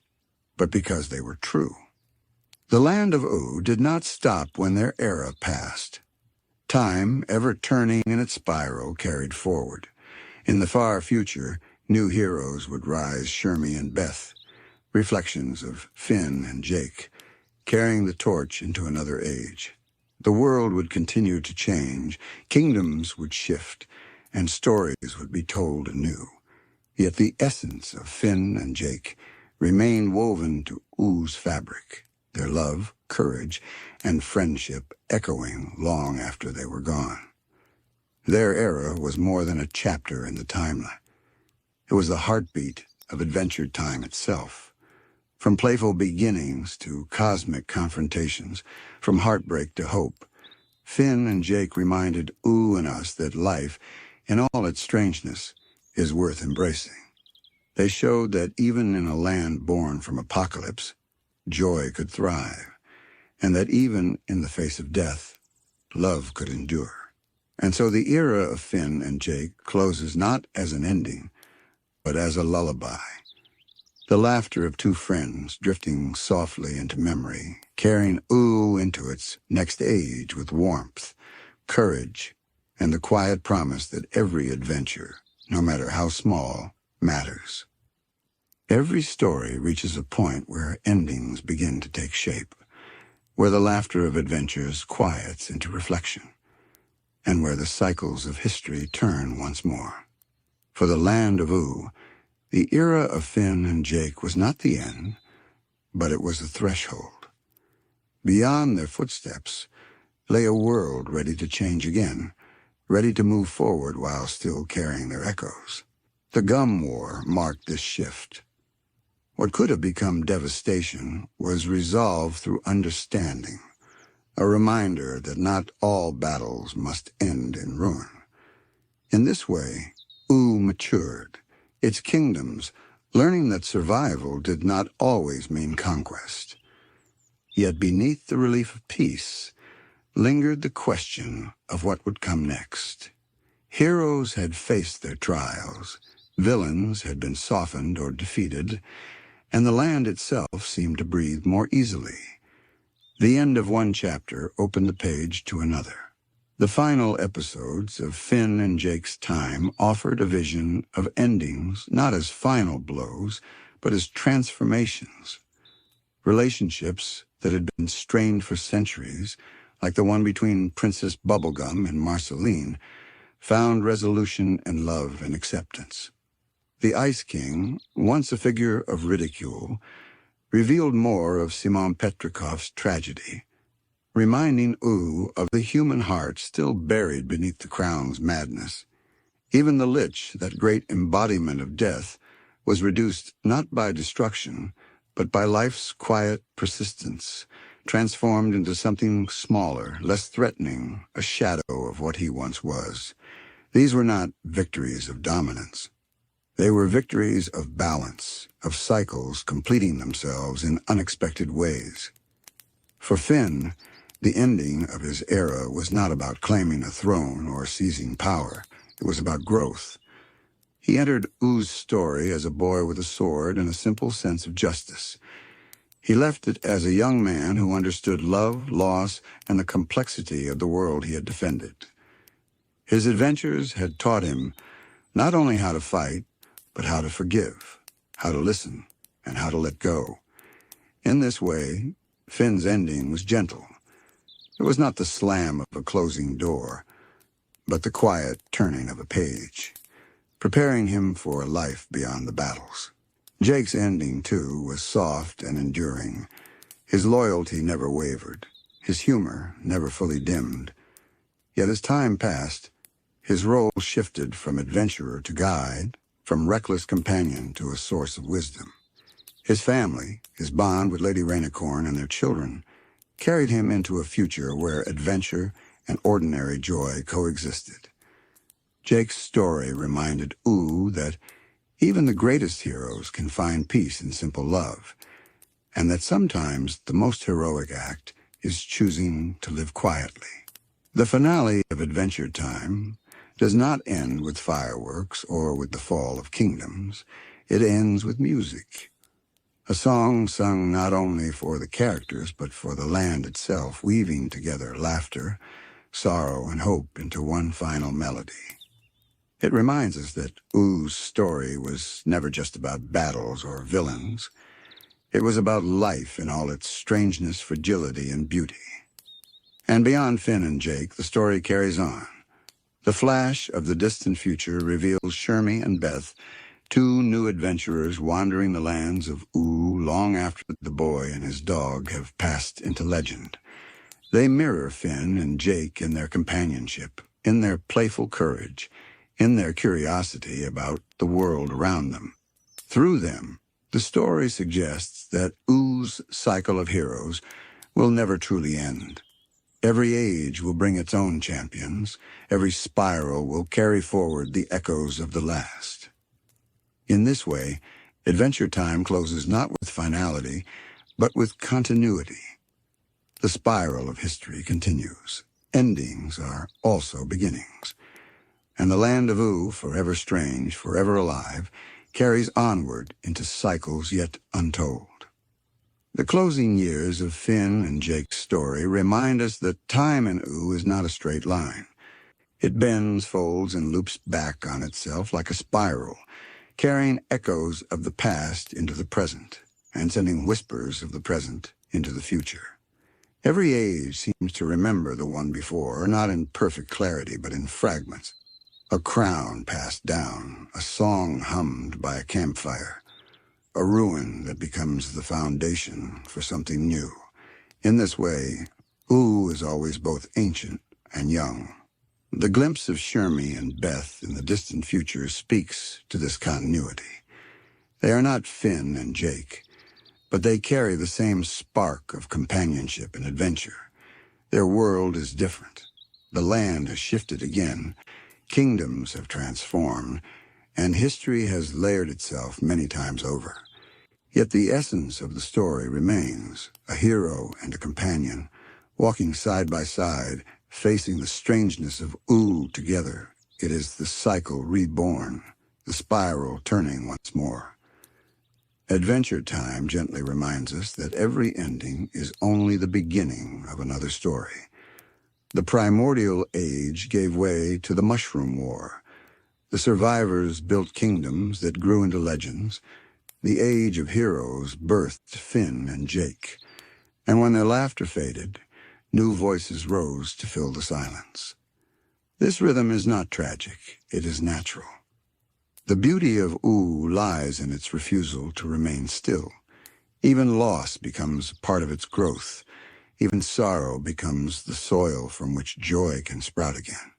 but because they were true. The land of Oo did not stop when their era passed. Time, ever turning in its spiral, carried forward. In the far future, new heroes would rise, Shermie and Beth, reflections of Finn and Jake, carrying the torch into another age. The world would continue to change, kingdoms would shift, and stories would be told anew. Yet the essence of Finn and Jake remained woven to Oo's fabric, their love, courage, and friendship echoing long after they were gone. Their era was more than a chapter in the timeline. It was the heartbeat of Adventure Time itself. From playful beginnings to cosmic confrontations, from heartbreak to hope, Finn and Jake reminded Oo and us that life, in all its strangeness, is worth embracing. They showed that even in a land born from apocalypse, joy could thrive, and that even in the face of death, love could endure. And so the era of Finn and Jake closes not as an ending, but as a lullaby. The laughter of two friends drifting softly into memory, carrying Oo into its next age with warmth, courage, and the quiet promise that every adventure, no matter how small, matters. Every story reaches a point where endings begin to take shape, where the laughter of adventures quiets into reflection, and where the cycles of history turn once more. For the land of Oo, the era of Finn and Jake was not the end, but it was the threshold. Beyond their footsteps lay a world ready to change again, ready to move forward while still carrying their echoes. The Gum War marked this shift. What could have become devastation was resolved through understanding, a reminder that not all battles must end in ruin. In this way, Oo matured, its kingdoms, learning that survival did not always mean conquest. Yet beneath the relief of peace lingered the question of what would come next. Heroes had faced their trials, villains had been softened or defeated, and the land itself seemed to breathe more easily. The end of one chapter opened the page to another. The final episodes of Finn and Jake's time offered a vision of endings not as final blows, but as transformations. Relationships that had been strained for centuries, like the one between Princess Bubblegum and Marceline, found resolution and love and acceptance. The Ice King, once a figure of ridicule, revealed more of Simon Petrikov's tragedy, reminding Oo of the human heart still buried beneath the crown's madness. Even the Lich, that great embodiment of death, was reduced not by destruction, but by life's quiet persistence, transformed into something smaller, less threatening, a shadow of what he once was. These were not victories of dominance. They were victories of balance, of cycles completing themselves in unexpected ways. For Finn, the ending of his era was not about claiming a throne or seizing power. It was about growth. He entered Oo's story as a boy with a sword and a simple sense of justice. He left it as a young man who understood love, loss, and the complexity of the world he had defended. His adventures had taught him not only how to fight, but how to forgive, how to listen, and how to let go. In this way, Finn's ending was gentle. It was not the slam of a closing door, but the quiet turning of a page, preparing him for a life beyond the battles. Jake's ending, too, was soft and enduring. His loyalty never wavered, his humor never fully dimmed. Yet as time passed, his role shifted from adventurer to guide, from reckless companion to a source of wisdom. His family, his bond with Lady Rainicorn and their children, carried him into a future where adventure and ordinary joy coexisted. Jake's story reminded Oo that even the greatest heroes can find peace in simple love, and that sometimes the most heroic act is choosing to live quietly. The finale of Adventure Time does not end with fireworks or with the fall of kingdoms. It ends with music. A song sung not only for the characters, but for the land itself, weaving together laughter, sorrow, and hope into one final melody. It reminds us that Oo's story was never just about battles or villains. It was about life in all its strangeness, fragility, and beauty. And beyond Finn and Jake, the story carries on. The flash of the distant future reveals Shermie and Beth, two new adventurers wandering the lands of Oo long after the boy and his dog have passed into legend. They mirror Finn and Jake in their companionship, in their playful courage, in their curiosity about the world around them. Through them, the story suggests that Oo's cycle of heroes will never truly end. Every age will bring its own champions. Every spiral will carry forward the echoes of the last. In this way, Adventure Time closes not with finality, but with continuity. The spiral of history continues. Endings are also beginnings. And the land of Oo, forever strange, forever alive, carries onward into cycles yet untold. The closing years of Finn and Jake's story remind us that time in Oo is not a straight line. It bends, folds, and loops back on itself like a spiral, carrying echoes of the past into the present, and sending whispers of the present into the future. Every age seems to remember the one before, not in perfect clarity, but in fragments. A crown passed down, a song hummed by a campfire, a ruin that becomes the foundation for something new. In this way, Oo is always both ancient and young. The glimpse of Shermie and Beth in the distant future speaks to this continuity. They are not Finn and Jake, but they carry the same spark of companionship and adventure. Their world is different. The land has shifted again, kingdoms have transformed, and history has layered itself many times over. Yet the essence of the story remains, a hero and a companion, walking side by side, facing the strangeness of Oo together. It is the cycle reborn, the spiral turning once more. Adventure Time gently reminds us that every ending is only the beginning of another story. The Primordial Age gave way to the Mushroom War. The survivors built kingdoms that grew into legends. The Age of Heroes birthed Finn and Jake. And when their laughter faded, new voices rose to fill the silence. This rhythm is not tragic, it is natural. The beauty of Oo lies in its refusal to remain still. Even loss becomes part of its growth. Even sorrow becomes the soil from which joy can sprout again.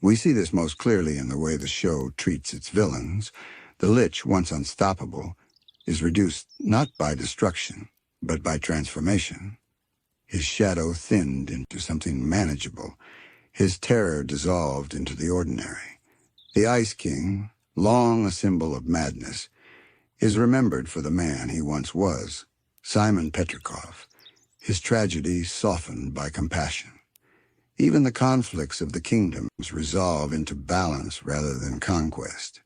We see this most clearly in the way the show treats its villains. The Lich, once unstoppable, is reduced not by destruction, but by transformation. His shadow thinned into something manageable, his terror dissolved into the ordinary. The Ice King, long a symbol of madness, is remembered for the man he once was, Simon Petrikov, his tragedy softened by compassion. Even the conflicts of the kingdoms resolve into balance rather than conquest.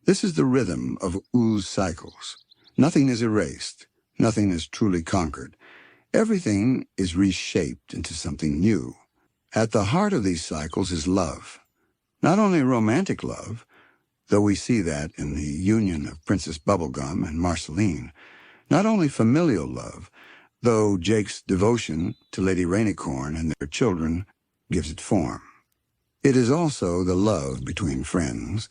This is the rhythm of Oo's cycles. Nothing is erased, nothing is truly conquered. Everything is reshaped into something new. At the heart of these cycles is love. Not only romantic love, though we see that in the union of Princess Bubblegum and Marceline. Not only familial love, though Jake's devotion to Lady Rainicorn and their children gives it form. It is also the love between friends,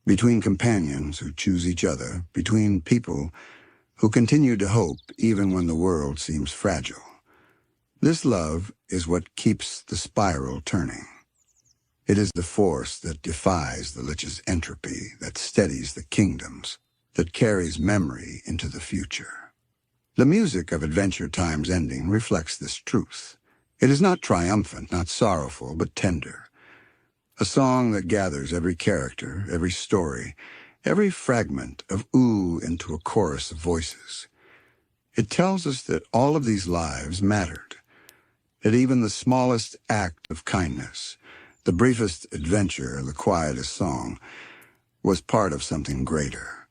between companions who choose each other, between people who continue to hope even when the world seems fragile. This love is what keeps the spiral turning. It is the force that defies the Lich's entropy, that steadies the kingdoms. that carries memory into the future. The music of Adventure Time's ending reflects this truth. It is not triumphant, not sorrowful, but tender. A song that gathers every character, every story, every fragment of ooh into a chorus of voices. It tells us that all of these lives mattered, that even the smallest act of kindness, the briefest adventure, the quietest song, was part of something greater.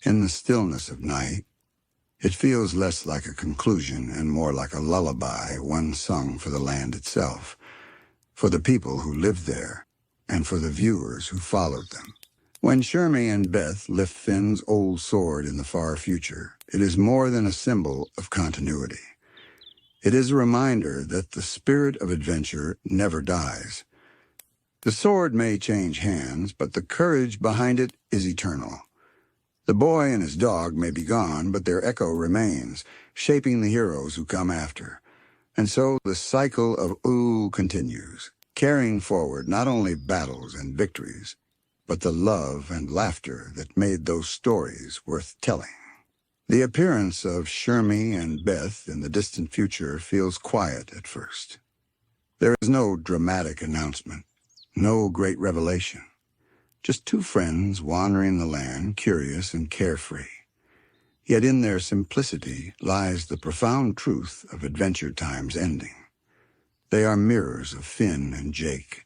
In the stillness of night, it feels less like a conclusion and more like a lullaby, one sung for the land itself, for the people who lived there, and for the viewers who followed them. When Shermie and Beth lift Finn's old sword in the far future, it is more than a symbol of continuity. It is a reminder that the spirit of adventure never dies. The sword may change hands, but the courage behind it is eternal. The boy and his dog may be gone, but their echo remains, shaping the heroes who come after. And so the cycle of ooh continues, carrying forward not only battles and victories, but the love and laughter that made those stories worth telling. The appearance of Shermie and Beth in the distant future feels quiet at first. There is no dramatic announcement, no great revelation. Just two friends wandering the land, curious and carefree. Yet in their simplicity lies the profound truth of Adventure Time's ending. They are mirrors of Finn and Jake,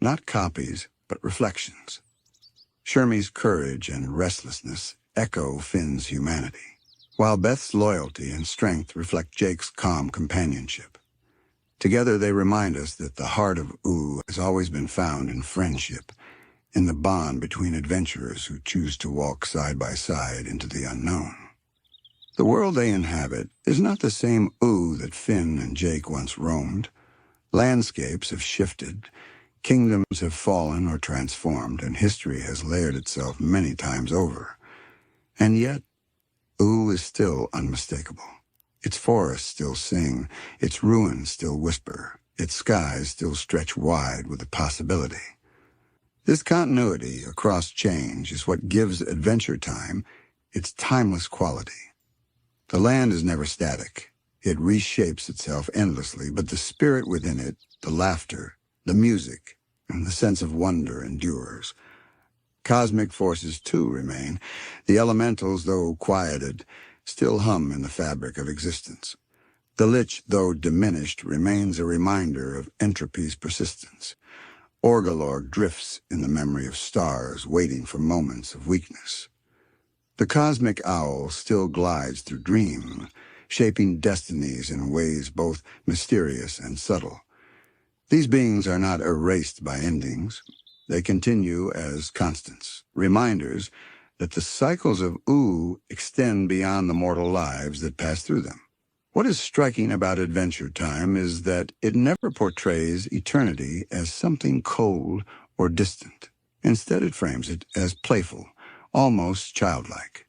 not copies, but reflections. Shermie's courage and restlessness echo Finn's humanity, while Beth's loyalty and strength reflect Jake's calm companionship. Together they remind us that the heart of ooh has always been found in friendship, in the bond between adventurers who choose to walk side by side into the unknown. The world they inhabit is not the same ooh that Finn and Jake once roamed. Landscapes have shifted, kingdoms have fallen or transformed, and history has layered itself many times over. And yet, ooh is still unmistakable. Its forests still sing, its ruins still whisper, its skies still stretch wide with the possibility. This continuity across change is what gives Adventure Time its timeless quality. The land is never static. It reshapes itself endlessly, but the spirit within it, the laughter, the music, and the sense of wonder endures. Cosmic forces, too, remain. The elementals, though quieted, still hum in the fabric of existence. The Lich, though diminished, remains a reminder of entropy's persistence. Orgalorg drifts in the memory of stars, waiting for moments of weakness. The cosmic owl still glides through dream, shaping destinies in ways both mysterious and subtle. These beings are not erased by endings. They continue as constants, reminders that the cycles of ooh extend beyond the mortal lives that pass through them. What is striking about Adventure Time is that it never portrays eternity as something cold or distant. Instead, it frames it as playful, almost childlike.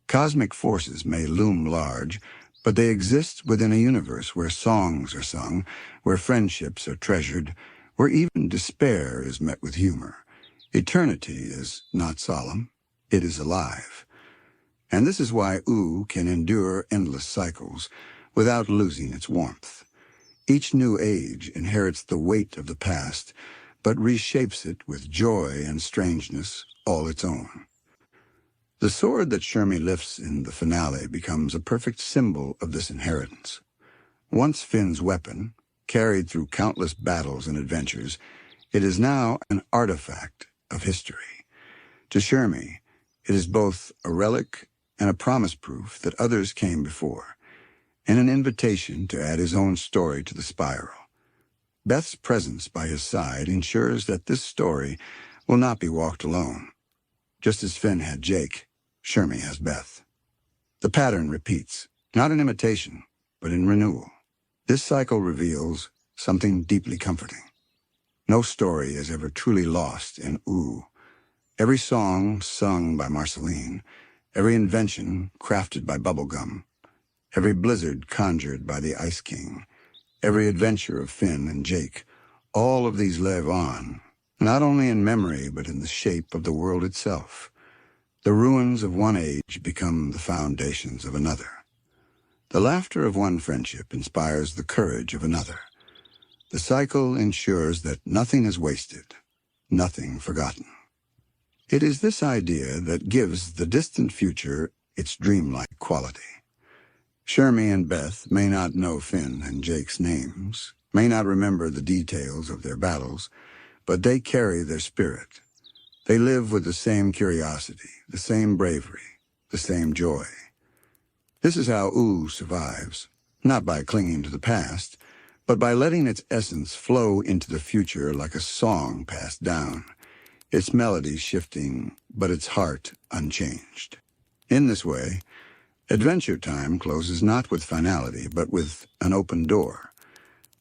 Cosmic forces may loom large, but they exist within a universe where songs are sung, where friendships are treasured, where even despair is met with humor. Eternity is not solemn, it is alive. And this is why ooh can endure endless cycles without losing its warmth. Each new age inherits the weight of the past, but reshapes it with joy and strangeness all its own. The sword that Shermie lifts in the finale becomes a perfect symbol of this inheritance. Once Finn's weapon, carried through countless battles and adventures, it is now an artifact of history. To Shermie, it is both a relic and a promise proof that others came before, and an invitation to add his own story to the spiral. Beth's presence by his side ensures that this story will not be walked alone. Just as Finn had Jake, Shermie has Beth. The pattern repeats, not in imitation, but in renewal. This cycle reveals something deeply comforting. No story is ever truly lost in ooh. Every song sung by Marceline, every invention crafted by Bubblegum, every blizzard conjured by the Ice King, every adventure of Finn and Jake, all of these live on, not only in memory but in the shape of the world itself. The ruins of one age become the foundations of another. The laughter of one friendship inspires the courage of another. The cycle ensures that nothing is wasted, nothing forgotten. It is this idea that gives the distant future its dreamlike quality. Shermie and Beth may not know Finn and Jake's names, may not remember the details of their battles, but they carry their spirit. They live with the same curiosity, the same bravery, the same joy. This is how Ooh survives, not by clinging to the past, but by letting its essence flow into the future like a song passed down, its melody shifting, but its heart unchanged. In this way, Adventure Time closes not with finality, but with an open door.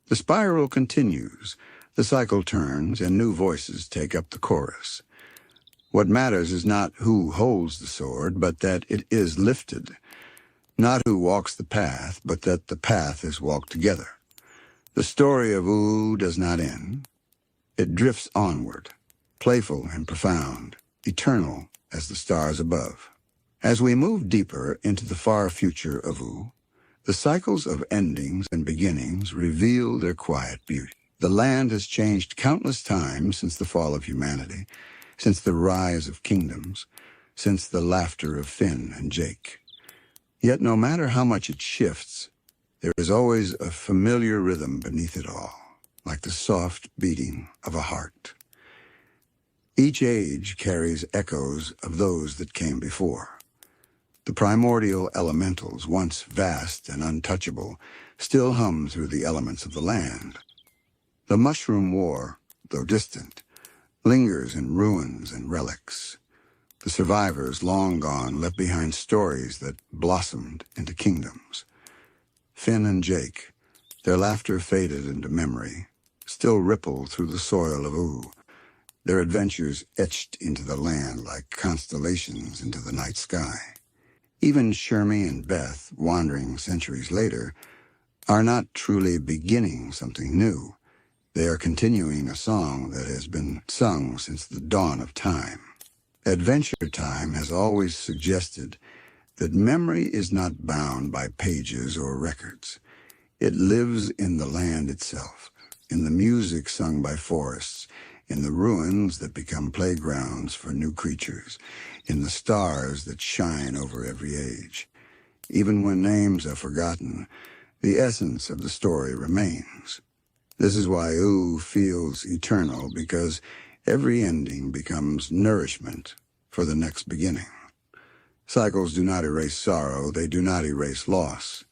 The spiral continues, the cycle turns, and new voices take up the chorus. What matters is not who holds the sword, but that it is lifted. Not who walks the path, but that the path is walked together. The story of Ooh does not end. It drifts onward, playful and profound, eternal as the stars above. As we move deeper into the far future of Ooh, the cycles of endings and beginnings reveal their quiet beauty. The land has changed countless times since the fall of humanity, since the rise of kingdoms, since the laughter of Finn and Jake. Yet no matter how much it shifts, there is always a familiar rhythm beneath it all, like the soft beating of a heart. Each age carries echoes of those that came before. The primordial elementals, once vast and untouchable, still hum through the elements of the land. The Mushroom War, though distant, lingers in ruins and relics. The survivors, long gone, left behind stories that blossomed into kingdoms. Finn and Jake, their laughter faded into memory, still ripple through the soil of Ooh, their adventures etched into the land like constellations into the night sky. Even Shermie and Beth, wandering centuries later, are not truly beginning something new. They are continuing a song that has been sung since the dawn of time. Adventure Time has always suggested that memory is not bound by pages or records. It lives in the land itself, in the music sung by forests, in the ruins that become playgrounds for new creatures, in the stars that shine over every age. Even when names are forgotten, the essence of the story remains. This is why Ooh feels eternal, because every ending becomes nourishment for the next beginning. Cycles do not erase sorrow, they do not erase loss.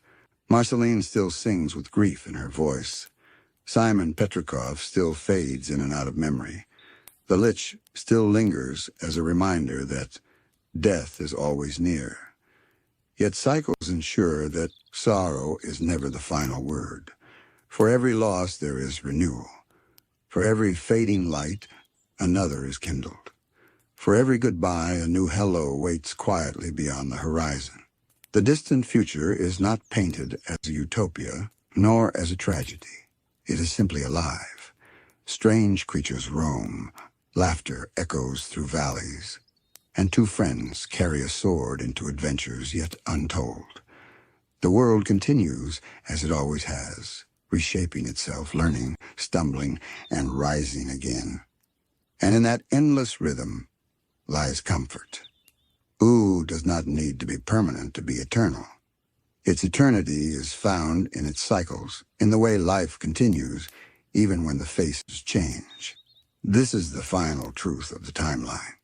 Marceline still sings with grief in her voice. Simon Petrikov still fades in and out of memory. The Lich still lingers as a reminder that death is always near. Yet cycles ensure that sorrow is never the final word. For every loss there is renewal. For every fading light, another is kindled. For every goodbye, a new hello waits quietly beyond the horizon. The distant future is not painted as a utopia, nor as a tragedy. It is simply alive. Strange creatures roam, laughter echoes through valleys, and two friends carry a sword into adventures yet untold. The world continues as it always has, reshaping itself, learning, stumbling, and rising again. And in that endless rhythm lies comfort. Ooh does not need to be permanent to be eternal. Its eternity is found in its cycles, in the way life continues, even when the faces change. This is the final truth of the timeline.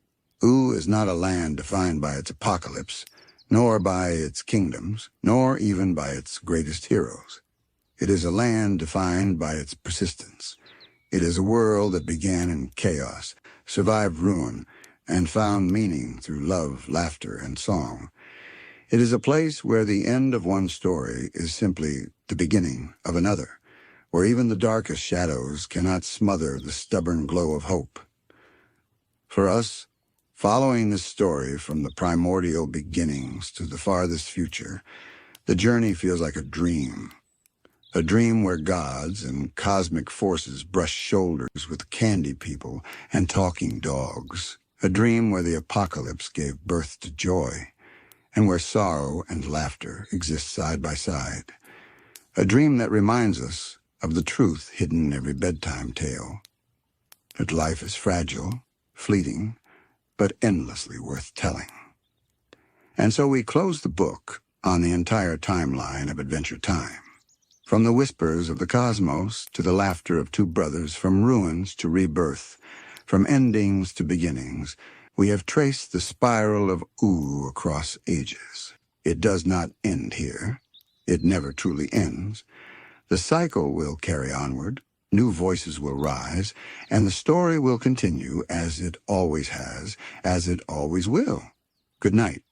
Ooh is not a land defined by its apocalypse, nor by its kingdoms, nor even by its greatest heroes. It is a land defined by its persistence. It is a world that began in chaos, survived ruin, and found meaning through love, laughter, and song. It is a place where the end of one story is simply the beginning of another, where even the darkest shadows cannot smother the stubborn glow of hope. For us, following this story from the primordial beginnings to the farthest future, the journey feels like a dream where gods and cosmic forces brush shoulders with candy people and talking dogs, A dream where the apocalypse gave birth to joy, and where sorrow and laughter exist side by side. A dream that reminds us of the truth hidden in every bedtime tale, that life is fragile, fleeting, but endlessly worth telling. And so we close the book on the entire timeline of Adventure Time. From the whispers of the cosmos to the laughter of two brothers, from ruins to rebirth, from endings to beginnings, we have traced the spiral of ooh across ages. It does not end here. It never truly ends. The cycle will carry onward, new voices will rise, and the story will continue as it always has, as it always will. Good night.